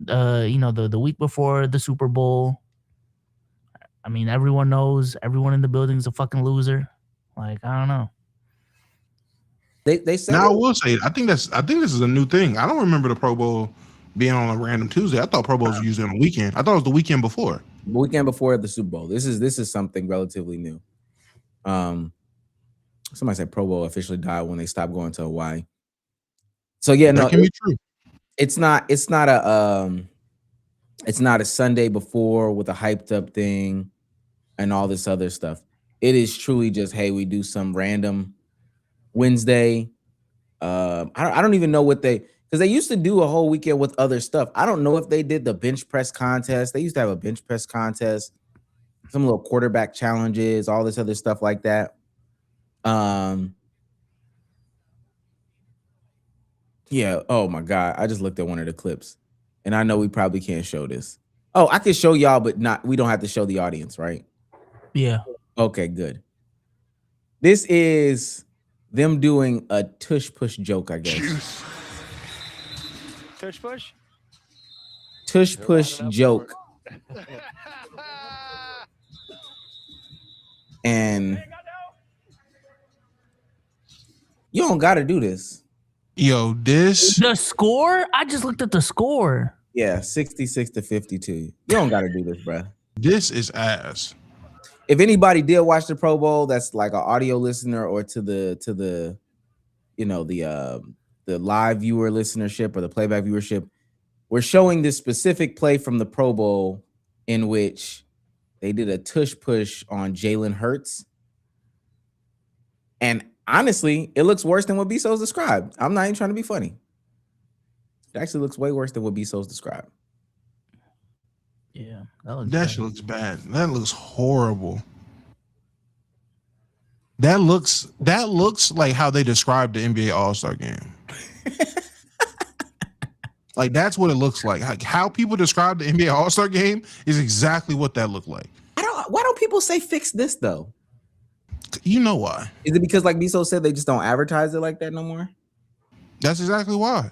the week before the Super Bowl. I mean, everyone knows everyone in the building is a fucking loser. Like, I don't know. They said Now I will say, I think this is a new thing. I don't remember the Pro Bowl being on a random Tuesday. I thought Pro Bowls were usually on a weekend. I thought it was the weekend before. the weekend before the Super Bowl. This is something relatively new. Somebody said Pro Bowl officially died when they stopped going to Hawaii. So yeah, That no, can be true. it's not a Sunday before with a hyped up thing and all this other stuff. It is truly just, hey, we do some random Wednesday. I don't even know what Because they used to do a whole weekend with other stuff. I don't know if they did the bench press contest. They used to have a bench press contest, some little quarterback challenges, all this other stuff like that. Yeah. Oh my God. I just looked at one of the clips, and I know we probably can't show this. Oh, I can show y'all, but not. We don't have to show the audience, right? Yeah. Okay, good. This is them doing a tush push joke, I guess. Tush push? Tush push joke. And you don't got to do this. Yo, this The score? I just looked at the score. Yeah, 66-52. You don't got to do this, bro. this is ass. If anybody did watch the Pro Bowl, that's like an audio listener, or to the you know, the live viewer listenership or the playback viewership, we're showing this specific play from the Pro Bowl in which they did a tush push on Jalen Hurts. And honestly, it looks worse than what Bezos described. I'm not even trying to be funny. It actually looks way worse than what Bezos described. Yeah. That shit looks bad. That looks horrible. That looks like how they described the NBA All-Star game. Like, that's what it looks like. How people describe the NBA All-Star game is exactly what that looked like. Why don't people say fix this though? You know why? Is it because, like Bezos said, they just don't advertise it like that no more? That's exactly why.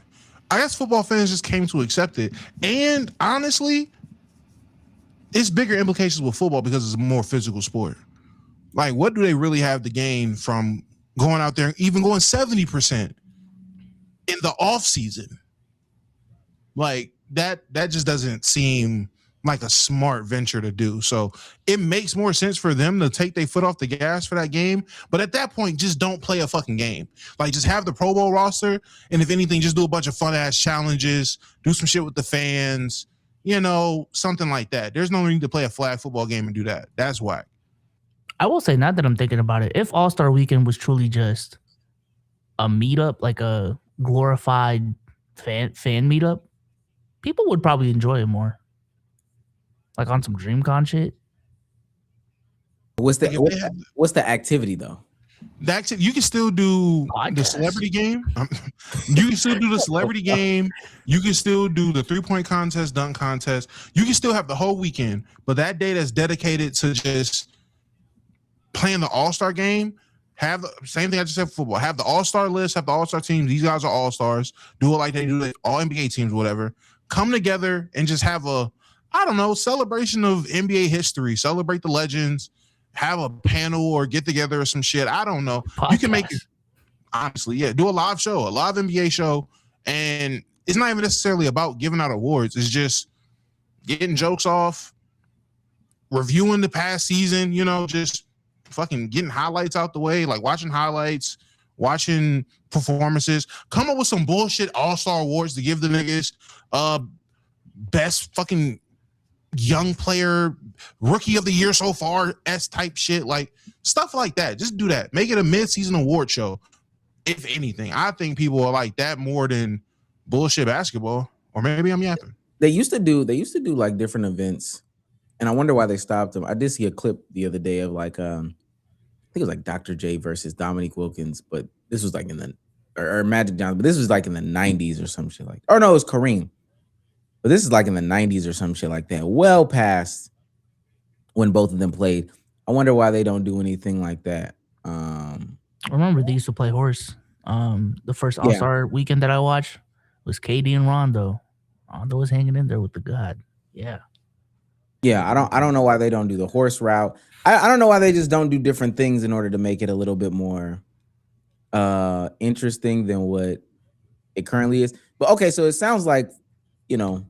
I guess football fans just came to accept it. And honestly, it's bigger implications with football because it's a more physical sport. Like, what do they really have to gain from going out there, even going 70% in the off season? Like, that just doesn't seem like a smart venture to do. So it makes more sense for them to take their foot off the gas for that game. But at that point, just don't play a fucking game. Like, just have the Pro Bowl roster, and if anything, just do a bunch of fun ass challenges, do some shit with the fans, you know, something like that. There's no need to play a flag football game and do that. That's whack. I will say, now that I'm thinking about it, if All-Star Weekend was truly just a meetup, like a glorified fan meetup, people would probably enjoy it more. Like on some DreamCon shit. What's the activity though? You can still do Podcast. the celebrity game. You can still do the celebrity game. You can still do the 3-point contest, dunk contest. You can still have the whole weekend, but that day that's dedicated to just playing the All-Star game, have the same thing I just said for football. Have the All-Star list, have the All-Star teams. These guys are All-Stars. Do it like they do like all NBA teams, whatever. Come together and just have a, I don't know, celebration of NBA history. Celebrate the legends. Have a panel or get together or some shit. I don't know. Podcast. You can make it, honestly, yeah. Do a live show, a live NBA show. And it's not even necessarily about giving out awards. It's just getting jokes off, reviewing the past season, you know, just fucking getting highlights out the way, like watching highlights, watching performances. Come up with some bullshit All-Star awards to give the niggas best fucking young player, rookie of the year so far, S type shit, like stuff like that. Just do that. Make it a mid-season award show. If anything, I think people are like that more than bullshit basketball. Or maybe I'm yapping. They used to do like different events, and I wonder why they stopped them. I did see a clip the other day of like I think it was like Dr. J versus Dominique Wilkins, but this was like in the or Magic Johnson, but this was like in the 90s or some shit like, or no, it was Kareem. But this is like in the 90s or some shit like that. Well past when both of them played. I wonder why they don't do anything like that. I remember they used to play horse. The first All-Star weekend that I watched was KD and Rondo. Rondo was hanging in there with the God. Yeah. Yeah, I don't know why they don't do the horse route. I don't know why they just don't do different things in order to make it a little bit more interesting than what it currently is. But okay, so it sounds like, you know,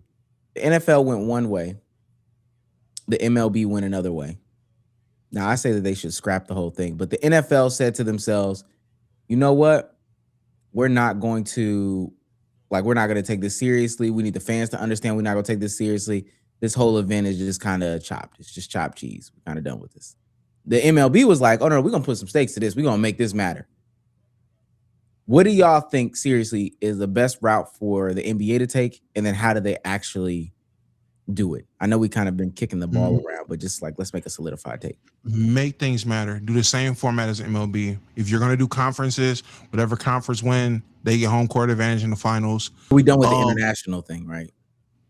the NFL went one way, the MLB went another way. Now, I say that they should scrap the whole thing, but the NFL said to themselves, you know what? We're not going to take this seriously. We need the fans to understand we're not going to take this seriously. This whole event is just kind of chopped. It's just chopped cheese. We're kind of done with this. The MLB was like, oh no, we're going to put some stakes to this. We're going to make this matter. What do y'all think seriously is the best route for the NBA to take? And then how do they actually do it? I know we kind of been kicking the ball around, but just like, let's make a solidified take. Make things matter. Do the same format as MLB. If you're going to do conferences, whatever conference win, they get home court advantage in the finals. We done with the international thing, right?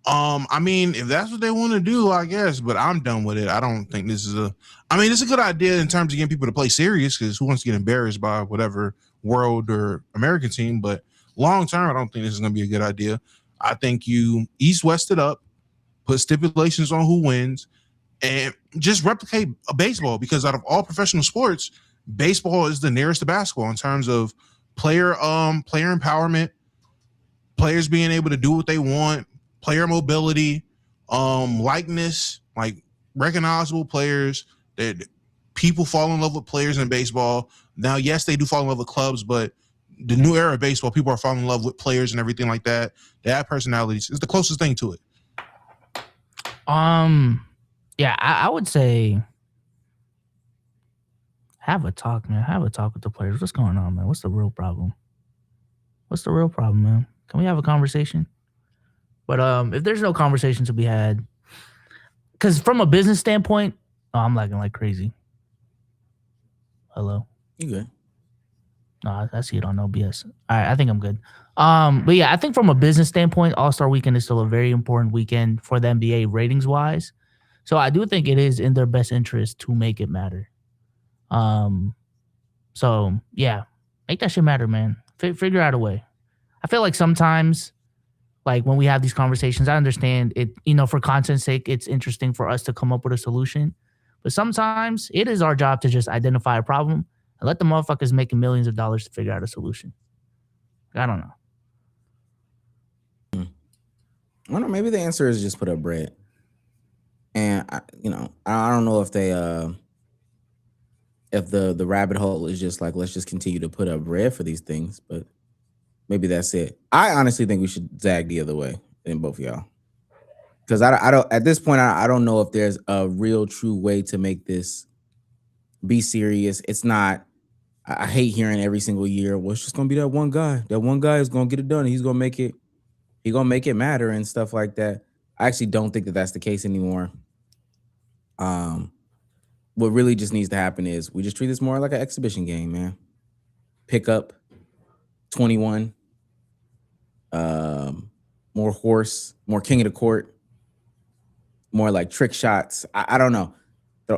I mean, if that's what they want to do, I guess, but I'm done with it. I don't think this is it's a good idea in terms of getting people to play serious, because who wants to get embarrassed by whatever world or American team? But long term, I don't think this is going to be a good idea. I think you East-West it up, put stipulations on who wins, and just replicate a baseball, because out of all professional sports, baseball is the nearest to basketball in terms of player empowerment, players being able to do what they want, player mobility, likeness, like recognizable players. That people fall in love with players in baseball. Now, yes, they do fall in love with clubs, but the new era of baseball, people are falling in love with players and everything like that. They have personalities. It's the closest thing to it. Yeah, I would say have a talk, man. Have a talk with the players. What's going on, man? What's the real problem? Man? Can we have a conversation? But if there's no conversation to be had, because from a business standpoint, I'm lagging like crazy. Hello? You good? No, I see it on OBS. All right, I think I'm good. But yeah, I think from a business standpoint, All-Star Weekend is still a very important weekend for the NBA ratings-wise. So I do think it is in their best interest to make it matter. So yeah, make that shit matter, man. Figure out a way. I feel like sometimes, like when we have these conversations, I understand it, for content's sake, it's interesting for us to come up with a solution. But sometimes it is our job to just identify a problem and let the motherfuckers making millions of dollars to figure out a solution. I don't know. I don't know. Maybe the answer is just put up bread. And I don't know if they if the rabbit hole is just like, let's just continue to put up bread for these things, but maybe that's it. I honestly think we should zag the other way than both of y'all. Because I don't at this point, I don't know if there's a real true way to make this be serious. It's not. I hate hearing every single year, well, it's just gonna be that one guy. That one guy is gonna get it done. He's gonna make it matter and stuff like that. I actually don't think that that's the case anymore. What really just needs to happen is we just treat this more like an exhibition game, man. Pick up 21, more horse, more king of the court, more like trick shots. I don't know.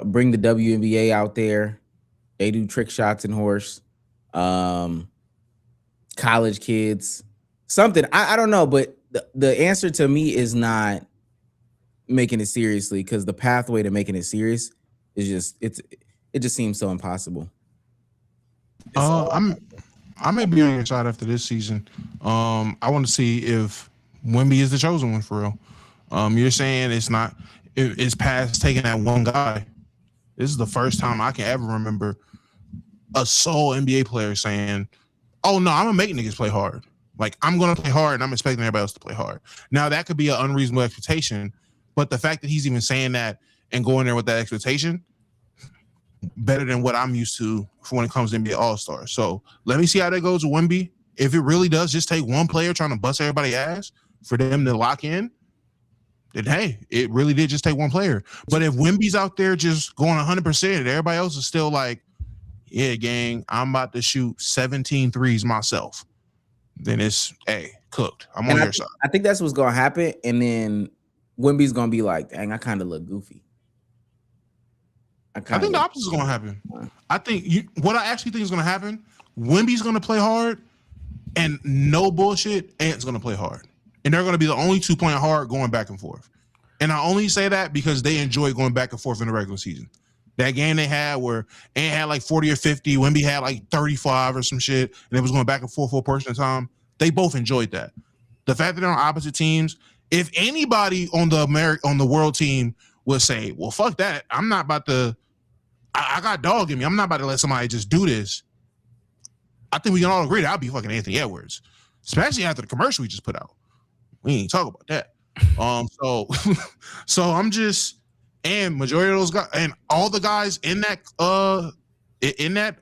Bring the WNBA out there. They do trick shots and horse. College kids, something. I don't know, but the answer to me is not making it seriously, because the pathway to making it serious is just it just seems so impossible. I may be on your side after this season. I want to see if Wemby is the chosen one for real. You're saying it's past taking that one guy. This is the first time I can ever remember a sole NBA player saying, "Oh no, I'm gonna make niggas play hard. Like I'm gonna play hard, and I'm expecting everybody else to play hard." Now that could be an unreasonable expectation, but the fact that he's even saying that and going there with that expectation, better than what I'm used to for when it comes to NBA All-Star. So let me see how that goes with Wemby. If it really does just take one player trying to bust everybody's ass for them to lock in, then hey, it really did just take one player. But if Wemby's out there just going 100% and everybody else is still like, yeah, gang, I'm about to shoot 17 threes myself, then it's, hey, cooked. I'm on your side. I think that's what's going to happen. And then Wemby's going to be like, dang, I kind of look goofy. I think the opposite is going to happen. I think what I actually think is going to happen, Wemby's going to play hard, and no bullshit, Ant's going to play hard. And they're going to be the only two playing hard going back and forth. And I only say that because they enjoy going back and forth in the regular season. That game they had where Ant had like 40 or 50, Wemby had like 35 or some shit, and it was going back and forth for a portion of time. They both enjoyed that. The fact that they're on opposite teams, if anybody on the world team would say, well, fuck that, I'm not about to, I got dog in me, I'm not about to let somebody just do this, I think we can all agree that I'll be fucking Anthony Edwards, especially after the commercial we just put out. We ain't talk about that. So I'm just, and majority of those guys and all the guys in that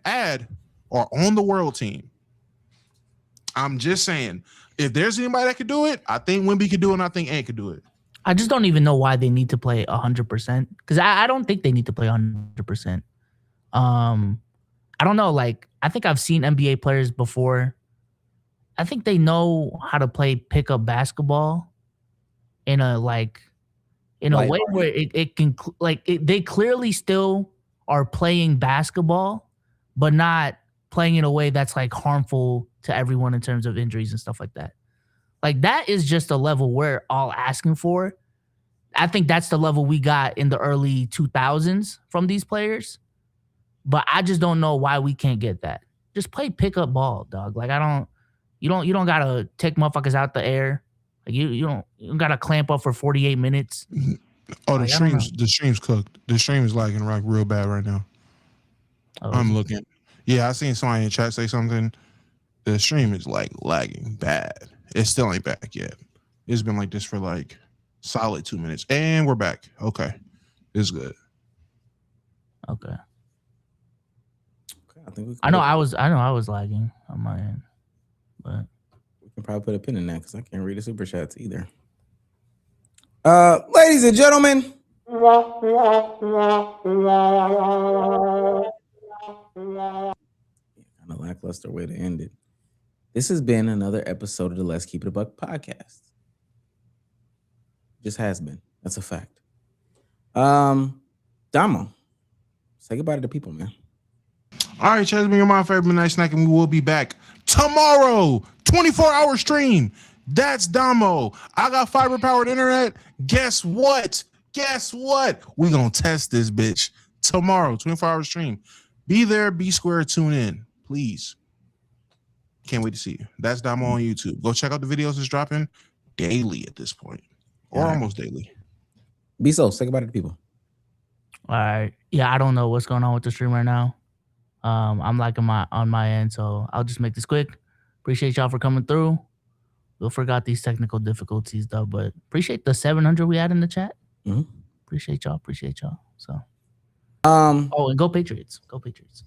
ad are on the world team. I'm just saying, if there's anybody that could do it, I think Wemby could do it, and I think Ant could do it. I just don't even know why they need to play 100% because I don't think they need to play 100%. I don't know. Like, I think I've seen NBA players before. I think they know how to play pickup basketball in a way where it can they clearly still are playing basketball, but not playing in a way that's like harmful to everyone in terms of injuries and stuff like that. Like, that is just a level we're all asking for. I think that's the level we got in the early 2000s from these players. But I just don't know why we can't get that. Just play pickup ball, dog. Like, you don't gotta take motherfuckers out the air. Like, you don't gotta clamp up for 48 minutes. Oh, the stream's cooked. The stream is lagging like real bad right now. Oh, I'm looking. Yeah, I seen somebody in chat say something. The stream is like lagging bad. It still ain't back yet. It's been like this for like solid 2 minutes, and we're back. Okay, it's good. Okay. I know I was lagging on my end, but we can probably put a pin in that because I can't read the super chats either. Ladies and gentlemen, kind of lackluster way to end it. This has been another episode of the Let's Keep It a Buck podcast. Just has been. That's a fact. Damo, say goodbye to the people, man. All right, Chaz, you're my favorite midnight snack, and we will be back tomorrow. 24-hour stream. That's Damo. I got fiber powered internet. Guess what? We gonna test this bitch tomorrow. 24-hour stream. Be there. Be square. Tune in, please. Can't wait to see you. That's Damo on YouTube. Go check out the videos that's dropping daily at this point, or almost daily. Be so. Say goodbye to the people. all right. Yeah, I don't know what's going on with the stream right now. I'm like on my end, so I'll just make this quick. Appreciate y'all for coming through. We forgot these technical difficulties though, but appreciate the 700 we had in the chat. Mm-hmm. Appreciate y'all. So, and go Patriots. Go Patriots.